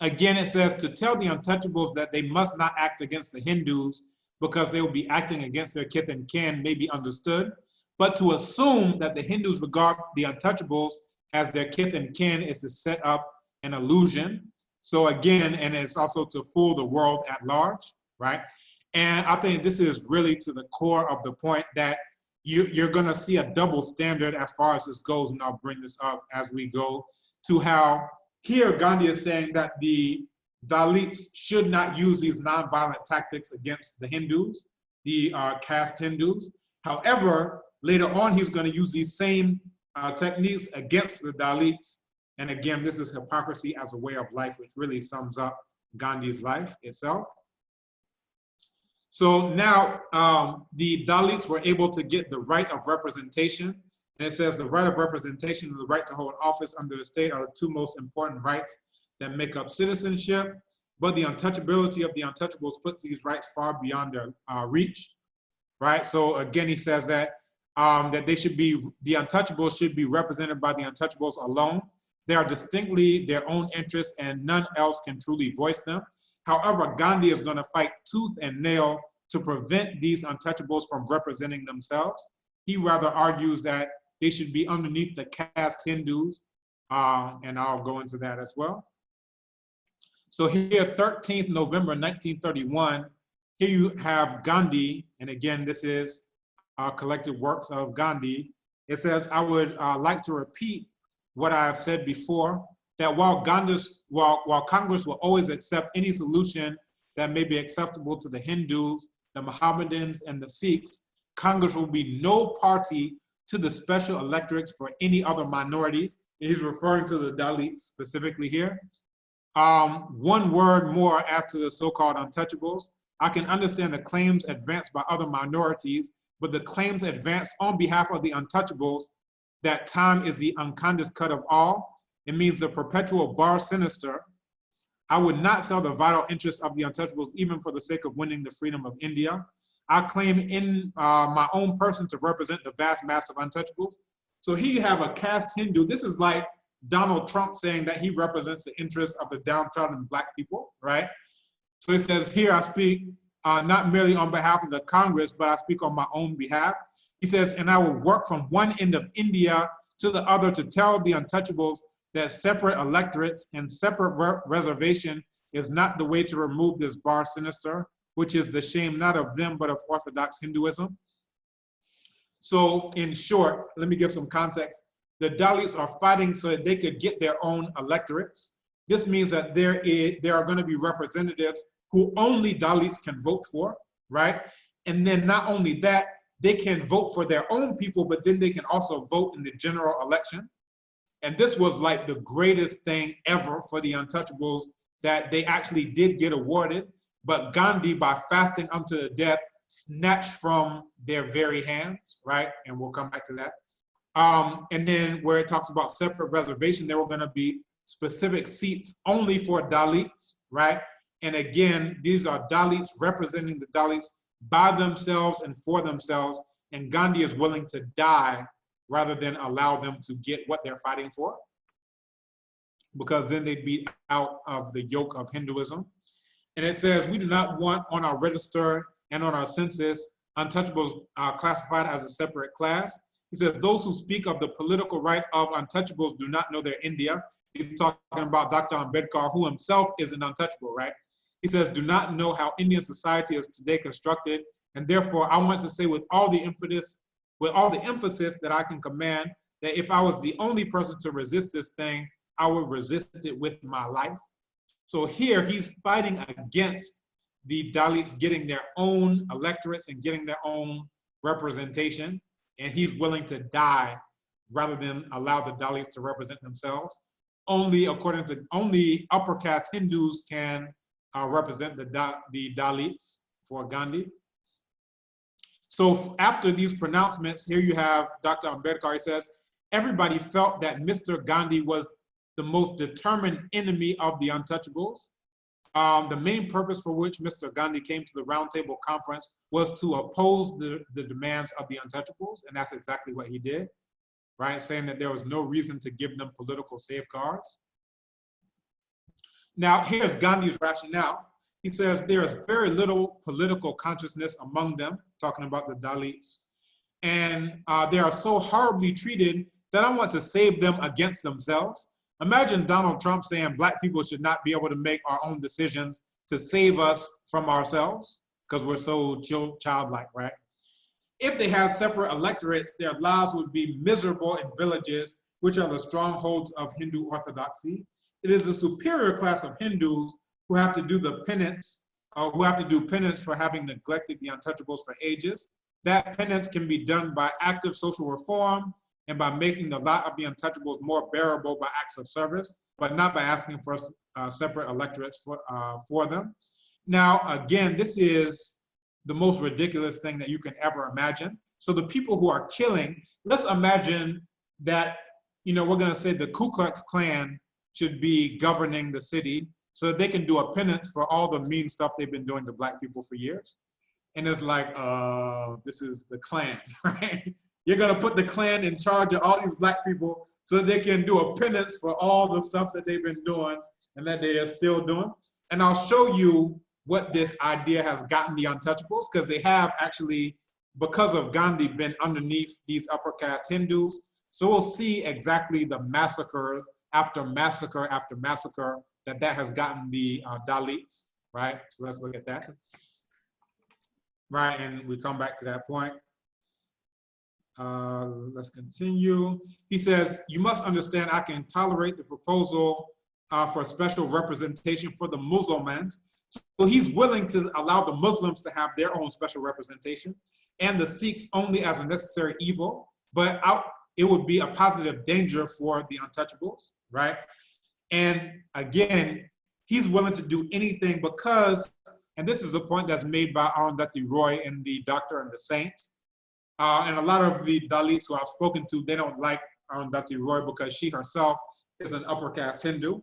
Again, it says to tell the untouchables that they must not act against the Hindus because they will be acting against their kith and kin may be understood, but to assume that the Hindus regard the untouchables as their kith and kin is to set up an illusion. So again, and it's also to fool the world at large, right? And I think this is really to the core of the point that you're gonna see a double standard as far as this goes, and I'll bring this up as we go to how here Gandhi is saying that the Dalits should not use these nonviolent tactics against the Hindus, the caste Hindus. However, later on, he's going to use these same techniques against the Dalits. And again, this is hypocrisy as a way of life, which really sums up Gandhi's life itself. So now the Dalits were able to get the right of representation. And it says the right of representation and the right to hold office under the state are the two most important rights that make up citizenship. But the untouchability of the untouchables puts these rights far beyond their reach, right? So again, he says that that they should be, the untouchables should be represented by the untouchables alone. They are distinctly their own interests and none else can truly voice them. However, Gandhi is going to fight tooth and nail to prevent these untouchables from representing themselves. He rather argues that they should be underneath the caste Hindus, and I'll go into that as well. So here, 13th November 1931, here you have Gandhi, and again, this is collected works of Gandhi. It says, I would like to repeat what I've said before, that while Congress will always accept any solution that may be acceptable to the Hindus, the Mohammedans, and the Sikhs, Congress will be no party to the special electorates for any other minorities. He's referring to the Dalits specifically here. One word more as to the so-called untouchables. I can understand the claims advanced by other minorities, but the claims advanced on behalf of the untouchables, that time is the unkindest cut of all. It means the perpetual bar sinister. I would not sell the vital interests of the untouchables even for the sake of winning the freedom of India. I claim in my own person to represent the vast mass of untouchables. So here you have a caste Hindu. This is like Donald Trump saying that he represents the interests of the downtrodden Black people, right? So it says here, I speak not merely on behalf of the Congress, but I speak on my own behalf. He says, and I will work from one end of India to the other to tell the untouchables that separate electorates and separate reservation is not the way to remove this bar sinister, which is the shame not of them, but of Orthodox Hinduism. So in short, let me give some context. The Dalits are fighting so that they could get their own electorates. This means that there are going to be representatives who only Dalits can vote for, right? And then not only that, they can vote for their own people, but then they can also vote in the general election. And this was like the greatest thing ever for the untouchables, that they actually did get awarded, but Gandhi, by fasting unto the death, snatched from their very hands, right? And we'll come back to that. And then where it talks about separate reservation, there were going to be specific seats only for Dalits, right? And again, these are Dalits representing the Dalits by themselves and for themselves, and Gandhi is willing to die rather than allow them to get what they're fighting for, because then they'd be out of the yoke of Hinduism. And it says, we do not want on our register and on our census untouchables classified as a separate class. He says, those who speak of the political right of untouchables do not know their India. He's talking about Dr. Ambedkar, who himself is an untouchable, right? He says, do not know how Indian society is today constructed. And therefore, I want to say with all the emphasis that I can command, that if I was the only person to resist this thing, I would resist it with my life. So here he's fighting against the Dalits getting their own electorates and getting their own representation, and he's willing to die rather than allow the Dalits to represent themselves. Only upper caste Hindus can represent the Dalits for Gandhi. So after these pronouncements, here you have Dr. Ambedkar. He says, everybody felt that Mr. Gandhi was the most determined enemy of the untouchables. The main purpose for which Mr. Gandhi came to the Roundtable Conference was to oppose the demands of the untouchables, and that's exactly what he did, right? Saying that there was no reason to give them political safeguards. Now, here's Gandhi's rationale. He says there is very little political consciousness among them, talking about the Dalits, and they are so horribly treated that I want to save them against themselves. Imagine Donald Trump saying black people should not be able to make our own decisions to save us from ourselves because we're so childlike, right? If they have separate electorates, their lives would be miserable in villages, which are the strongholds of Hindu orthodoxy. It is a superior class of Hindus who have to do the penance, who have to do penance for having neglected the untouchables for ages. That penance can be done by active social reform and by making the lot of the untouchables more bearable by acts of service, but not by asking for separate electorates for them. Now, again, this is the most ridiculous thing that you can ever imagine. So the people who are killing, let's imagine that, you know, we're gonna say the Ku Klux Klan should be governing the city so that they can do a penance for all the mean stuff they've been doing to black people for years. And it's like, this is the Klan, right? You're gonna put the Klan in charge of all these black people so that they can do a penance for all the stuff that they've been doing and that they are still doing. And I'll show you what this idea has gotten the untouchables, because they have actually, because of Gandhi, been underneath these upper caste Hindus. So we'll see exactly the massacre after massacre after massacre that has gotten the Dalits, right? So let's look at that. Right, and we come back to that point. Let's continue. He says, you must understand I can tolerate the proposal for special representation for the Muslims. So he's willing to allow the Muslims to have their own special representation and the Sikhs only as a necessary evil, but it would be a positive danger for the untouchables, right? And again, he's willing to do anything because, and this is the point that's made by Arundhati Roy in The Doctor and the Saint. And a lot of the Dalits who I've spoken to, they don't like Arundhati Roy because she herself is an upper caste Hindu.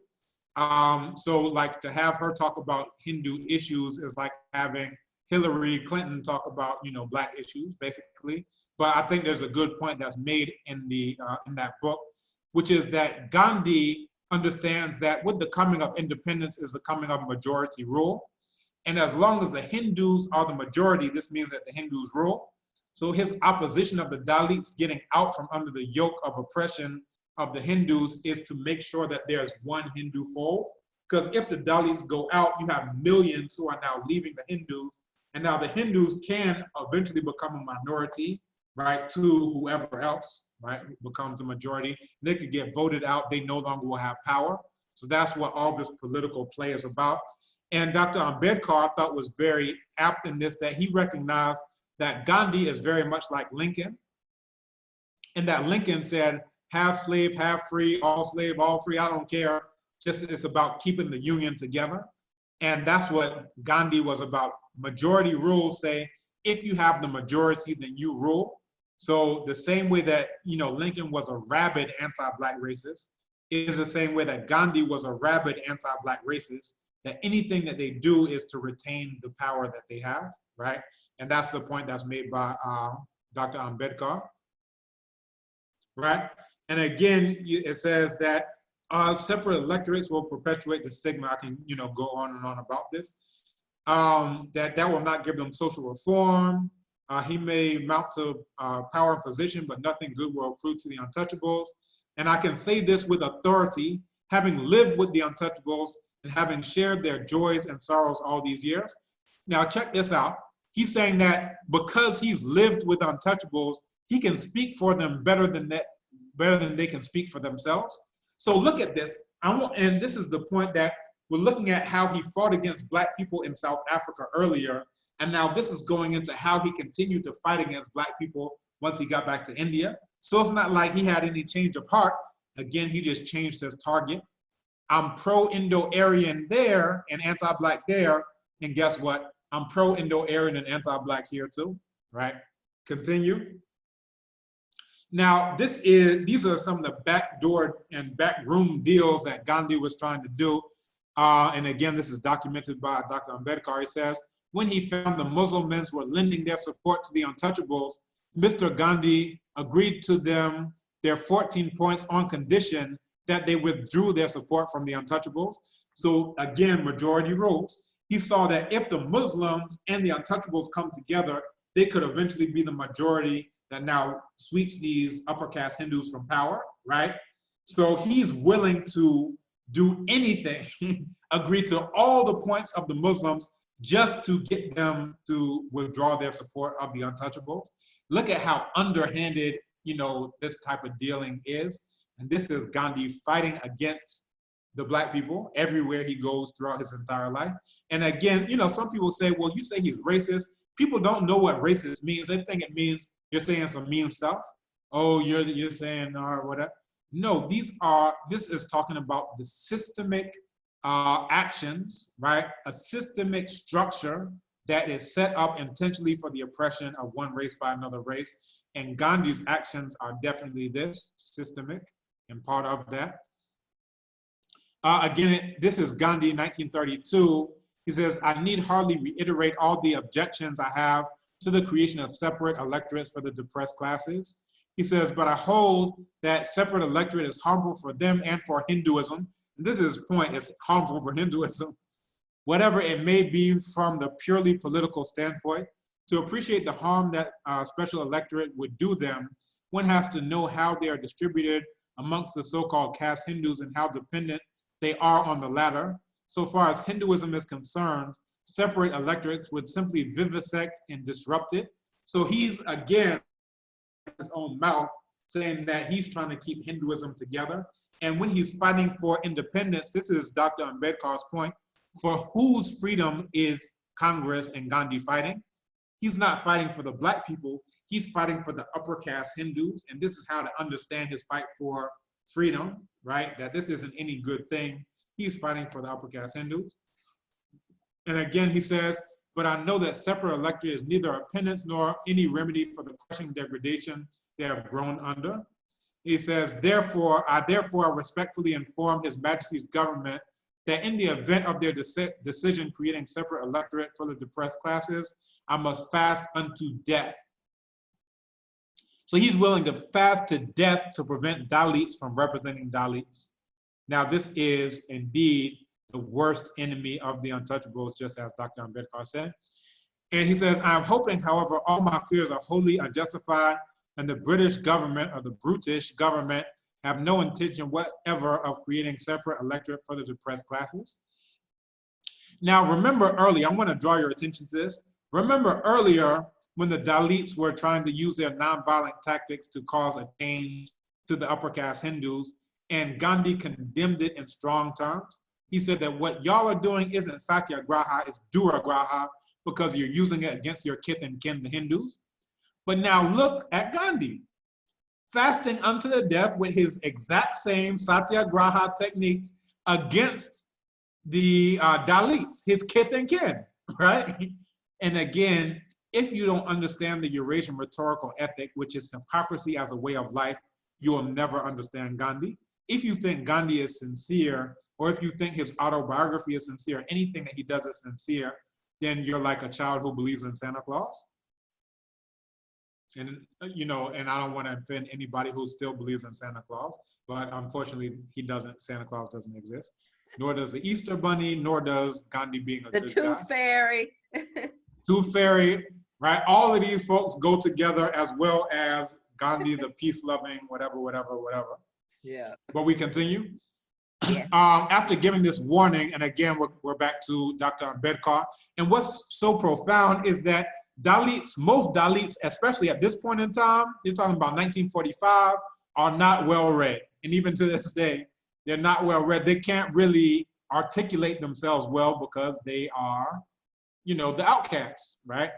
So like to have her talk about Hindu issues is like having Hillary Clinton talk about, you know, black issues, basically. But I think there's a good point that's made in that book, which is that Gandhi understands that with the coming of independence is the coming of majority rule. And as long as the Hindus are the majority, this means that the Hindus rule. So his opposition of the Dalits getting out from under the yoke of oppression of the Hindus is to make sure that there's one Hindu fold. Because if the Dalits go out, you have millions who are now leaving the Hindus. And now the Hindus can eventually become a minority, right, to whoever else, right, becomes the majority. They could get voted out. They no longer will have power. So that's what all this political play is about. And Dr. Ambedkar I thought was very apt in this, that he recognized that Gandhi is very much like Lincoln. And that Lincoln said, have slave, have free, all slave, all free, I don't care. It's about keeping the Union together. And that's what Gandhi was about. Majority rules say, if you have the majority, then you rule. So the same way that, you know, Lincoln was a rabid anti-black racist, is the same way that Gandhi was a rabid anti-black racist, that anything that they do is to retain the power that they have, right? And that's the point that's made by Dr. Ambedkar, right? And again, it says that separate electorates will perpetuate the stigma. I can, you know, go on and on about this. That will not give them social reform. He may mount to power and position, but nothing good will accrue to the untouchables. And I can say this with authority, having lived with the untouchables and having shared their joys and sorrows all these years. Now check this out. He's saying that because he's lived with untouchables, he can speak for them better than they can speak for themselves. So look at this. And this is the point that we're looking at how he fought against black people in South Africa earlier. And now this is going into how he continued to fight against Black people once he got back to India. So it's not like he had any change of heart. Again, he just changed his target. I'm pro-Indo-Aryan there and anti-Black there. And guess what? I'm pro-Indo-Aryan and anti-Black here too, right? Continue. Now, these are some of the backdoor and backroom deals that Gandhi was trying to do. And again, this is documented by Dr. Ambedkar. He says, when he found the Muslims were lending their support to the untouchables, Mr. Gandhi agreed to them their 14 points on condition that they withdrew their support from the untouchables. So again, majority rules. He saw that if the Muslims and the untouchables come together, they could eventually be the majority that now sweeps these upper caste Hindus from power, right? So he's willing to do anything, agree to all the points of the Muslims just to get them to withdraw their support of the untouchables. Look at how underhanded, this type of dealing is. And this is Gandhi fighting against the Black people everywhere he goes throughout his entire life. And again, some people say, well, you say he's racist. People don't know what racist means. They think it means you're saying some mean stuff. Oh, you're saying or whatever. No, this is talking about the systemic actions, right? A systemic structure that is set up intentionally for the oppression of one race by another race. And Gandhi's actions are definitely this, systemic, and part of that. Again, this is Gandhi, 1932. He says, I need hardly reiterate all the objections I have to the creation of separate electorates for the depressed classes. He says, but I hold that separate electorate is harmful for them and for Hinduism. And this is his point, it's harmful for Hinduism. Whatever it may be from the purely political standpoint, to appreciate the harm that a special electorate would do them, one has to know how they are distributed amongst the so-called caste Hindus and how dependent they are on the latter. So far as Hinduism is concerned, separate electorates would simply vivisect and disrupt it. So he's, again, his own mouth, saying that he's trying to keep Hinduism together. And when he's fighting for independence, this is Dr. Ambedkar's point, for whose freedom is Congress and Gandhi fighting? He's not fighting for the Black people, he's fighting for the upper caste Hindus. And this is how to understand his fight for freedom, right? That this isn't any good thing. He's fighting for the upper caste Hindus. And again, he says, but I know that separate electorate is neither a penance nor any remedy for the crushing degradation they have grown under. He says, I therefore respectfully inform His Majesty's government that in the event of their decision creating separate electorate for the depressed classes, I must fast unto death. So he's willing to fast to death to prevent Dalits from representing Dalits. Now this is indeed the worst enemy of the untouchables, just as Dr. Ambedkar said. And he says, I'm hoping, however, all my fears are wholly unjustified and the British government or the brutish government have no intention whatever of creating separate electorate for the depressed classes. Now remember earlier, I'm going to draw your attention to this. Remember earlier when the Dalits were trying to use their nonviolent tactics to cause a change to the upper caste Hindus, and Gandhi condemned it in strong terms. He said that what y'all are doing isn't satyagraha, it's duragraha, because you're using it against your kith and kin, the Hindus. But now look at Gandhi, fasting unto the death with his exact same satyagraha techniques against the Dalits, his kith and kin, right? And again, if you don't understand the Eurasian rhetorical ethic, which is hypocrisy as a way of life, you will never understand Gandhi. If you think Gandhi is sincere, or if you think his autobiography is sincere, anything that he does is sincere, then you're like a child who believes in Santa Claus. And and I don't want to offend anybody who still believes in Santa Claus, but unfortunately Santa Claus doesn't exist. Nor does the Easter Bunny, nor does Gandhi being a good guy. The Tooth Fairy. Tooth Fairy, right? All of these folks go together, as well as Gandhi, the peace-loving, whatever. Yeah. But we continue. Yeah. After giving this warning, and again, we're back to Dr. Ambedkar, and what's so profound is that most Dalits, especially at this point in time, you're talking about 1945, are not well read. And even to this day, they're not well read. They can't really articulate themselves well because they are the outcasts, right?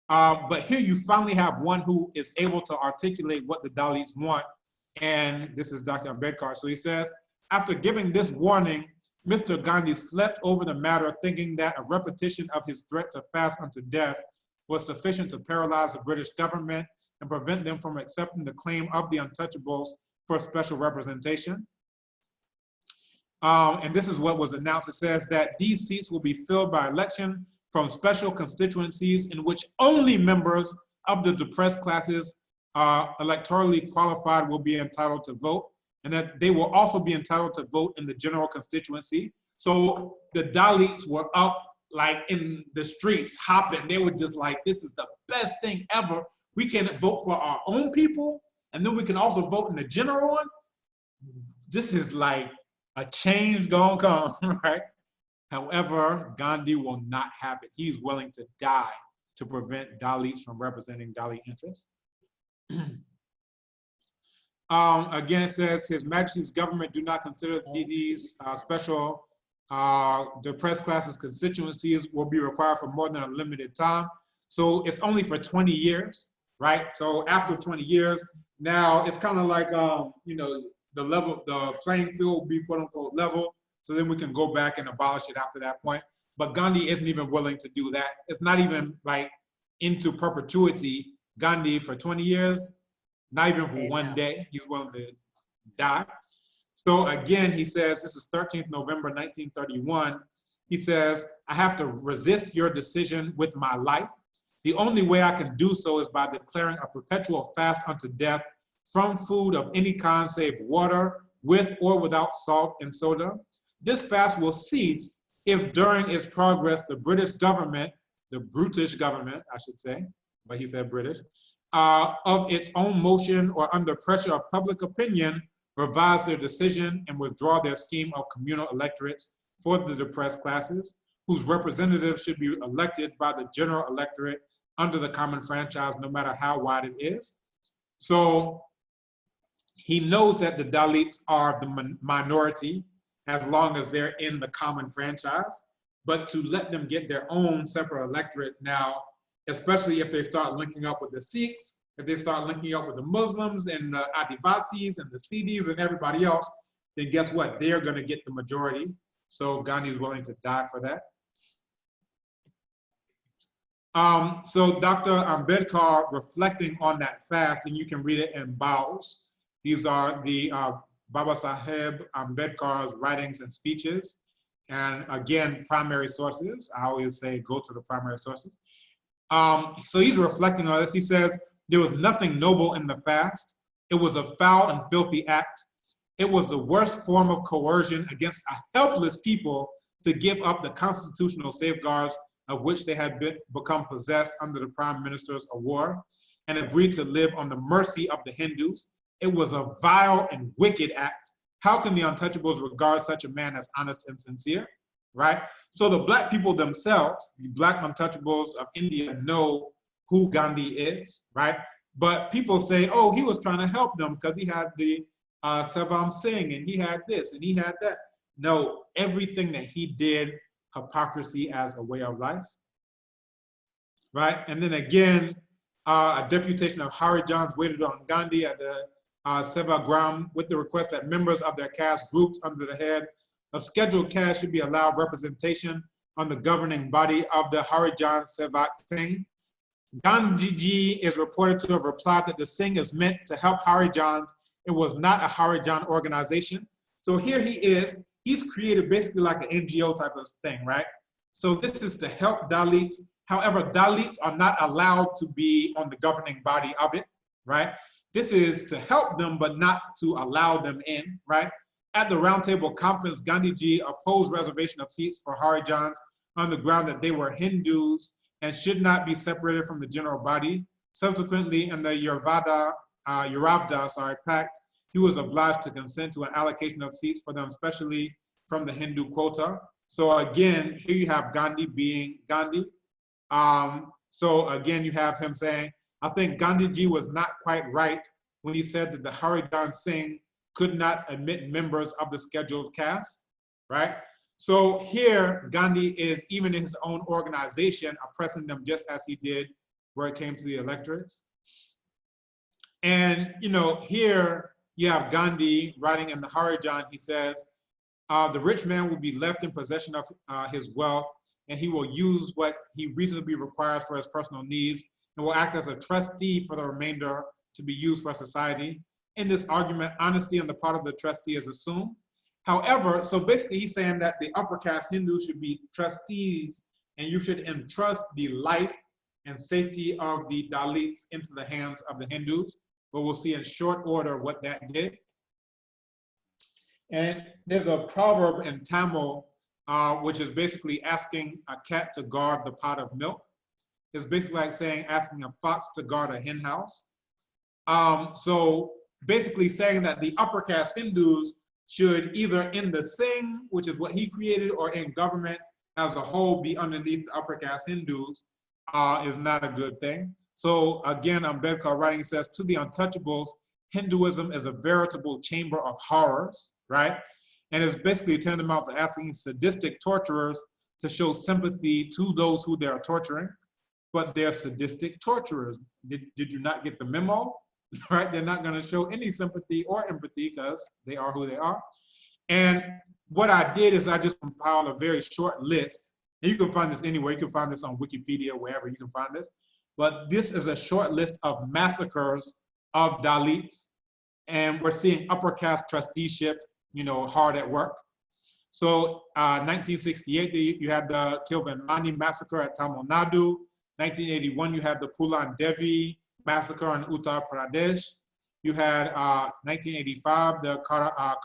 But here you finally have one who is able to articulate what the Dalits want. And this is Dr. Ambedkar. So he says, after giving this warning, Mr. Gandhi slept over the matter, thinking that a repetition of his threat to fast unto death was sufficient to paralyze the British government and prevent them from accepting the claim of the untouchables for special representation. And this is what was announced. It says that these seats will be filled by election from special constituencies in which only members of the depressed classes electorally qualified will be entitled to vote, and that they will also be entitled to vote in the general constituency. So the Dalits were up like in the streets hopping. They were just like, this is the best thing ever. We can vote for our own people, and then we can also vote in the general one. This is like a change gonna come, right? However, Gandhi will not have it. He's willing to die to prevent Dalits from representing Dalit interests. Again, it says, His Majesty's government do not consider these special depressed classes constituencies will be required for more than a limited time. So it's only for 20 years, right? So after 20 years, now it's kind of like, the playing field will be quote unquote level. So then we can go back and abolish it after that point. But Gandhi isn't even willing to do that. It's not even like into perpetuity. Gandhi for 20 years, not even for one day, he's willing to die. So again, he says, this is 13th November, 1931. He says, I have to resist your decision with my life. The only way I can do so is by declaring a perpetual fast unto death from food of any kind save water, with or without salt and soda. This fast will cease if during its progress the British government, the brutish government, I should say, but he said British, of its own motion or under pressure of public opinion, revise their decision and withdraw their scheme of communal electorates for the depressed classes, whose representatives should be elected by the general electorate under the common franchise, no matter how wide it is. So he knows that the Dalits are the minority as long as they're in the common franchise, but to let them get their own separate electorate now, especially if they start linking up with the Sikhs, if they start linking up with the Muslims and the Adivasis and the Siddhis and everybody else, then guess what? They're going to get the majority. So Gandhi is willing to die for that. So Dr. Ambedkar, reflecting on that fast, and you can read it in Baus. These are the Baba Saheb Ambedkar's writings and speeches. And again, primary sources. I always say go to the primary sources. So he's reflecting on this. He says, there was nothing noble in the fast. It was a foul and filthy act. It was the worst form of coercion against a helpless people to give up the constitutional safeguards of which they had become possessed under the prime minister's war and agreed to live on the mercy of the Hindus. It was a vile and wicked act. How can the untouchables regard such a man as honest and sincere, right? So the Black people themselves, the Black untouchables of India, know who Gandhi is, right? But people say, oh, he was trying to help them because he had the Savam Singh and he had this and he had that. No, everything that he did, hypocrisy as a way of life, right? And then again, a deputation of Harijans waited on Gandhi at the Sevagram with the request that members of their caste grouped under the head of scheduled caste should be allowed representation on the governing body of the Harijan Sevak Singh. Gandhiji is reported to have replied that the Singh is meant to help Harijans. It was not a Harijan organization. So here he is, he's created basically like an NGO type of thing, right? So this is to help Dalits. However, Dalits are not allowed to be on the governing body of it, right? This is to help them, but not to allow them in, right? At the Roundtable Conference, Gandhiji opposed reservation of seats for Harijans on the ground that they were Hindus and should not be separated from the general body. Subsequently, in the Yeravda pact, he was obliged to consent to an allocation of seats for them, especially from the Hindu quota. So again, here you have Gandhi being Gandhi. So again, you have him saying, I think Gandhiji was not quite right when he said that the Harijan Singh could not admit members of the scheduled caste, right? So here, Gandhi is, even in his own organization, oppressing them just as he did where it came to the electorates. And, you know, here you have Gandhi writing in the Harijan, he says, the rich man will be left in possession of his wealth, and he will use what he reasonably requires for his personal needs, and will act as a trustee for the remainder to be used for society. In this argument, honesty on the part of the trustee is assumed. However, so basically he's saying that the upper caste Hindus should be trustees, and you should entrust the life and safety of the Dalits into the hands of the Hindus. But we'll see in short order what that did. And there's a proverb in Tamil, which is basically asking a cat to guard the pot of milk. It's basically like saying, asking a fox to guard a hen house. So basically saying that the upper caste Hindus should either in the Singh, which is what he created, or in government as a whole be underneath the upper caste Hindus is not a good thing. So again, Ambedkar writing says, to the untouchables, Hinduism is a veritable chamber of horrors, right? And it's basically tantamount to asking sadistic torturers to show sympathy to those who they are torturing, but they're sadistic torturers. Did you not get the memo? Right? They're not going to show any sympathy or empathy because they are who they are. And what I did is I just compiled a very short list. And you can find this anywhere. You can find this on Wikipedia, wherever you can find this. But this is a short list of massacres of Dalits. And we're seeing upper caste trusteeship, you know, hard at work. So 1968, you had the Kilvanmani massacre at Tamil Nadu. 1981, you had the Pulan Devi massacre in Uttar Pradesh. You had 1985, the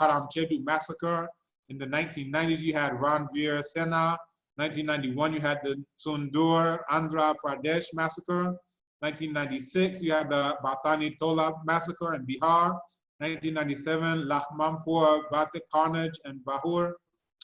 Karamchedu massacre. In the 1990s, you had Ranveer Sena. 1991, you had the Sundur, Andhra Pradesh massacre. 1996, you had the Bhatani Tola massacre in Bihar. 1997, Lakhmampur Batik carnage in Bahar.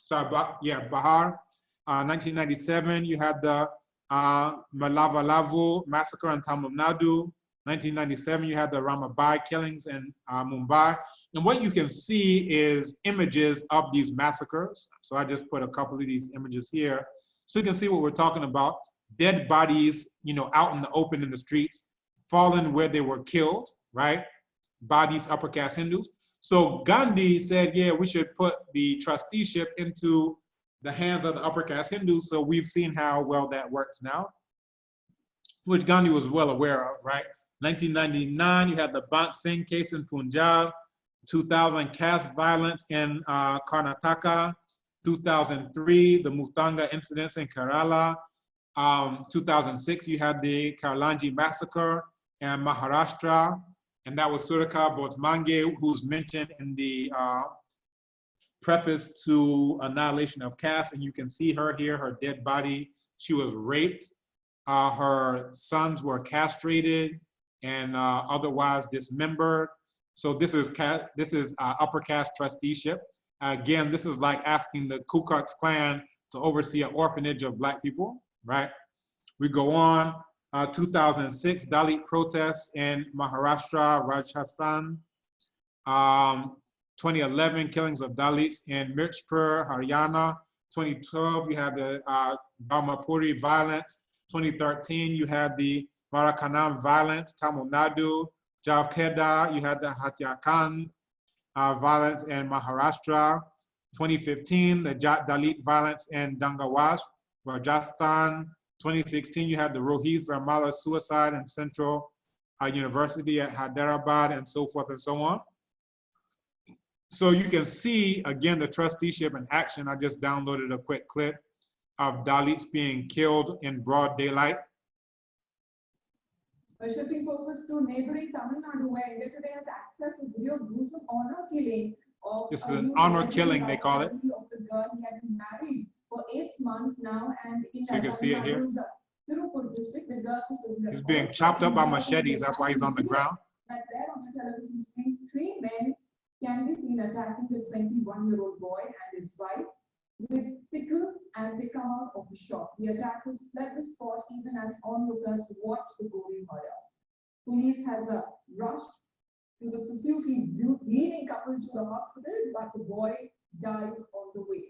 1997, you had the Malavalavu massacre in Tamil Nadu. 1997, you had the Ramabai killings in Mumbai. And what you can see is images of these massacres. So I just put a couple of these images here. So you can see what we're talking about. Dead bodies, you know, out in the open in the streets, fallen where they were killed, right, by these upper caste Hindus. So Gandhi said, yeah, we should put the trusteeship into the hands of the upper caste Hindus. So we've seen how well that works now, which Gandhi was well aware of, right? 1999, you had the Bant Singh case in Punjab. 2000, caste violence in Karnataka. 2003, the Mutanga incidents in Kerala. 2006, you had the Karlanji massacre in Maharashtra, and that was Surika Botmange, who's mentioned in the preface to Annihilation of Caste, and you can see her here, her dead body. She was raped. Her sons were castrated and otherwise dismembered. So this is upper caste trusteeship. Again, this is like asking the Ku Klux Klan to oversee an orphanage of Black people, right? We go on. 2006, Dalit protests in Maharashtra, Rajasthan. 2011, killings of Dalits in Mirchpur, Haryana. 2012, you had the Dharmapuri violence. 2013, you had the Marakanam violence, Tamil Nadu. Jalkeda, you had the Hatyakan violence in Maharashtra. 2015, the Jat Dalit violence in Dangawas, Rajasthan. 2016, you had the Rohit Ramala suicide in Central University at Hyderabad, and so forth and so on. So you can see, again, the trusteeship in action. I just downloaded a quick clip of Dalits being killed in broad daylight. Shifting focus to neighboring Tamil Nadu, where India today has access to video gruesome honor killing of This is an honor killing, they call it. Of the girl. He had been married for 8 months now, and in So you can see it here. Tirupur district, the girl He's being chopped up by machetes. That's why he's on the ground. That's there on the television screens. 3 men can be seen attacking the 21-year-old boy and his wife with sickles as they come out of the shop. The attackers fled the spot even as onlookers watched the gory murder. Police has rushed to the profusely bleeding couple to the hospital, but the boy died on the way.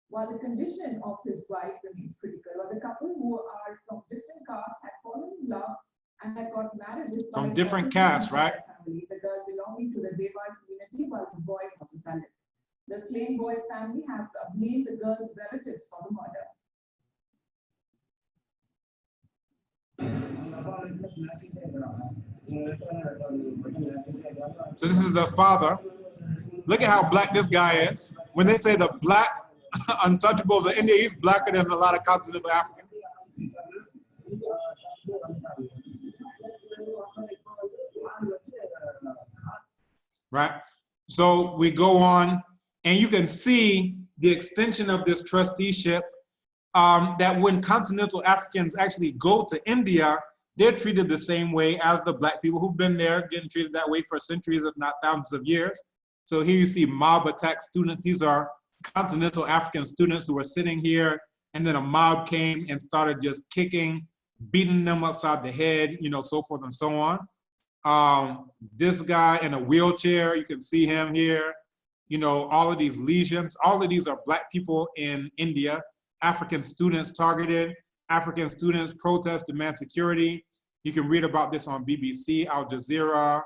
While the condition of his wife remains critical. Or the couple who are from different castes had fallen in love and had got married From different castes, right? Families. The girl belonging to the Devar community while the boy was a Dalit. The slain boy's family have blamed the girl's relatives for the murder. So this is the father. Look at how black this guy is. When they say the black untouchables of India, he's blacker than a lot of continental Africans. Right? So we go on, and you can see the extension of this trusteeship, that when continental Africans actually go to India, they're treated the same way as the black people who've been there, getting treated that way for centuries, if not thousands of years. So here you see mob attack students. These are continental African students who were sitting here, and then a mob came and started just kicking, beating them upside the head, you know, so forth and so on. This guy in a wheelchair, you can see him here. You know, all of these lesions, all of these are black people in India. African students targeted, African students protest, demand security. You can read about this on BBC, Al Jazeera,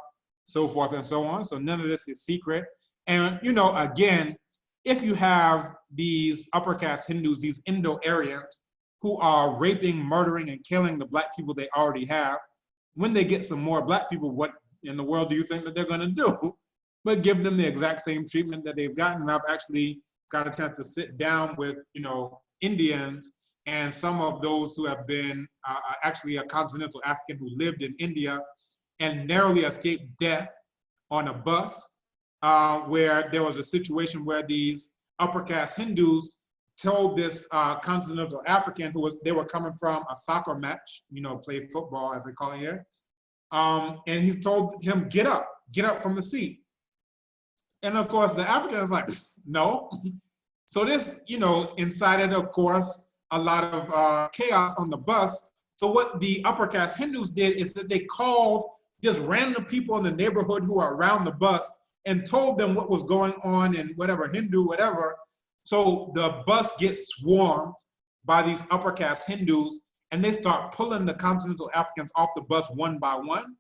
so forth and so on. So none of this is secret. And, you know, again, if you have these upper caste Hindus, these Indo-Aryans, who are raping, murdering, and killing the black people they already have, when they get some more black people, what in the world do you think that they're gonna do? But give them the exact same treatment that they've gotten. I've actually got a chance to sit down with, you know, Indians and some of those who have been actually a continental African who lived in India and narrowly escaped death on a bus, where there was a situation where these upper caste Hindus told this continental African they were coming from a soccer match, you know, play football as they call it here. And he told him, get up from the seat. And of course, the African is like, no. So this, you know, incited, of course, a lot of chaos on the bus. So what the upper caste Hindus did is that they called just random people in the neighborhood who are around the bus and told them what was going on in whatever Hindu, whatever. So the bus gets swarmed by these upper caste Hindus, and they start pulling the continental Africans off the bus one by one,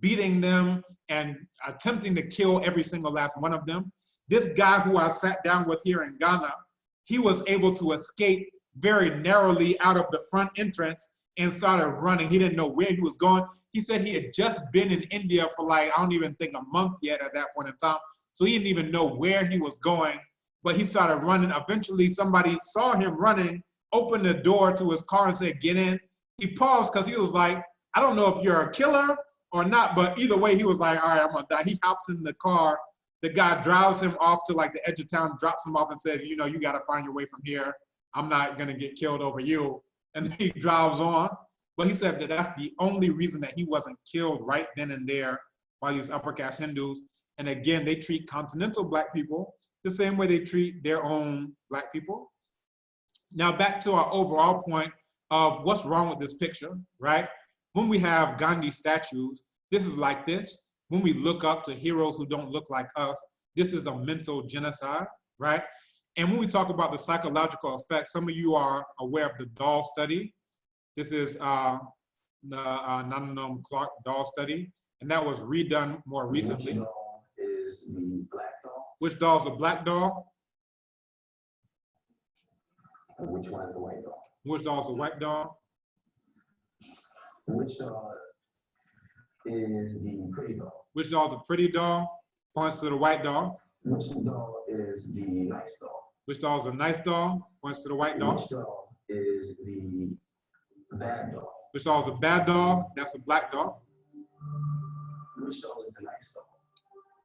beating them and attempting to kill every single last one of them. This guy who I sat down with here in Ghana, he was able to escape very narrowly out of the front entrance and started running. He didn't know where he was going. He said he had just been in India for like, I don't even think a month yet at that point in time. So he didn't even know where he was going, but he started running. Eventually somebody saw him running, opened the door to his car and said, get in. He paused because he was like, I don't know if you're a killer or not, but either way, he was like, all right, I'm gonna die. He hops in the car. The guy drives him off to like the edge of town, drops him off and says, you know, you gotta find your way from here. I'm not gonna get killed over you. And then he drives on. But he said that that's the only reason that he wasn't killed right then and there by these upper caste Hindus. And again, they treat continental black people the same way they treat their own black people. Now back to our overall point of what's wrong with this picture, right? When we have Gandhi statues, this is like this. When we look up to heroes who don't look like us, this is a mental genocide, right? And when we talk about the psychological effects, some of you are aware of the doll study. This is the Nananum Clark doll study, and that was redone more recently. Which doll is the black doll? Which doll is the black doll? And which one is the white doll? Which doll is the white doll? Which doll is the pretty doll? Which doll is the pretty doll? Points to the white doll. Which doll is the nice doll? Which doll is the nice doll? Points to the white doll. Which doll is the bad doll? Which doll is the bad doll? That's the black doll. Which doll is the nice doll?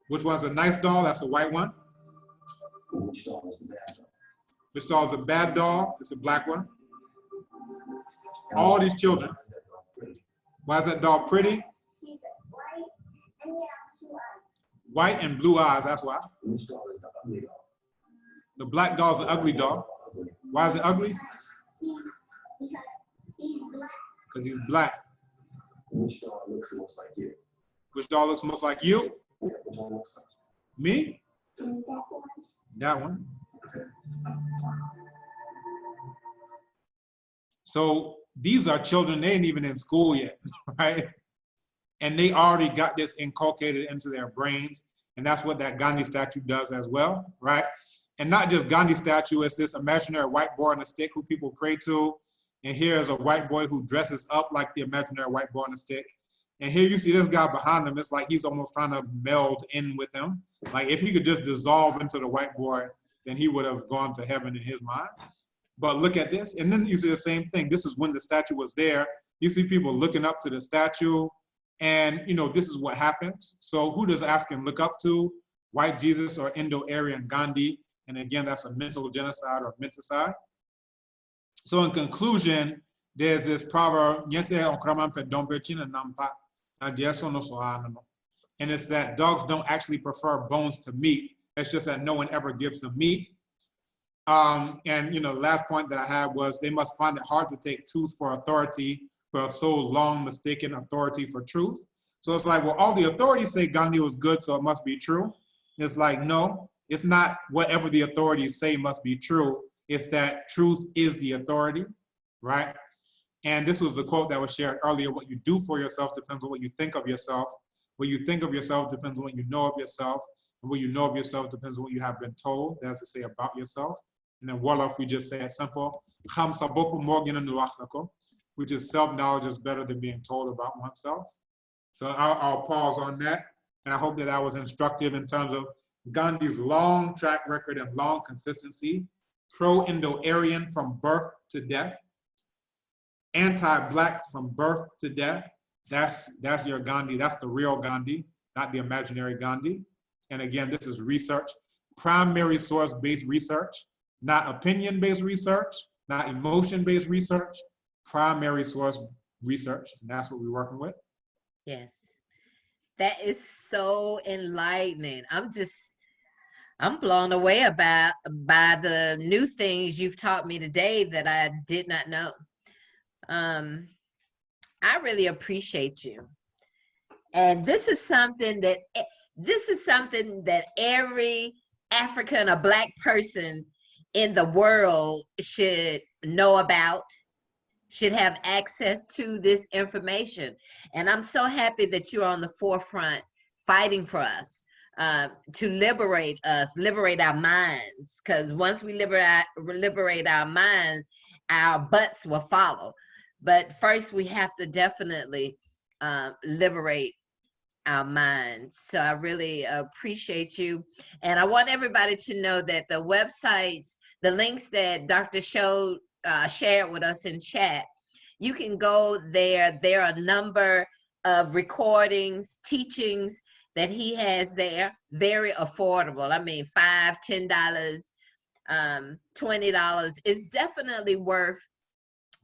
Which one's a nice doll? That's the white one. Which doll is the bad doll? Which doll is a bad doll? It's the black one. All these children. Why is that doll pretty? White and blue eyes, that's why. Which doll is the ugly doll? The black doll is the ugly doll. Why is it ugly? Because he's black. Which doll looks most like you? Which doll looks most like you? Yeah, which one looks like Me? That one. So these are children, they ain't even in school yet, right? And they already got this inculcated into their brains. And that's what that Gandhi statue does as well, right? And not just Gandhi statue, it's this imaginary white boy on a stick who people pray to. And here is a white boy who dresses up like the imaginary white boy on a stick. And here you see this guy behind him. It's like he's almost trying to meld in with him. Like if he could just dissolve into the white boy, then he would have gone to heaven in his mind. But look at this. And then you see the same thing. This is when the statue was there. You see people looking up to the statue. And, you know, this is what happens. So who does African look up to? White Jesus or Indo-Aryan Gandhi. And again, that's a mental genocide or menticide. So in conclusion, there's this proverb, and it's that dogs don't actually prefer bones to meat. It's just that no one ever gives them meat. And, you know, the last point that I had was they must find it hard to take truth for authority, who have so long mistaken authority for truth. So it's like, well, all the authorities say Gandhi was good, so it must be true. It's like, no, it's not whatever the authorities say must be true. It's that truth is the authority, right? And this was the quote that was shared earlier. What you do for yourself depends on what you think of yourself. What you think of yourself depends on what you know of yourself. And what you know of yourself depends on what you have been told. That's to say about yourself. And then Wolof, we just say it simple. Which is self-knowledge is better than being told about oneself. So I'll pause on that. And I hope that I was instructive in terms of Gandhi's long track record and long consistency, pro-Indo-Aryan from birth to death, anti-Black from birth to death. That's your Gandhi. That's the real Gandhi, not the imaginary Gandhi. And again, this is research, primary source-based research, not opinion-based research, not emotion-based research, primary source research, and that's what we're working with. Yes, that is so enlightening. I'm blown away by the new things you've taught me today that I did not know. I really appreciate you. And this is something that every African or Black person in the world should know about, should have access to this information. And I'm so happy that you're on the forefront fighting for us, to liberate us, liberate our minds. Because once we liberate our minds, our butts will follow. But first we have to definitely liberate our minds. So I really appreciate you. And I want everybody to know that the websites, the links that Dr. shared with us in chat, you can go there. There are a number of recordings, teachings that he has there, very affordable. I mean, $5, $10, $20. It's definitely worth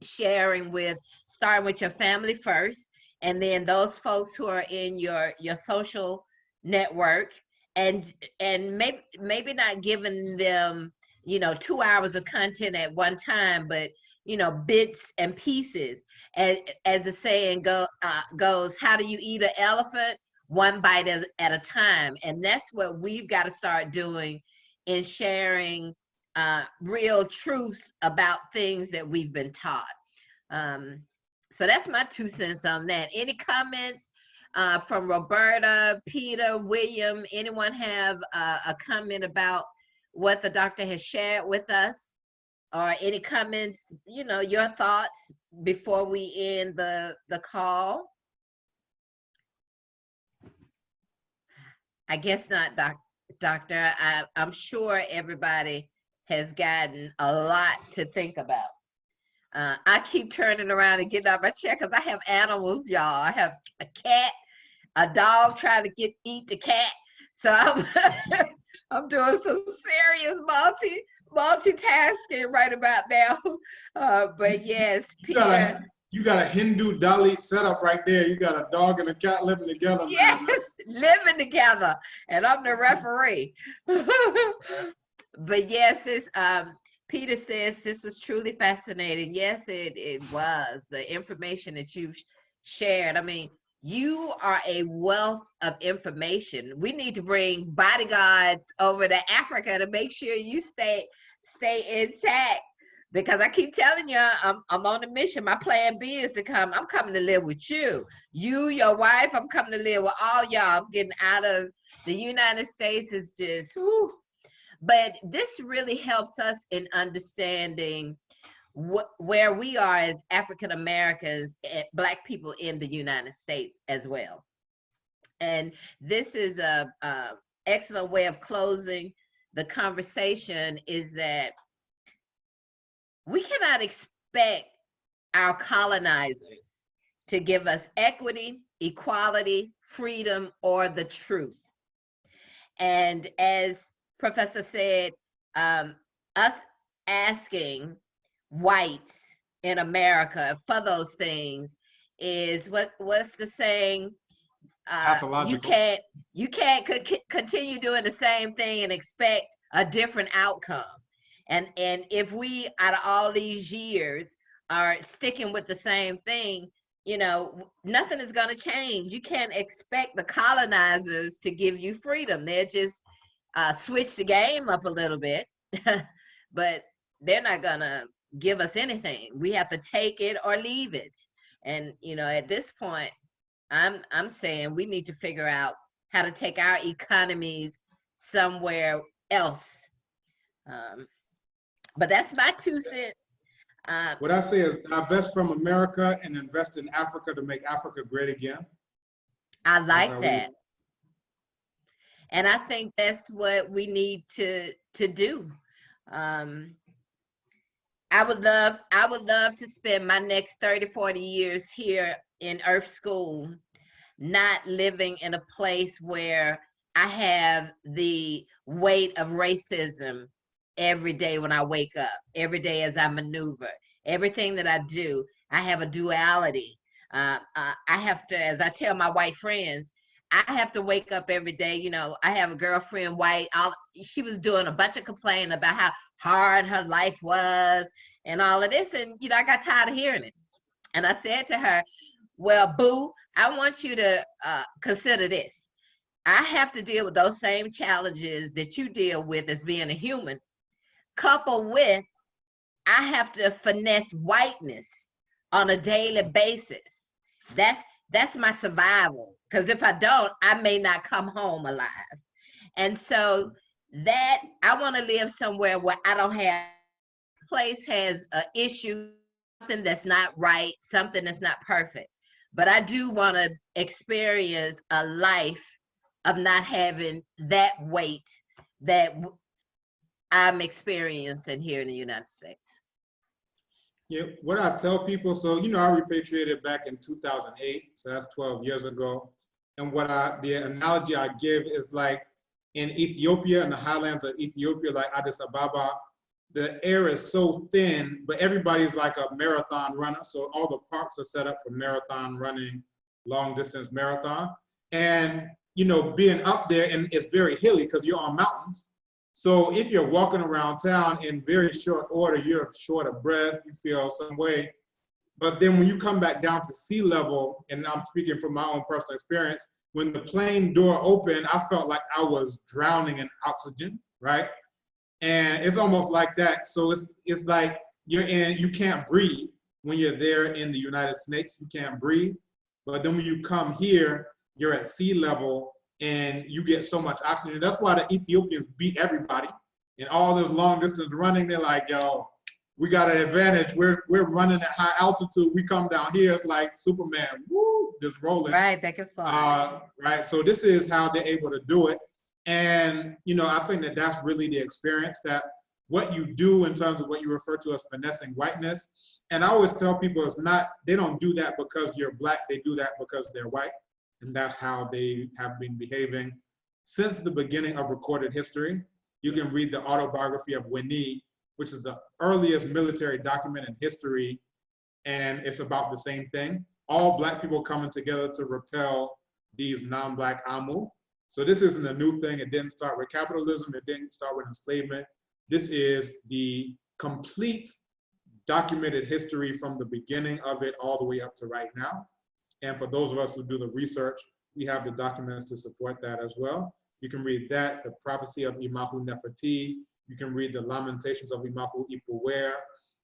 sharing with, starting with your family first, and then those folks who are in your social network, and maybe not giving them, you know, 2 hours of content at one time, but, you know, bits and pieces. As the saying goes, how do you eat an elephant? One bite at a time. And that's what we've got to start doing, in sharing real truths about things that we've been taught. So that's my 2 cents on that. Any comments from Roberta, Peter, William? Anyone have a comment about what the doctor has shared with us, or any comments, you know, your thoughts before we end the call? I guess not, Doctor. I'm sure everybody has gotten a lot to think about. I keep turning around and getting out my chair because I have animals, y'all. I have a cat, a dog trying to eat the cat. So I'm doing some serious multitasking right about now. But yes, Peter. You got a Hindu Dalit setup right there. You got a dog and a cat living together. Yes, living together. And I'm the referee. But yes, this Peter says this was truly fascinating. Yes, it was. The information that you've shared. I mean, you are a wealth of information. We need to bring bodyguards over to Africa to make sure you stay intact, Because I keep telling you, I'm on a mission. My plan B is to come. I'm coming to live with you. You, your wife, I'm coming to live with all y'all. I'm getting out of the United States. Is just, whew. But this really helps us in understanding where we are as African Americans, Black people in the United States as well. And this is a excellent way of closing the conversation, is that we cannot expect our colonizers to give us equity, equality, freedom, or the truth. And as Professor said, us asking whites in America for those things is what's the saying? You can't continue doing the same thing and expect a different outcome. And if we, out of all these years, are sticking with the same thing, you know, nothing is going to change. You can't expect the colonizers to give you freedom. They're just switch the game up a little bit, but they're not going to give us anything. We have to take it or leave it. And, you know, at this point, I'm saying we need to figure out how to take our economies somewhere else. But that's my 2 cents. What I say is divest from America and invest in Africa to make Africa great again. I like that. And I think that's what we need to do. I would love to spend my next 30, 40 years here in Earth School, not living in a place where I have the weight of racism every day when I wake up, every day as I maneuver, everything that I do, I have a duality. I have to, as I tell my white friends, I have to wake up every day. You know, I have a girlfriend, white, she was doing a bunch of complaining about how hard her life was and all of this. And, you know, I got tired of hearing it. And I said to her, well, boo, I want you to consider this. I have to deal with those same challenges that you deal with as being a human, coupled with I have to finesse whiteness on a daily basis. That's my survival. Because if I don't, I may not come home alive. And so that I want to live somewhere where I don't have place has an issue, something that's not right, something that's not perfect. But I do want to experience a life of not having that weight that I'm experiencing here in the United States. Yeah, what I tell people, so, you know, I repatriated back in 2008, so that's 12 years ago. And the analogy I give is like in Ethiopia, in the highlands of Ethiopia, like Addis Ababa, the air is so thin, but everybody's like a marathon runner. So all the parks are set up for marathon running, long distance marathon. And, you know, being up there, and it's very hilly because you're on mountains. So if you're walking around town in very short order, you're short of breath, you feel some way. But then when you come back down to sea level, and I'm speaking from my own personal experience, when the plane door opened, I felt like I was drowning in oxygen, right? And it's almost like that. So it's like you can't breathe when you're there in the United States, you can't breathe. But then when you come here, you're at sea level and you get so much oxygen. That's why the Ethiopians beat everybody. In all this long distance running, they're like, yo, we got an advantage. We're running at high altitude. We come down here, it's like Superman, woo, just rolling. Right, they can fly. Right, so this is how they're able to do it. And, you know, I think that that's really the experience, that what you do in terms of what you refer to as finessing whiteness. And I always tell people it's not, they don't do that because you're Black, they do that because they're white. And that's how they have been behaving since the beginning of recorded history. You can read the autobiography of Winnie, which is the earliest military document in history, and it's about the same thing. All Black people coming together to repel these non-Black Amu. So this isn't a new thing. It didn't start with capitalism. It didn't start with enslavement. This is the complete documented history from the beginning of it all the way up to right now. And for those of us who do the research, we have the documents to support that as well. You can read that, the prophecy of Imahu Neferti. You can read the lamentations of Imahu Ipuwer.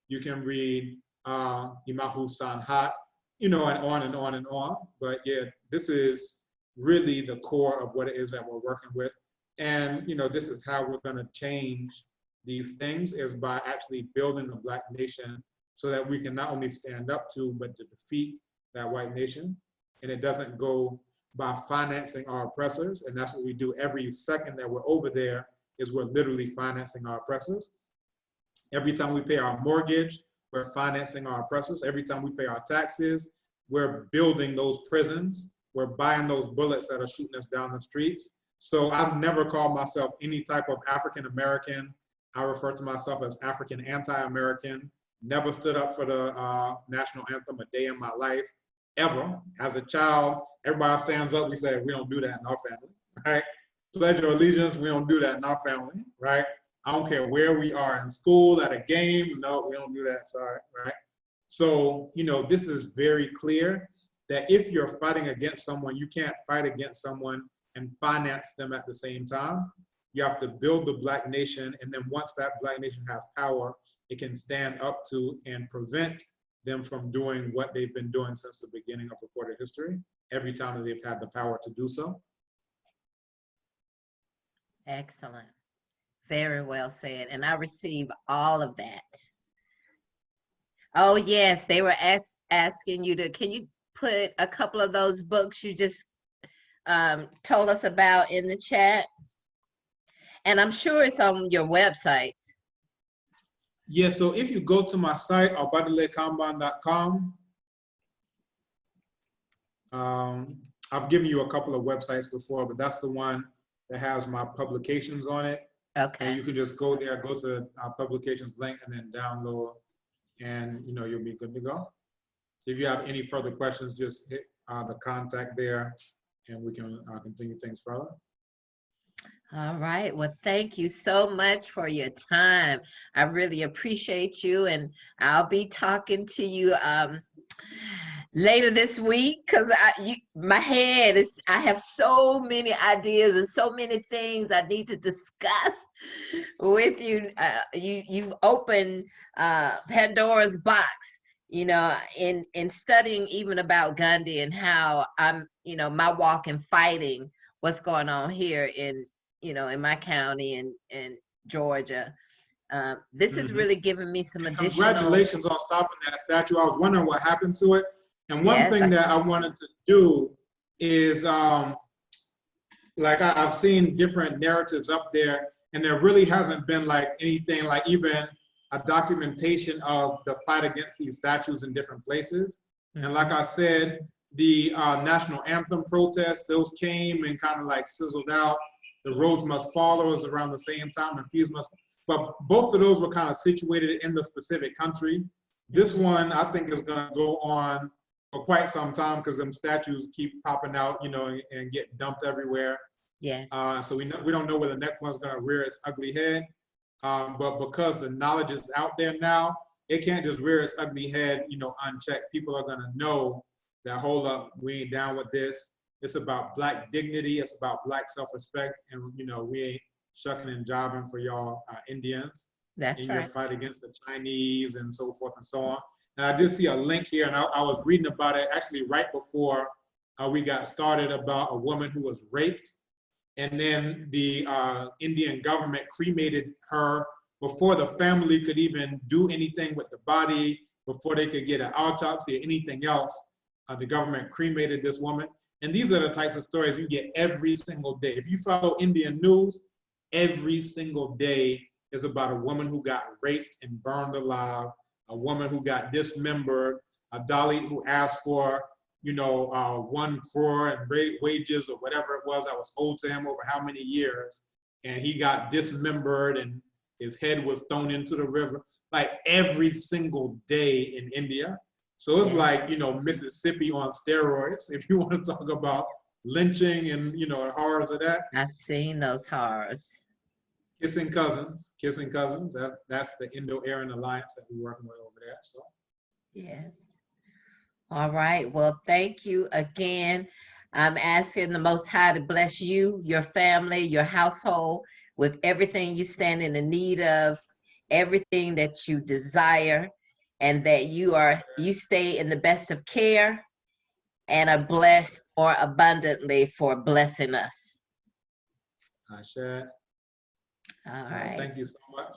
You can read Imahu Sanhat, you know, and on and on and on. But yeah, this is really the core of what it is that we're working with. And, you know, this is how we're going to change these things, is by actually building the Black nation so that we can not only stand up to, but to defeat that white nation. And it doesn't go by financing our oppressors. And that's what we do every second that we're over there, is we're literally financing our oppressors. Every time we pay our mortgage, we're financing our oppressors. Every time we pay our taxes, we're building those prisons. We're buying those bullets that are shooting us down the streets. So I've never called myself any type of African American. I refer to myself as African anti-American. Never stood up for the national anthem a day in my life, ever. As a child, everybody stands up, we say, we don't do that in our family, right? Pledge of allegiance, we don't do that in our family, right? I don't care where we are, in school, at a game, no, we don't do that, sorry, right? So, you know, this is very clear that if you're fighting against someone, you can't fight against someone and finance them at the same time. You have to build the Black nation, and then once that Black nation has power, it can stand up to and prevent them from doing what they've been doing since the beginning of recorded history, every time that they've had the power to do so. Excellent. Very well said. And I receive all of that. Oh, yes, they were asking you to, can you put a couple of those books you just told us about in the chat? And I'm sure it's on your website. Yeah, so if you go to my site, obadelekamban.com, I've given you a couple of websites before, but that's the one that has my publications on it. Okay. And you can just go there, go to our publications link, and then download, and you know, you'll be good to go. If you have any further questions, just hit the contact there, and we can continue things further. All right. Well, thank you so much for your time. I really appreciate you, and I'll be talking to you later this week, because my head is, I have so many ideas and so many things I need to discuss with you. You've opened Pandora's box, you know, in studying even about Gandhi and how I'm, you know, my walk in fighting what's going on here in, you know, in my county and Georgia. This has really given me some additional. Congratulations on stopping that statue. I was wondering what happened to it. And one Yes, thing that I wanted to do is, like I've seen different narratives up there, and there really hasn't been like anything, like even a documentation of the fight against these statues in different places. And like I said, the national anthem protests, those came and kind of like sizzled out. The Roads Must Follow was around the same time, and Fuse Must, but both of those were kind of situated in the specific country. This one, I think, is gonna go on for quite some time, because them statues keep popping out, you know, and get dumped everywhere. yes. So we don't know where the next one's gonna rear its ugly head. But because the knowledge is out there now, it can't just rear its ugly head, you know, unchecked. People are gonna know that, hold up, we ain't down with this. It's about Black dignity. It's about Black self-respect, and you know, we ain't shucking and jiving for y'all Indians. That's in right. your fight against the Chinese and so forth and so on. And I did see a link here, and I was reading about it actually right before we got started, about a woman who was raped, and then the Indian government cremated her before the family could even do anything with the body, before they could get an autopsy or anything else. The government cremated this woman. And these are the types of stories you get every single day. If you follow Indian news, every single day is about a woman who got raped and burned alive, a woman who got dismembered, a Dalit who asked for, you know, 1 crore in wages or whatever it was that was owed to him over how many years, and he got dismembered and his head was thrown into the river, like every single day in India. So it's like, you know, Mississippi on steroids, if you want to talk about lynching and, you know, horrors of that. I've seen those horrors. Kissing cousins. That's the Indo-Aryan alliance that we're working with over there. So, Yes. All right. Well, thank you again. I'm asking the Most High to bless you, your family, your household, with everything you stand in the need of, everything that you desire. and that you stay in the best of care and are blessed more abundantly for blessing us. I share. All right. Thank you so much.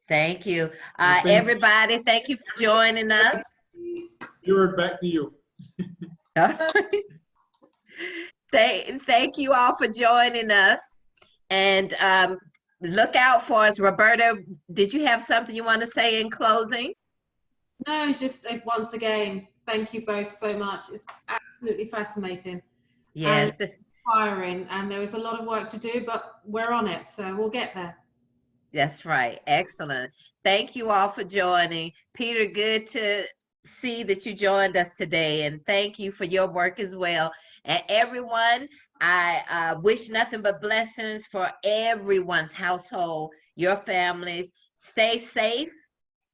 Thank you. I'll send- Everybody, thank you for joining us. You're back to you. Thank you all for joining us. And look out for us. Roberta, did you have something you want to say in closing? No, just once again, thank you both so much. It's absolutely fascinating. Yes. And inspiring, and there is a lot of work to do, but we're on it, so we'll get there. That's right. Excellent. Thank you all for joining. Peter, good to see that you joined us today, and thank you for your work as well. And everyone, I wish nothing but blessings for everyone's household, your families. Stay safe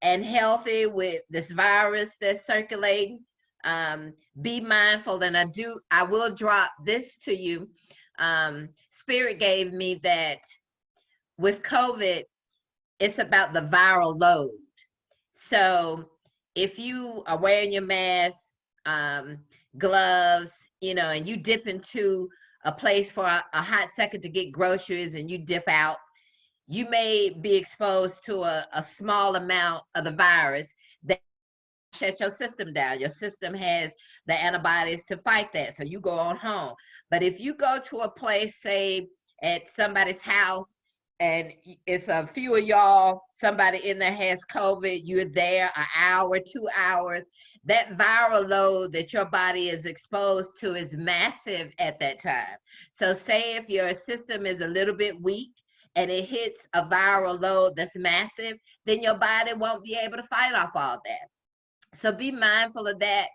and healthy with this virus that's circulating. Be mindful, and I will drop this to you. Spirit gave me that with COVID, it's about the viral load. So if you are wearing your mask, gloves, and you dip into a place for a hot second to get groceries and you dip out, you may be exposed to a small amount of the virus that shut your system down. Your system has the antibodies to fight that. So you go on home. But if you go to a place, say at somebody's house, and it's a few of y'all, somebody in there has COVID, you're there an hour, 2 hours, that viral load that your body is exposed to is massive at that time. So say if your system is a little bit weak and it hits a viral load that's massive, then your body won't be able to fight off all that. So be mindful of that.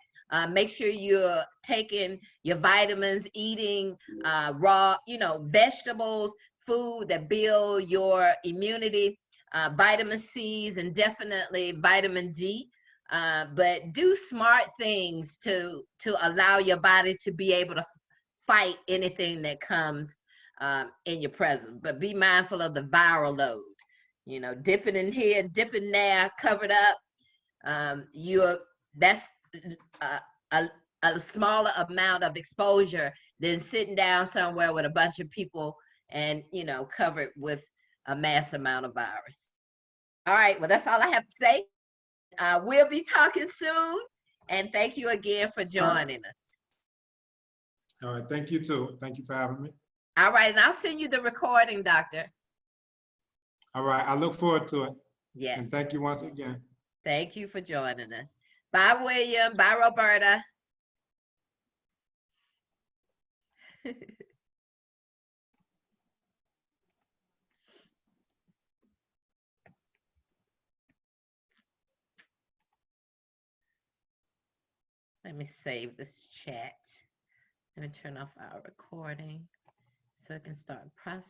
Make sure you're taking your vitamins, eating raw, vegetables, food that build your immunity, vitamin C's, and definitely vitamin D. But do smart things to allow your body to be able to fight anything that comes in your presence. But be mindful of the viral load. Dipping in here, dipping there, covered up. That's a smaller amount of exposure than sitting down somewhere with a bunch of people and covered with a mass amount of virus. All right, well, that's all I have to say. We'll be talking soon, and thank you again for joining us. All right, thank you too. Thank you for having me. All right, and I'll send you the recording, Doctor. All right, I look forward to it. Yes. And thank you once again. Thank you for joining us. Bye, William. Bye, Roberta. Let me save this chat. Let me turn off our recording so it can start processing.